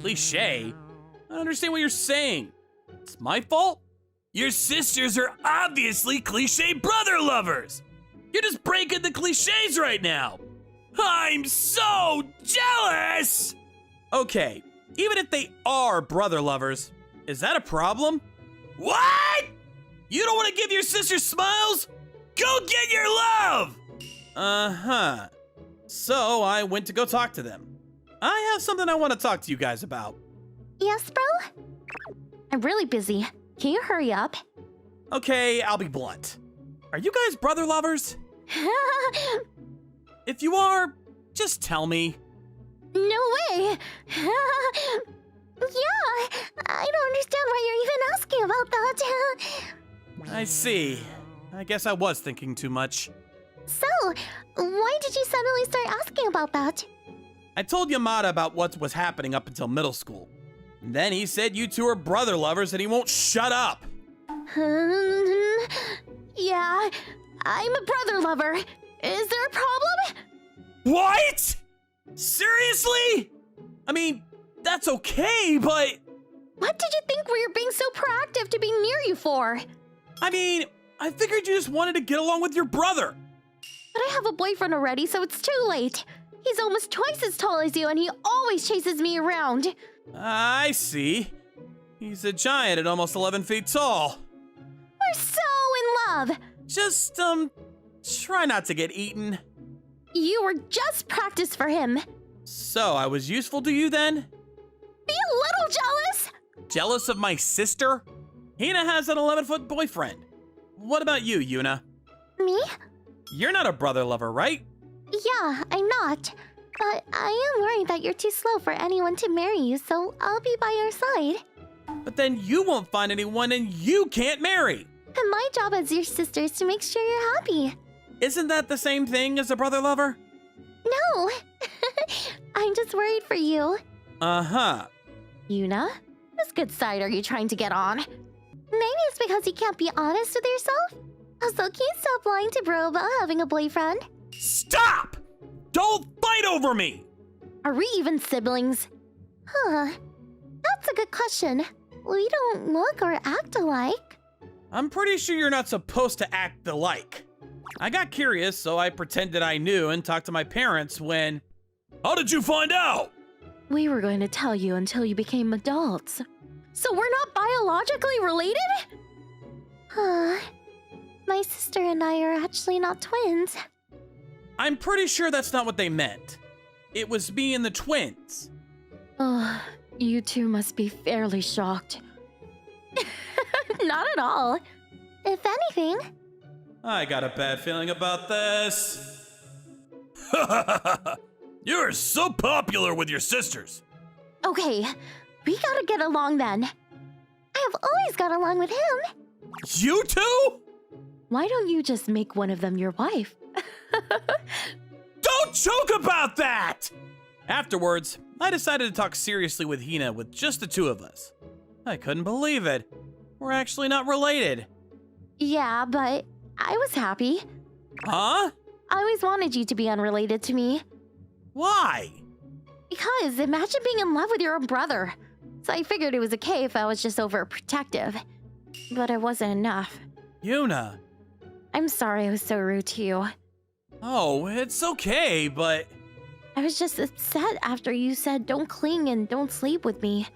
S6: Cliche? I don't understand what you're saying. It's my fault?
S2: Your sisters are obviously cliche brother lovers. You're just breaking the cliches right now. I'm so jealous!
S6: Okay, even if they are brother lovers, is that a problem?
S2: What? You don't want to give your sister smiles? Go get your love!
S6: Uh-huh. So I went to go talk to them. I have something I want to talk to you guys about.
S9: Yes, bro? I'm really busy. Can you hurry up?
S6: Okay, I'll be blunt. Are you guys brother lovers? If you are, just tell me.
S9: No way! Yeah, I don't understand why you're even asking about that.
S6: I see. I guess I was thinking too much.
S9: So, why did you suddenly start asking about that?
S6: I told Yamada about what was happening up until middle school. And then he said you two are brother lovers and he won't shut up.
S9: Yeah, I'm a brother lover. Is there a problem?
S2: What? Seriously?
S6: I mean, that's okay, but...
S9: What did you think we were being so proactive to be near you for?
S6: I mean, I figured you just wanted to get along with your brother.
S9: But I have a boyfriend already, so it's too late. He's almost twice as tall as you, and he always chases me around.
S6: I see. He's a giant at almost 11 feet tall.
S9: We're so in love.
S6: Just, try not to get eaten.
S9: You were just practice for him.
S6: So, I was useful to you then?
S9: Be a little jealous.
S6: Jealous of my sister? Hina has an 11-foot boyfriend. What about you, Yuna?
S9: Me?
S6: You're not a brother lover, right?
S9: Yeah, I'm not. But I am worried that you're too slow for anyone to marry you, so I'll be by your side.
S6: But then you won't find anyone and you can't marry.
S9: And my job as your sister is to make sure you're happy.
S6: Isn't that the same thing as a brother lover?
S9: No. I'm just worried for you.
S6: Uh-huh.
S9: Yuna, whose good side are you trying to get on? Maybe it's because you can't be honest with yourself? Also, can you stop lying to bro about having a boyfriend?
S2: Stop! Don't fight over me!
S9: Are we even siblings? Huh. That's a good question. We don't look or act alike.
S6: I'm pretty sure you're not supposed to act alike. I got curious, so I pretended I knew and talked to my parents when...
S2: How did you find out?
S7: We were going to tell you until you became adults.
S9: So we're not biologically related? Huh. My sister and I are actually not twins.
S6: I'm pretty sure that's not what they meant. It was me and the twins.
S7: Oh, you two must be fairly shocked.
S9: Not at all. If anything...
S6: I got a bad feeling about this.
S2: You're so popular with your sisters.
S9: Okay, we gotta get along then. I have always got along with him.
S2: You two?
S7: Why don't you just make one of them your wife?
S2: Don't joke about that!
S6: Afterwards, I decided to talk seriously with Hina with just the two of us. I couldn't believe it. We're actually not related.
S9: Yeah, but I was happy.
S6: Huh?
S9: I always wanted you to be unrelated to me.
S6: Why?
S9: Because imagine being in love with your own brother. So I figured it was okay if I was just overprotective. But it wasn't enough.
S6: Yuna.
S9: I'm sorry I was so rude to you.
S6: Oh, it's okay, but...
S9: I was just upset after you said don't cling and don't sleep with me.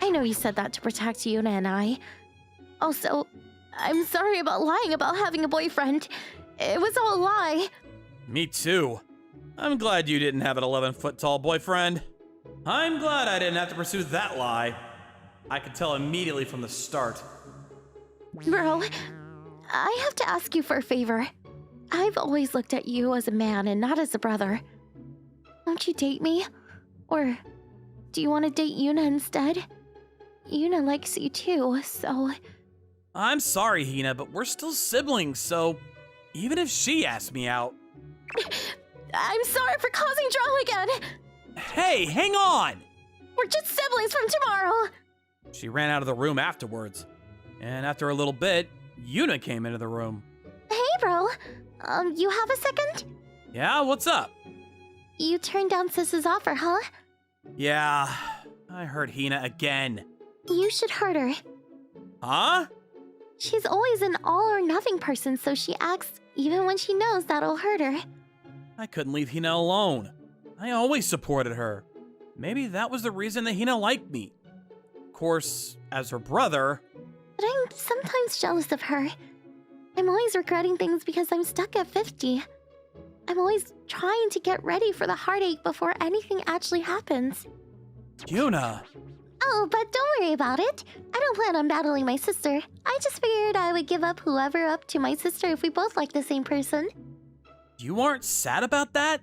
S9: I know you said that to protect Yuna and I. Also, I'm sorry about lying about having a boyfriend. It was all a lie.
S6: Me too. I'm glad you didn't have an 11-foot-tall boyfriend. I'm glad I didn't have to pursue that lie. I could tell immediately from the start.
S9: Bro, I have to ask you for a favor. I've always looked at you as a man and not as a brother. Won't you date me? Or do you want to date Yuna instead? Yuna likes you too, so...
S6: I'm sorry, Hina, but we're still siblings, so even if she asked me out...
S9: I'm sorry for causing drama again!
S6: Hey, hang on!
S9: We're just siblings from tomorrow!
S6: She ran out of the room afterwards. And after a little bit, Yuna came into the room.
S9: Hey, bro. You have a second?
S6: Yeah, what's up?
S9: You turned down Sis's offer, huh?
S6: Yeah, I heard Hina again.
S9: You should hurt her.
S6: Huh?
S9: She's always an all-or-nothing person, so she acts even when she knows that'll hurt her.
S6: I couldn't leave Hina alone. I always supported her. Maybe that was the reason that Hina liked me. Of course, as her brother...
S9: But I'm sometimes jealous of her. I'm always regretting things because I'm stuck at 50. I'm always trying to get ready for the heartache before anything actually happens.
S6: Yuna!
S9: Oh, but don't worry about it. I don't plan on battling my sister. I just figured I would give up whoever up to my sister if we both like the same person.
S6: You aren't sad about that?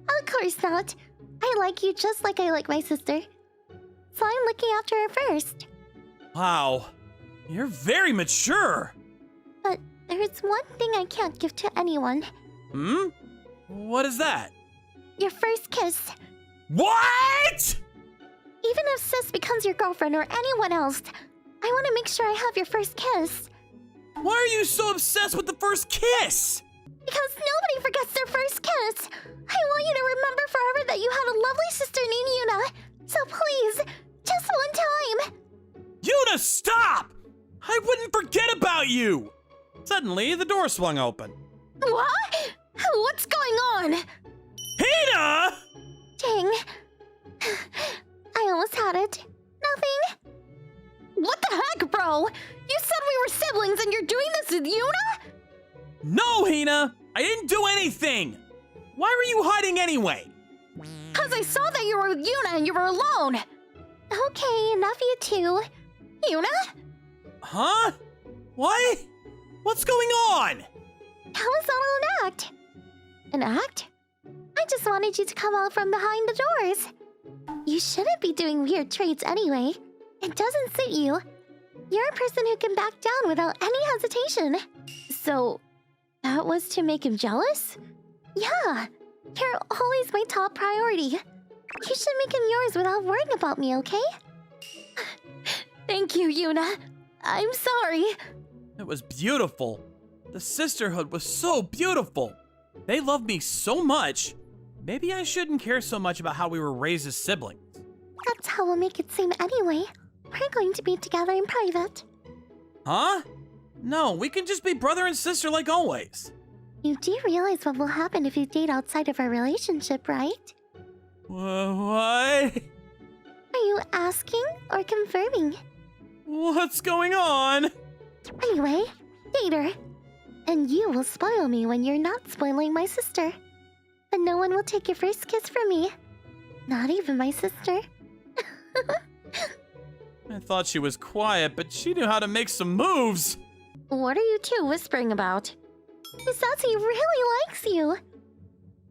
S9: Of course not. I like you just like I like my sister. So I'm looking after her first.
S6: Wow, you're very mature.
S9: But there's one thing I can't give to anyone.
S6: Hmm? What is that?
S9: Your first kiss.
S6: What?!
S9: Even if Sis becomes your girlfriend or anyone else, I want to make sure I have your first kiss.
S6: Why are you so obsessed with the first kiss?
S9: Because nobody forgets their first kiss. I want you to remember forever that you had a lovely sister named Yuna. So please, just one time.
S6: Yuna, stop! I wouldn't forget about you! Suddenly, the door swung open.
S9: What? What's going on?
S6: Hina!
S9: Dang. I almost had it. Nothing. What the heck, bro? You said we were siblings and you're doing this with Yuna?
S6: No, Hina! I didn't do anything! Why were you hiding anyway?
S9: Cause I saw that you were with Yuna and you were alone. Okay, enough of you two. Yuna?
S6: Huh? What? What's going on?
S9: How is that all an act? An act? I just wanted you to come out from behind the doors. You shouldn't be doing weird traits anyway. It doesn't suit you. You're a person who can back down without any hesitation. So, that was to make him jealous? Yeah. You're always my top priority. You should make him yours without worrying about me, okay? Thank you, Yuna. I'm sorry.
S6: It was beautiful. The sisterhood was so beautiful. They loved me so much. Maybe I shouldn't care so much about how we were raised as siblings.
S9: That's how we'll make it seem anyway. We're going to be together in private.
S6: Huh? No, we can just be brother and sister like always.
S9: You do realize what will happen if you date outside of our relationship, right?
S6: What?
S9: Are you asking or confirming?
S6: What's going on?
S9: Anyway, date her. And you will spoil me when you're not spoiling my sister. But no one will take your first kiss from me. Not even my sister.
S6: I thought she was quiet, but she knew how to make some moves.
S9: What are you two whispering about? He says he really likes you.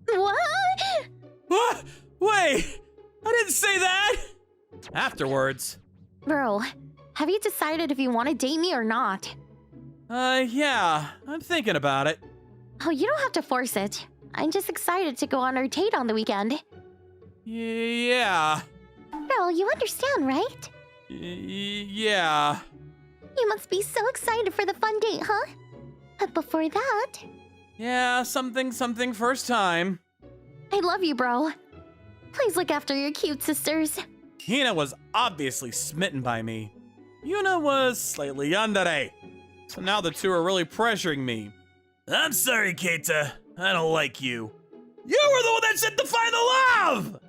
S9: What?
S6: What? Wait, I didn't say that. Afterwards.
S9: Bro, have you decided if you want to date me or not?
S6: Yeah, I'm thinking about it.
S9: Oh, you don't have to force it. I'm just excited to go on our date on the weekend.
S6: Yeah.
S9: Bro, you understand, right?
S6: Yeah.
S9: You must be so excited for the fun date, huh? But before that...
S6: Yeah, something first time.
S9: I love you, bro. Please look after your cute sisters.
S6: Hina was obviously smitten by me. Yuna was slightly yandere. So now the two are really pressuring me. I'm sorry, Keita. I don't like you. You were the one that said to find the love!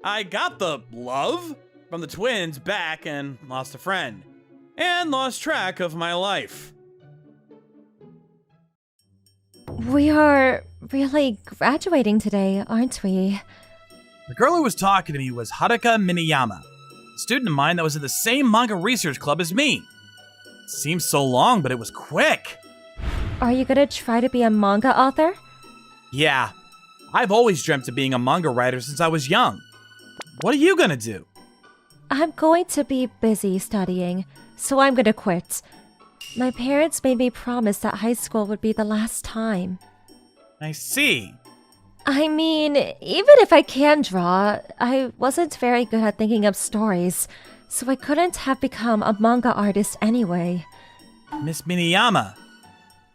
S6: I got the love from the twins back and lost a friend. and lost track of my life.
S5: We are really graduating today, aren't we?
S2: The girl who was talking to me was Haruka Miniyama, a student of mine that was in the same manga research club as me. It seems so long, but it was quick.
S5: Are you gonna try to be a manga author?
S2: Yeah, I've always dreamt of being a manga writer since I was young. What are you gonna do?
S5: I'm going to be busy studying, so I'm gonna quit. My parents made me promise that high school would be the last time.
S2: I see.
S5: I mean, even if I can draw, I wasn't very good at thinking of stories, so I couldn't have become a manga artist anyway.
S2: Miss Miniyama.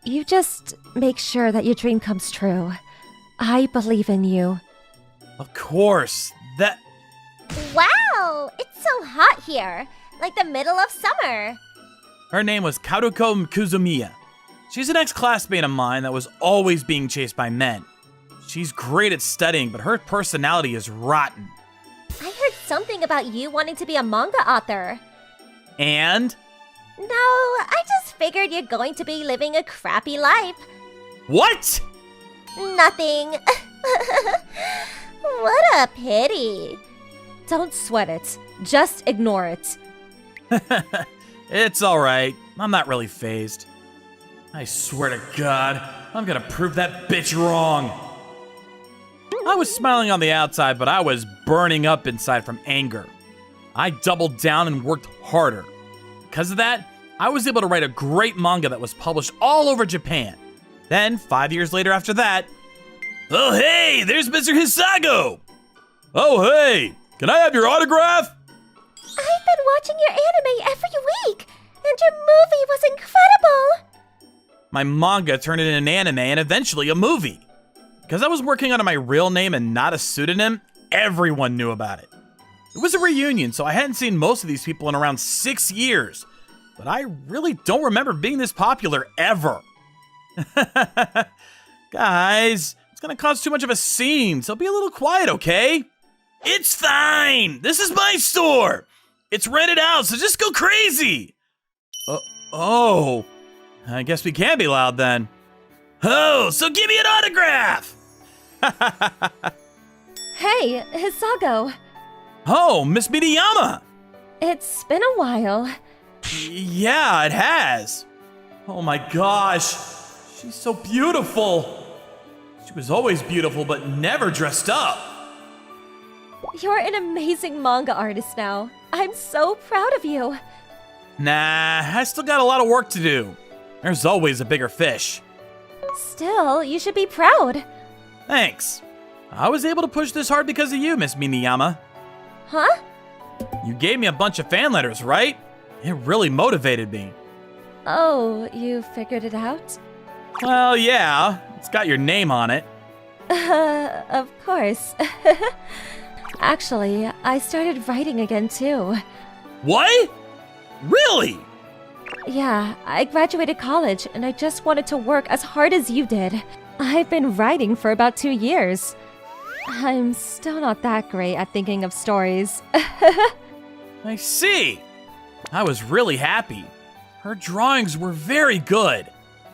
S5: You just make sure that your dream comes true. I believe in you.
S2: Of course, that...
S9: Wow! It's so hot here. Like the middle of summer.
S2: Her name was Karuko Kuzumiya. She's an ex-classmate of mine that was always being chased by men. She's great at studying, but her personality is rotten.
S9: I heard something about you wanting to be a manga author.
S2: And?
S9: No, I just figured you're going to be living a crappy life.
S2: What?
S9: Nothing. What a pity.
S5: Don't sweat it. Just ignore it.
S2: It's alright. I'm not really fazed. I swear to God, I'm gonna prove that bitch wrong. I was smiling on the outside, but I was burning up inside from anger. I doubled down and worked harder. Because of that, I was able to write a great manga that was published all over Japan. Then, 5 years later after that, oh hey, there's Mr. Hisago! Oh hey, can I have your autograph?
S9: I've been watching your anime every week, and your movie was incredible!
S2: My manga turned into an anime and eventually a movie. Because I was working under my real name and not a pseudonym, everyone knew about it. It was a reunion, so I hadn't seen most of these people in around 6 years. But I really don't remember being this popular ever. Guys, it's gonna cause too much of a scene, so be a little quiet, okay? It's fine! This is my store! It's rented out, so just go crazy! Oh, I guess we can be loud then. Oh, so give me an autograph!
S5: Hey, Hisago.
S2: Oh, Miss Miniyama!
S5: It's been a while.
S2: Yeah, it has. Oh my gosh, she's so beautiful. She was always beautiful, but never dressed up.
S5: You're an amazing manga artist now. I'm so proud of you.
S2: Nah, I still got a lot of work to do. There's always a bigger fish.
S5: Still, you should be proud.
S2: Thanks. I was able to push this hard because of you, Miss Miniyama.
S5: Huh?
S2: You gave me a bunch of fan letters, right? It really motivated me.
S5: Oh, you figured it out?
S2: Well, yeah. It's got your name on it.
S5: Of course. Actually, I started writing again too.
S2: What? Really?
S5: Yeah, I graduated college and I just wanted to work as hard as you did. I've been writing for about 2 years. I'm still not that great at thinking of stories.
S2: I see. I was really happy. Her drawings were very good.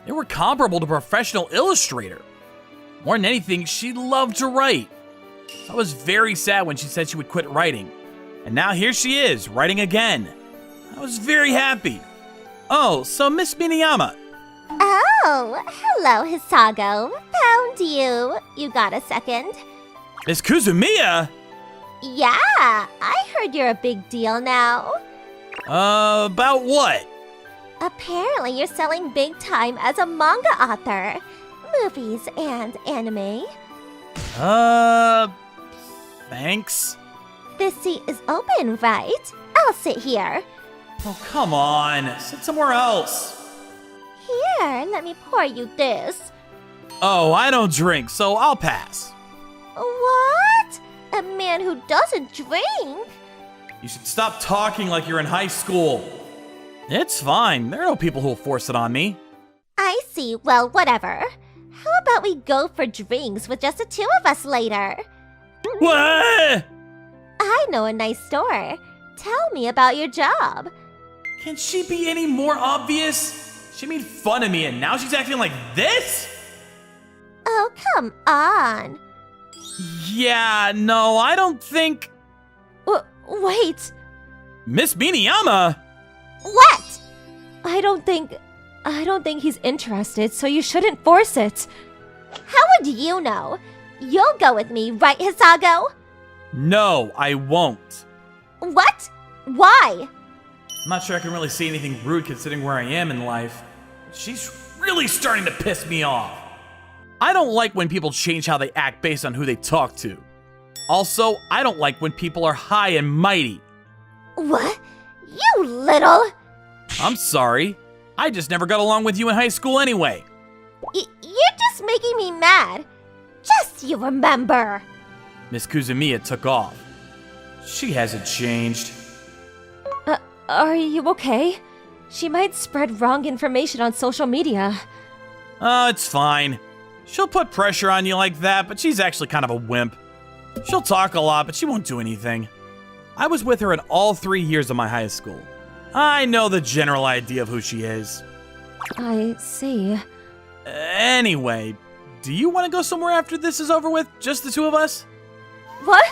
S2: They were comparable to a professional illustrator. More than anything, she loved to write. I was very sad when she said she would quit writing. And now here she is, writing again. I was very happy. Oh, so Miss Miniyama.
S9: Oh, hello, Hisago. Found you. You got a second?
S2: Miss Kuzumiya?
S9: Yeah, I heard you're a big deal now.
S2: About what?
S9: Apparently, you're selling big time as a manga author. Movies and anime.
S2: Thanks.
S9: This seat is open, right? I'll sit here.
S2: Oh, come on. Sit somewhere else.
S9: Here, let me pour you this.
S2: Oh, I don't drink, so I'll pass.
S9: What? A man who doesn't drink?
S2: You should stop talking like you're in high school. It's fine. There are no people who'll force it on me.
S9: I see. Well, whatever. How about we go for drinks with just the two of us later?
S2: What?
S9: I know a nice store. Tell me about your job.
S2: Can she be any more obvious? She made fun of me and now she's acting like this?
S9: Oh, come on.
S2: Yeah, no, I don't think...
S5: Wait!
S2: Miss Miniyama?
S9: What?
S5: I don't think he's interested, so you shouldn't force it.
S9: How would you know? You'll go with me, right, Hisago?
S2: No, I won't.
S9: What? Why?
S2: I'm not sure I can really say anything rude considering where I am in life. She's really starting to piss me off. I don't like when people change how they act based on who they talk to. Also, I don't like when people are high and mighty.
S9: What? You little...
S2: I'm sorry. I just never got along with you in high school anyway.
S9: You're just making me mad. Just you remember.
S2: Miss Kuzumiya took off. She hasn't changed.
S5: Are you okay? She might spread wrong information on social media.
S2: Oh, it's fine. She'll put pressure on you like that, but she's actually kind of a wimp. She'll talk a lot, but she won't do anything. I was with her in all 3 years of my high school. I know the general idea of who she is.
S5: I see.
S2: Anyway, do you want to go somewhere after this is over with? Just the two of us?
S5: What?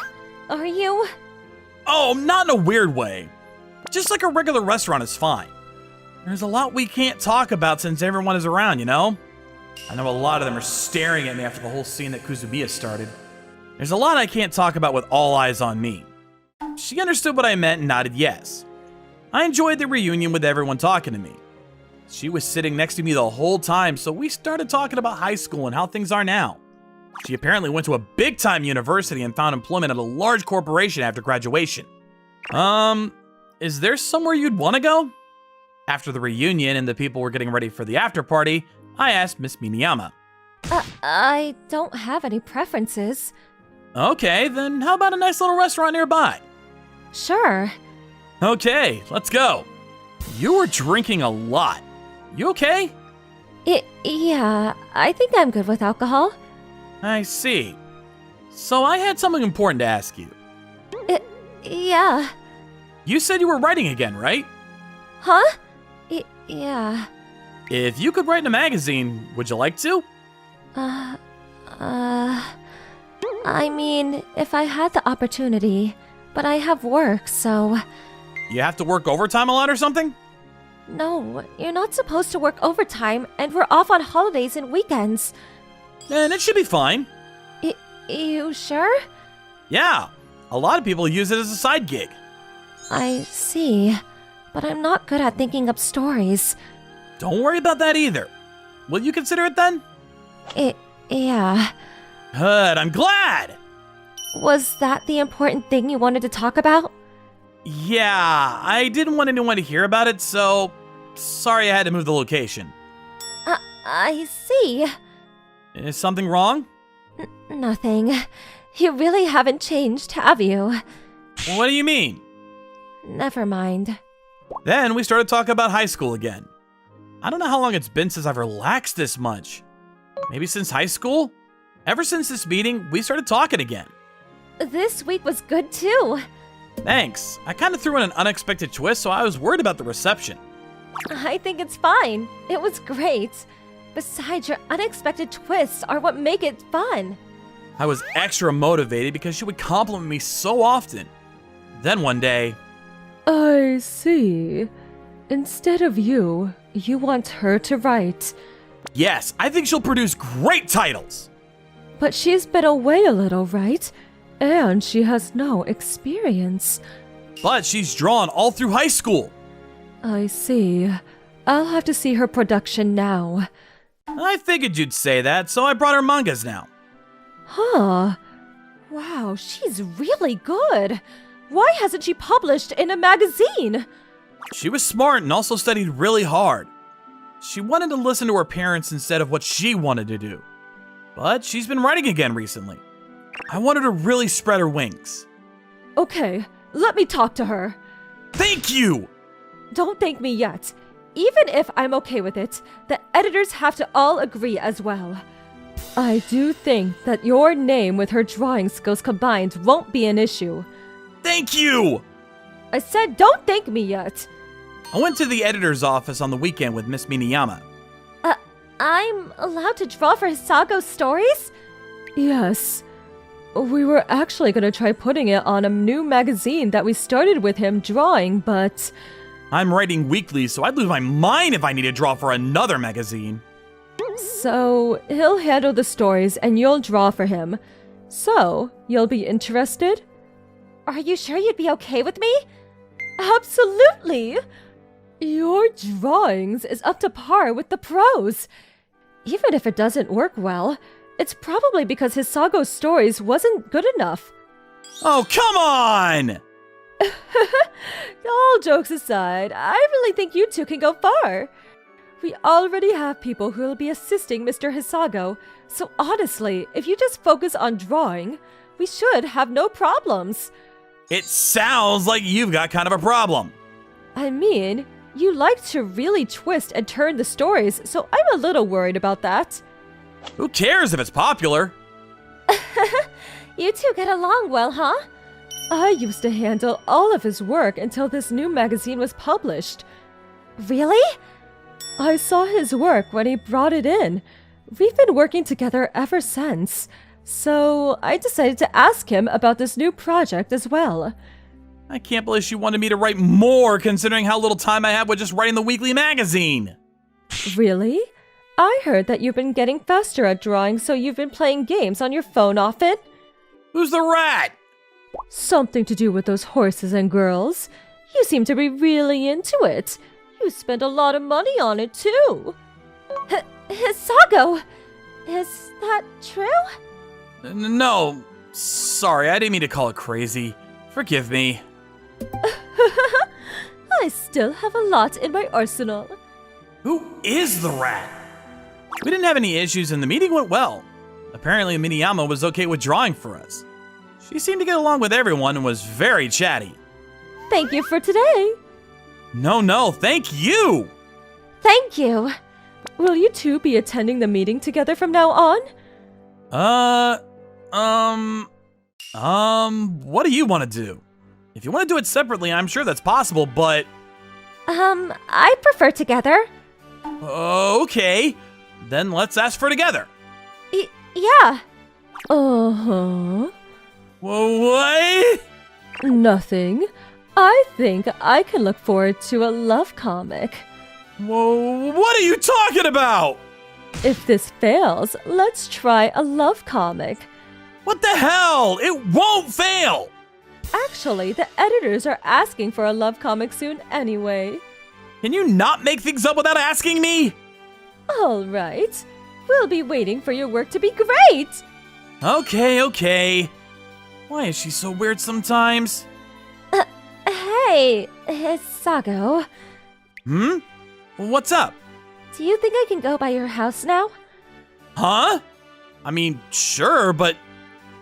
S5: Are you?
S2: Oh, not in a weird way. Just like a regular restaurant is fine. There's a lot we can't talk about since everyone is around, you know? I know a lot of them are staring at me after the whole scene that Kuzumiya started. There's a lot I can't talk about with all eyes on me. She understood what I meant and nodded yes. I enjoyed the reunion with everyone talking to me. She was sitting next to me the whole time, so we started talking about high school and how things are now. She apparently went to a big-time university and found employment at a large corporation after graduation. Is there somewhere you'd want to go? After the reunion and the people were getting ready for the after party, I asked Miss Miniyama.
S5: I don't have any preferences.
S2: Okay, then how about a nice little restaurant nearby?
S5: Sure.
S2: Okay, let's go. You were drinking a lot. You okay?
S5: Yeah, I think I'm good with alcohol.
S2: I see. So I had something important to ask you.
S5: Yeah.
S2: You said you were writing again, right?
S5: Huh? Yeah.
S2: If you could write in a magazine, would you like to?
S5: I mean, if I had the opportunity, but I have work, so...
S2: You have to work overtime a lot or something?
S5: No, you're not supposed to work overtime, and we're off on holidays and weekends.
S2: Then it should be fine.
S5: You sure?
S2: Yeah, a lot of people use it as a side gig.
S5: I see, but I'm not good at thinking up stories.
S2: Don't worry about that either. Will you consider it then?
S5: Yeah.
S2: Good, I'm glad!
S5: Was that the important thing you wanted to talk about?
S2: Yeah, I didn't want anyone to hear about it, so... Sorry I had to move the location.
S5: I see.
S2: Is something wrong?
S5: Nothing. You really haven't changed, have you?
S2: What do you mean?
S5: Never mind.
S2: Then we started talking about high school again. I don't know how long it's been since I've relaxed this much. Maybe since high school? Ever since this meeting, we started talking again.
S5: This week was good too.
S2: Thanks. I kind of threw in an unexpected twist, so I was worried about the reception.
S5: I think it's fine. It was great. Besides, your unexpected twists are what make it fun.
S2: I was extra motivated because she would compliment me so often. Then one day...
S5: I see. Instead of you want her to write.
S2: Yes, I think she'll produce great titles.
S5: But she's been away a little, right? And she has no experience.
S2: But she's drawn all through high school.
S5: I see. I'll have to see her production now.
S2: I figured you'd say that, so I brought her mangas now.
S5: Huh. Wow, she's really good. Why hasn't she published in a magazine?
S2: She was smart and also studied really hard. She wanted to listen to her parents instead of what she wanted to do. But she's been writing again recently. I want her to really spread her wings.
S5: Okay, let me talk to her.
S2: Thank you!
S5: Don't thank me yet. Even if I'm okay with it, the editors have to all agree as well. I do think that your name with her drawing skills combined won't be an issue.
S2: Thank you!
S5: I said don't thank me yet.
S2: I went to the editor's office on the weekend with Miss Miniyama.
S5: I'm allowed to draw for Hisago's stories? Yes. We were actually gonna try putting it on a new magazine that we started with him drawing, but...
S2: I'm writing weekly, so I'd lose my mind if I need to draw for another magazine.
S5: So, he'll handle the stories and you'll draw for him. So, you'll be interested?
S1: Are you sure you'd be okay with me?
S5: Absolutely! Your drawings is up to par with the pros. Even if it doesn't work well, it's probably because Hisago's stories wasn't good enough.
S2: Oh, come on!
S5: All jokes aside, I really think you two can go far. We already have people who will be assisting Mr. Hisago, so honestly, if you just focus on drawing, we should have no problems.
S2: It sounds like you've got kind of a problem.
S5: I mean, you like to really twist and turn the stories, so I'm a little worried about that.
S2: Who cares if it's popular?
S1: You two get along well, huh?
S5: I used to handle all of his work until this new magazine was published.
S1: Really?
S5: I saw his work when he brought it in. We've been working together ever since. So I decided to ask him about this new project as well.
S2: I can't believe she wanted me to write more considering how little time I have with just writing the weekly magazine.
S5: Really? I heard that you've been getting faster at drawing, so you've been playing games on your phone often?
S2: Who's the rat?
S5: Something to do with those horses and girls. You seem to be really into it. You spend a lot of money on it, too.
S1: Hisago! Is that true?
S2: No. Sorry, I didn't mean to call it crazy. Forgive me.
S5: I still have a lot in my arsenal.
S2: Who is the rat? We didn't have any issues and the meeting went well. Apparently Miniyama was okay with drawing for us. She seemed to get along with everyone and was very chatty.
S5: Thank you for today.
S2: No, thank you!
S1: Thank you.
S5: Will you two be attending the meeting together from now on?
S2: What do you want to do? If you want to do it separately, I'm sure that's possible, but...
S1: I prefer together.
S2: Okay. Then let's ask for together.
S1: Yeah.
S5: Uh-huh.
S2: What?
S5: Nothing. I think I can look forward to a love comic.
S2: Whoa, what are you talking about?
S5: If this fails, let's try a love comic.
S2: What the hell? It won't fail!
S5: Actually, the editors are asking for a love comic soon anyway.
S2: Can you not make things up without asking me?
S5: All right. We'll be waiting for your work to be great!
S2: Okay. Why is she so weird sometimes?
S1: Hey, Hisago.
S2: What's up?
S1: Do you think I can go by your house now?
S2: Huh? I mean, sure, but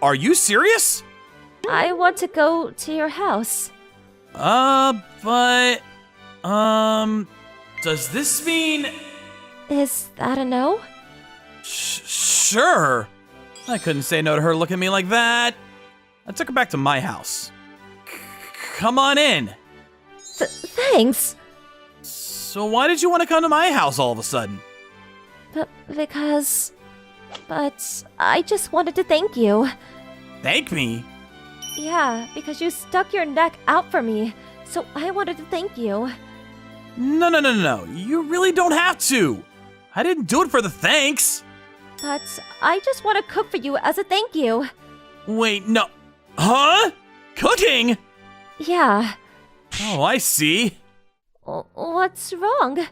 S2: are you serious?
S1: I want to go to your house.
S2: But... Does this mean...
S1: Is that a no?
S2: Sure. I couldn't say no to her looking at me like that. I took her back to my house. Come on in.
S1: Thanks.
S2: So why did you want to come to my house all of a sudden?
S1: Because I just wanted to thank you.
S2: Thank me?
S1: Yeah, because you stuck your neck out for me, so I wanted to thank you.
S2: No. You really don't have to. I didn't do it for the thanks.
S1: But I just want to cook for you as a thank you.
S2: Wait, no. Huh? Cooking?
S1: Yeah.
S2: Oh, I see.
S1: What's wrong?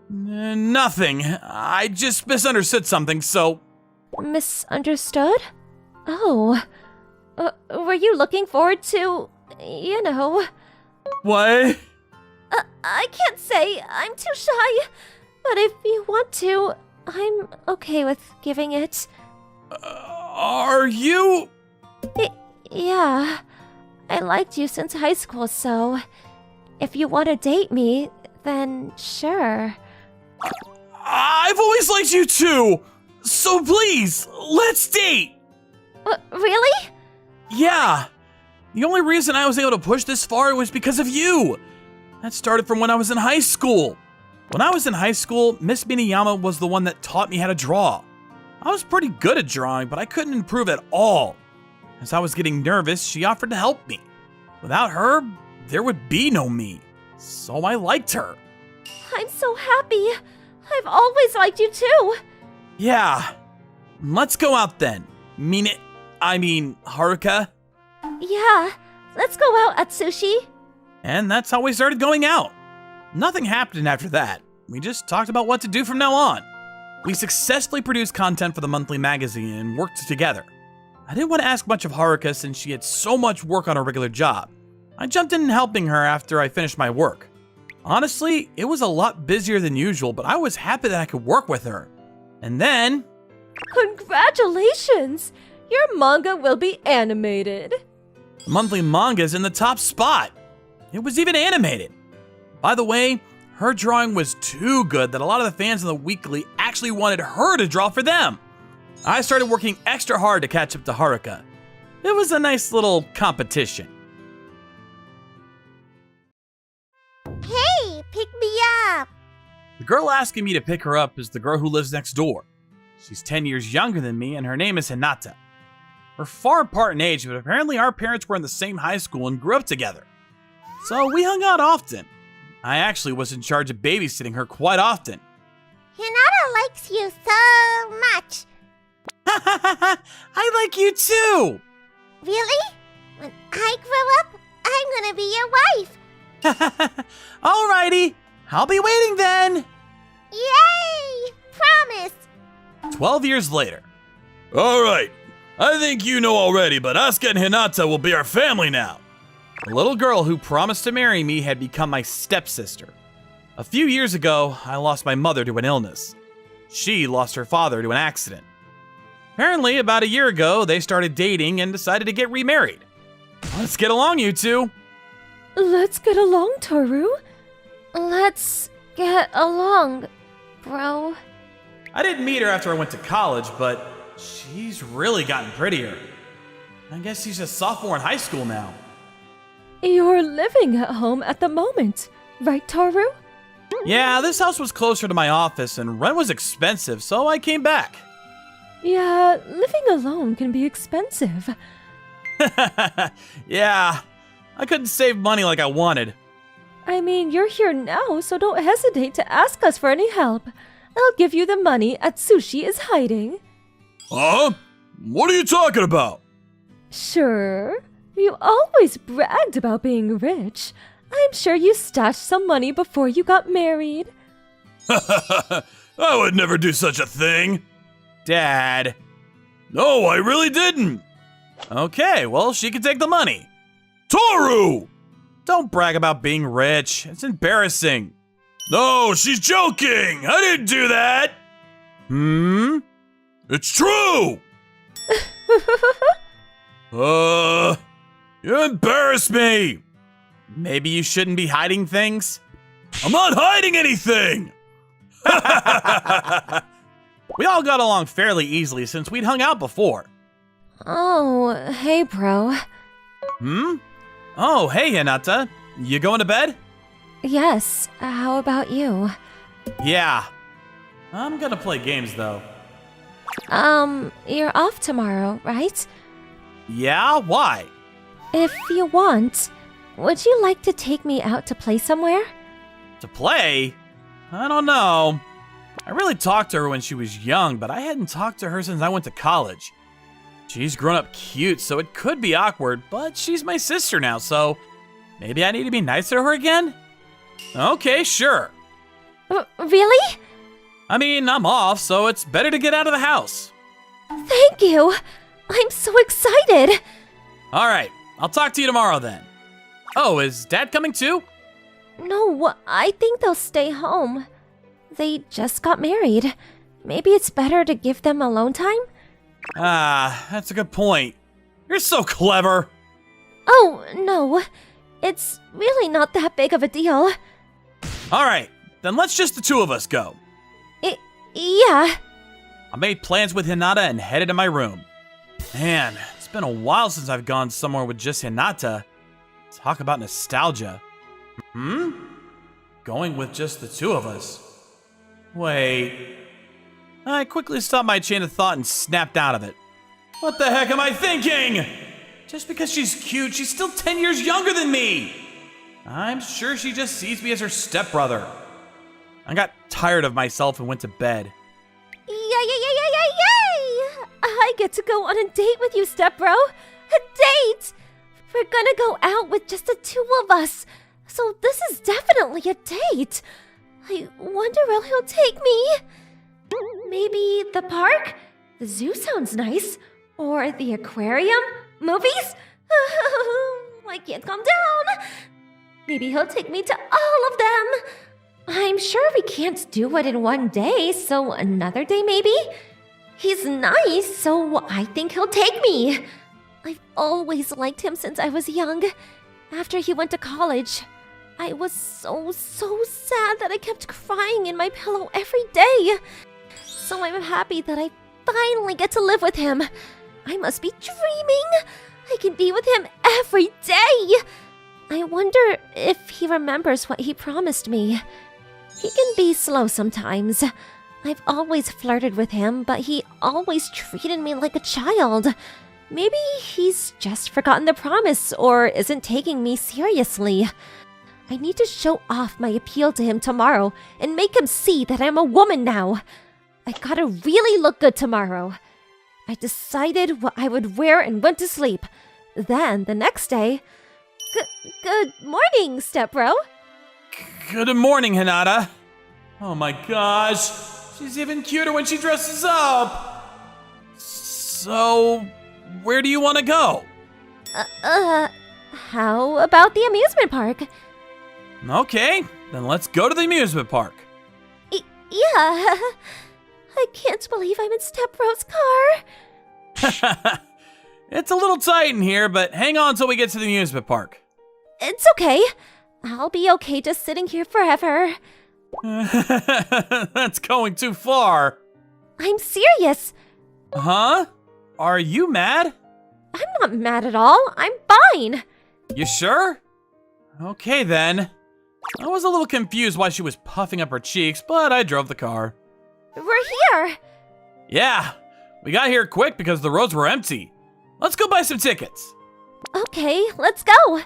S2: Nothing. I just misunderstood something, so...
S1: Misunderstood? Oh. Were you looking forward to...
S2: What?
S1: I can't say. I'm too shy. But if you want to, I'm okay with giving it.
S2: Are you...
S1: Yeah. I liked you since high school, so... If you want to date me, then sure.
S2: I've always liked you too! So please, let's date!
S1: Really?
S2: Yeah. The only reason I was able to push this far was because of you. That started from when I was in high school. When I was in high school, Miss Miniyama was the one that taught me how to draw. I was pretty good at drawing, but I couldn't improve at all. As I was getting nervous, she offered to help me. Without her, there would be no me. So I liked her.
S5: I'm so happy. I've always liked you too.
S2: Yeah. Let's go out then. Haruka.
S5: Yeah, let's go out, Atsushi.
S2: And that's how we started going out. Nothing happened after that. We just talked about what to do from now on. We successfully produced content for the monthly magazine and worked together. I didn't want to ask much of Haruka since she had so much work on her regular job. I jumped in helping her after I finished my work. Honestly, it was a lot busier than usual, but I was happy that I could work with her. And then...
S5: Congratulations! Your manga will be animated.
S2: The monthly manga is in the top spot. It was even animated. By the way, her drawing was too good that a lot of the fans in the weekly actually wanted her to draw for them. I started working extra hard to catch up to Haruka. It was a nice little competition.
S9: Hey, pick me up!
S2: The girl asking me to pick her up is the girl who lives next door. She's 10 years younger than me and her name is Hinata. We're far apart in age, but apparently our parents were in the same high school and grew up together. So we hung out often. I actually was in charge of babysitting her quite often.
S9: Hinata likes you so much.
S2: I like you too!
S9: Really? When I grow up, I'm gonna be your wife.
S2: Alrighty, I'll be waiting then.
S9: Yay! Promise.
S2: 12 years later. Alright, I think you know already, but Asuka and Hinata will be our family now. The little girl who promised to marry me had become my stepsister. A few years ago, I lost my mother to an illness. She lost her father to an accident. Apparently, about a year ago, they started dating and decided to get remarried. Let's get along, you two.
S5: Let's get along, Toru. Let's get along, bro.
S2: I didn't meet her after I went to college, but she's really gotten prettier. I guess she's a sophomore in high school now.
S5: You're living at home at the moment, right, Toru?
S2: Yeah, this house was closer to my office and rent was expensive, so I came back.
S5: Yeah, living alone can be expensive.
S2: Yeah, I couldn't save money like I wanted.
S5: I mean, you're here now, so don't hesitate to ask us for any help. I'll give you the money Atsushi is hiding.
S2: Huh? What are you talking about?
S5: Sure. You always bragged about being rich. I'm sure you stashed some money before you got married.
S2: I would never do such a thing. Dad. No, I really didn't. Okay, well, she can take the money. Toru! Don't brag about being rich. It's embarrassing. No, she's joking. I didn't do that. It's true. You embarrass me. Maybe you shouldn't be hiding things? I'm not hiding anything. We all got along fairly easily since we'd hung out before.
S5: Oh, hey, bro.
S2: Oh, hey, Hinata. You going to bed?
S5: Yes, how about you?
S2: Yeah. I'm gonna play games, though.
S5: You're off tomorrow, right?
S2: Yeah? Why?
S5: If you want, would you like to take me out to play somewhere?
S2: To play? I don't know. I really talked to her when she was young, but I hadn't talked to her since I went to college. She's grown up cute, so it could be awkward, but she's my sister now, so maybe I need to be nicer to her again? Okay, sure.
S5: Really?
S2: I mean, I'm off, so it's better to get out of the house.
S5: Thank you! I'm so excited!
S2: Alright, I'll talk to you tomorrow then. Oh, is Dad coming too?
S5: No, I think they'll stay home. They just got married. Maybe it's better to give them alone time?
S2: Ah, that's a good point. You're so clever.
S5: Oh, no. It's really not that big of a deal.
S2: Alright, then let's just the two of us go.
S5: Yeah.
S2: I made plans with Hinata and headed to my room. Man, it's been a while since I've gone somewhere with just Hinata. Talk about nostalgia. Going with just the two of us. Wait. I quickly stopped my chain of thought and snapped out of it. What the heck am I thinking? Just because she's cute, she's still 10 years younger than me. I'm sure she just sees me as her stepbrother. I got tired of myself and went to bed.
S5: Yay! I get to go on a date with you, stepbro. A date! We're gonna go out with just the two of us. So this is definitely a date. I wonder where he'll take me. Maybe the park? The zoo sounds nice. Or the aquarium? Movies? I can't calm down. Maybe he'll take me to all of them. I'm sure we can't do it in one day, so another day maybe? He's nice, so I think he'll take me. I've always liked him since I was young. After he went to college, I was so sad that I kept crying in my pillow every day. So I'm happy that I finally get to live with him. I must be dreaming. I can be with him every day. I wonder if he remembers what he promised me. He can be slow sometimes. I've always flirted with him, but he always treated me like a child. Maybe he's just forgotten the promise or isn't taking me seriously. I need to show off my appeal to him tomorrow and make him see that I'm a woman now. I gotta really look good tomorrow. I decided what I would wear and went to sleep. Then, the next day... Good morning, stepbro.
S2: Good morning, Hinata. Oh my gosh, she's even cuter when she dresses up. So, where do you want to go?
S5: How about the amusement park?
S2: Okay, then let's go to the amusement park.
S5: Yeah. I can't believe I'm in Stepbro's car.
S2: It's a little tight in here, but hang on till we get to the amusement park.
S5: It's okay. I'll be okay just sitting here forever.
S2: That's going too far.
S5: I'm serious.
S2: Huh? Are you mad?
S5: I'm not mad at all. I'm fine.
S2: You sure? Okay then. I was a little confused why she was puffing up her cheeks, but I drove the car.
S5: We're here.
S2: Yeah, we got here quick because the roads were empty. Let's go buy some tickets.
S5: Okay, let's go.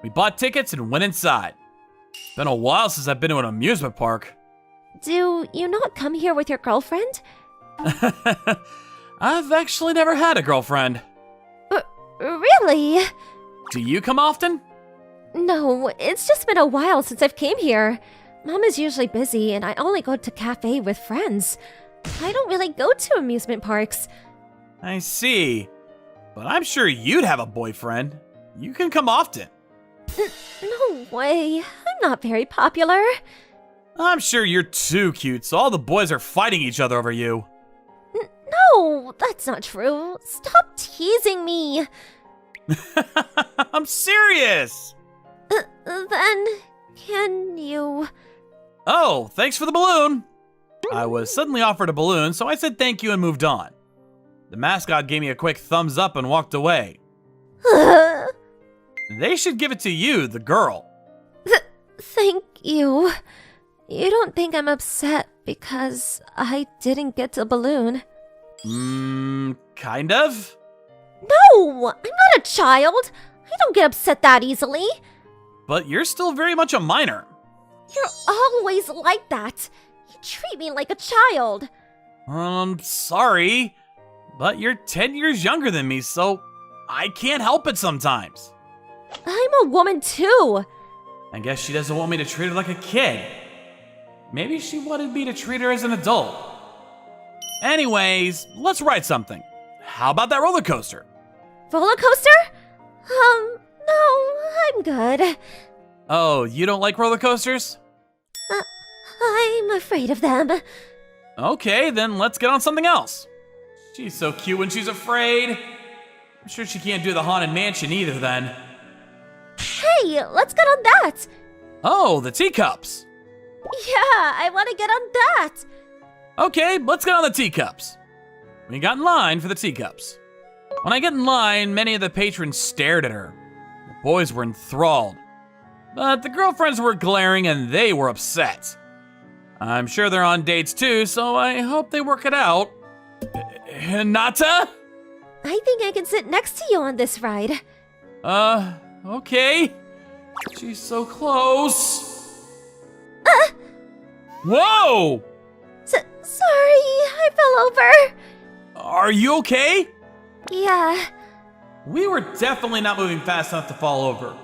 S2: We bought tickets and went inside. It's been a while since I've been to an amusement park.
S5: Do you not come here with your girlfriend?
S2: I've actually never had a girlfriend.
S5: Really?
S2: Do you come often?
S5: No, it's just been a while since I've came here. Mom is usually busy and I only go to cafe with friends. I don't really go to amusement parks.
S2: I see. But I'm sure you'd have a boyfriend. You can come often.
S5: No way. I'm not very popular.
S2: I'm sure you're too cute, so all the boys are fighting each other over you.
S5: No, that's not true. Stop teasing me.
S2: I'm serious.
S5: Then, can you...
S2: Oh, thanks for the balloon. I was suddenly offered a balloon, so I said thank you and moved on. The mascot gave me a quick thumbs up and walked away. They should give it to you, the girl.
S5: Thank you. You don't think I'm upset because I didn't get the balloon?
S2: Kind of.
S5: No! I'm not a child! I don't get upset that easily.
S2: But you're still very much a minor.
S5: You're always like that. You treat me like a child.
S2: Sorry. But you're 10 years younger than me, so I can't help it sometimes.
S5: I'm a woman too.
S2: I guess she doesn't want me to treat her like a kid. Maybe she wanted me to treat her as an adult. Anyways, let's ride something. How about that roller coaster?
S5: Roller coaster? No, I'm good.
S2: Oh, you don't like roller coasters?
S5: I'm afraid of them.
S2: Okay, then let's get on something else. She's so cute when she's afraid. I'm sure she can't do the Haunted Mansion either then.
S5: Hey, let's get on that.
S2: Oh, the teacups.
S5: Yeah, I want to get on that.
S2: Okay, let's get on the teacups. We got in line for the teacups. When I get in line, many of the patrons stared at her. The boys were enthralled. But the girlfriends were glaring and they were upset. I'm sure they're on dates too, so I hope they work it out. Hinata?
S3: I think I can sit next to you on this ride.
S2: Okay. She's so close. Whoa!
S3: Sorry, I fell over.
S2: Are you okay?
S3: Yeah.
S2: We were definitely not moving fast enough to fall over.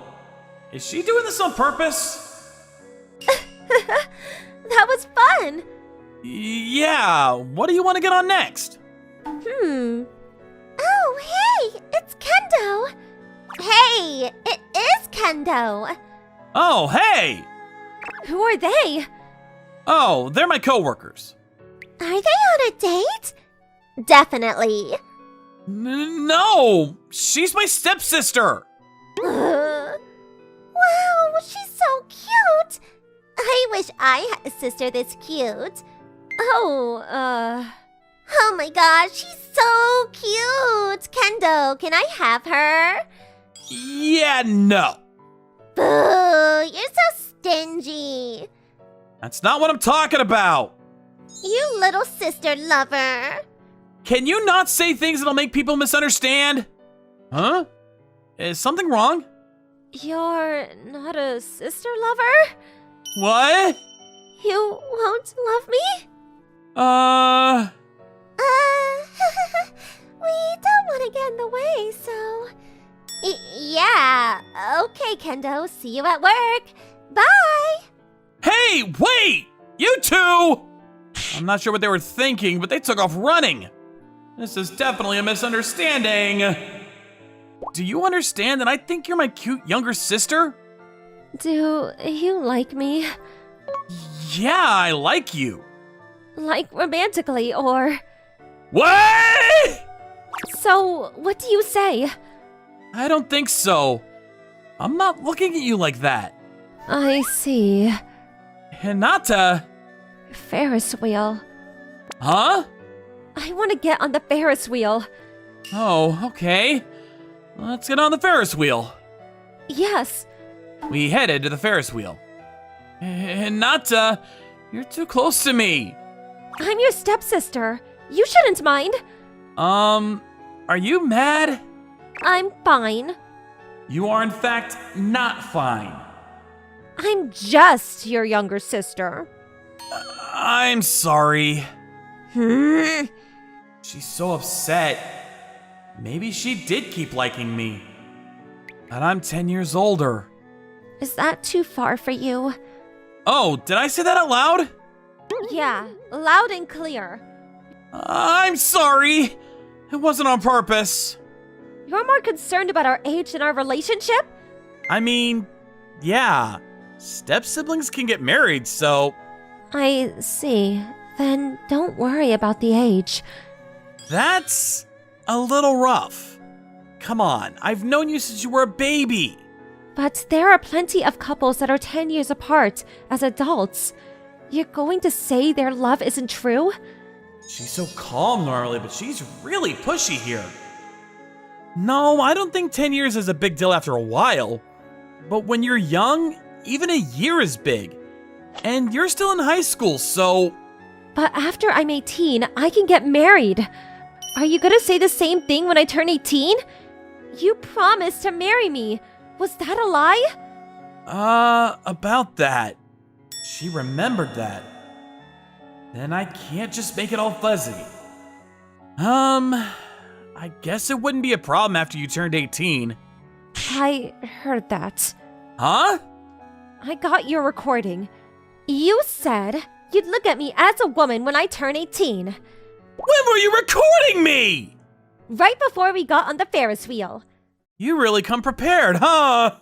S2: Is she doing this on purpose?
S3: That was fun.
S2: Yeah, what do you want to get on next?
S9: Oh, hey, it's Kendo. Hey, it is Kendo.
S2: Oh, hey!
S3: Who are they?
S2: Oh, they're my coworkers.
S9: Are they on a date? Definitely.
S2: No, she's my stepsister.
S9: Wow, she's so cute. I wish I had a sister this cute. Oh my gosh, she's so cute. Kendo, can I have her?
S2: Yeah, no.
S9: Boo, you're so stingy.
S2: That's not what I'm talking about.
S9: You little sister lover.
S2: Can you not say things that'll make people misunderstand? Huh? Is something wrong?
S3: You're not a sister lover?
S2: What?
S3: You won't love me?
S9: We don't want to get in the way, so... yeah, okay, Kendo, see you at work. Bye!
S2: Hey, wait! You two! I'm not sure what they were thinking, but they took off running. This is definitely a misunderstanding. Do you understand that I think you're my cute younger sister?
S3: Do you like me?
S2: Yeah, I like you.
S3: Like romantically, or...
S2: What?
S3: So, what do you say?
S2: I don't think so. I'm not looking at you like that.
S3: I see.
S2: Hinata?
S3: Ferris wheel.
S2: Huh?
S3: I want to get on the Ferris wheel.
S2: Oh, okay. Let's get on the Ferris wheel.
S3: Yes.
S2: We headed to the Ferris wheel. Hinata, you're too close to me.
S3: I'm your stepsister. You shouldn't mind.
S2: Are you mad?
S3: I'm fine.
S2: You are in fact not fine.
S3: I'm just your younger sister.
S2: I'm sorry.
S3: Hmm.
S2: She's so upset. Maybe she did keep liking me. But I'm 10 years older.
S3: Is that too far for you?
S2: Oh, did I say that out loud?
S3: Yeah, loud and clear.
S2: I'm sorry. It wasn't on purpose.
S3: You're more concerned about our age than our relationship?
S2: I mean, yeah. Step-siblings can get married, so...
S3: I see. Then don't worry about the age.
S2: That's a little rough. Come on, I've known you since you were a baby.
S3: But there are plenty of couples that are 10 years apart as adults. You're going to say their love isn't true?
S2: She's so calm normally, but she's really pushy here. No, I don't think 10 years is a big deal after a while. But when you're young, even a year is big. And you're still in high school, so...
S3: But after I'm 18, I can get married. Are you gonna say the same thing when I turn 18? You promised to marry me. Was that a lie?
S2: About that. She remembered that. Then I can't just make it all fuzzy. I guess it wouldn't be a problem after you turned 18.
S3: I heard that.
S2: Huh?
S3: I got your recording. You said you'd look at me as a woman when I turn 18.
S2: When were you recording me?
S3: Right before we got on the Ferris wheel.
S2: You really come prepared, huh?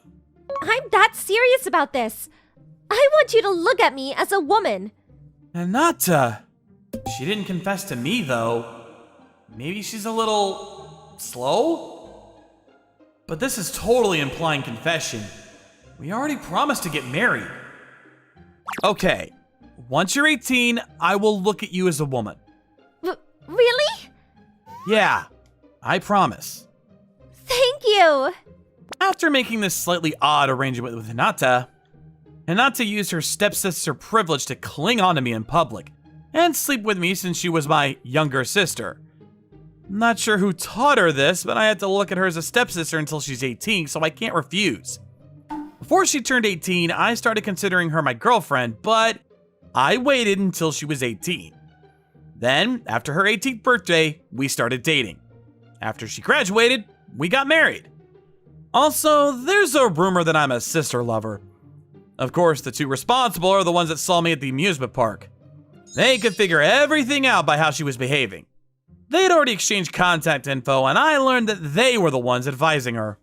S3: I'm that serious about this. I want you to look at me as a woman.
S2: Hinata. She didn't confess to me, though. Maybe she's a little... slow? But this is totally implying confession. We already promised to get married. Okay. Once you're 18, I will look at you as a woman.
S3: Really?
S2: Yeah, I promise.
S3: Thank you.
S2: After making this slightly odd arrangement with Hinata, Hinata used her stepsister privilege to cling onto me in public and sleep with me since she was my younger sister. Not sure who taught her this, but I had to look at her as a stepsister until she's 18, so I can't refuse. Before she turned 18, I started considering her my girlfriend, but I waited until she was 18. Then, after her 18th birthday, we started dating. After she graduated, we got married. Also, there's a rumor that I'm a sister lover. Of course, the two responsible are the ones that saw me at the amusement park. They could figure everything out by how she was behaving. They'd already exchanged contact info, and I learned that they were the ones advising her.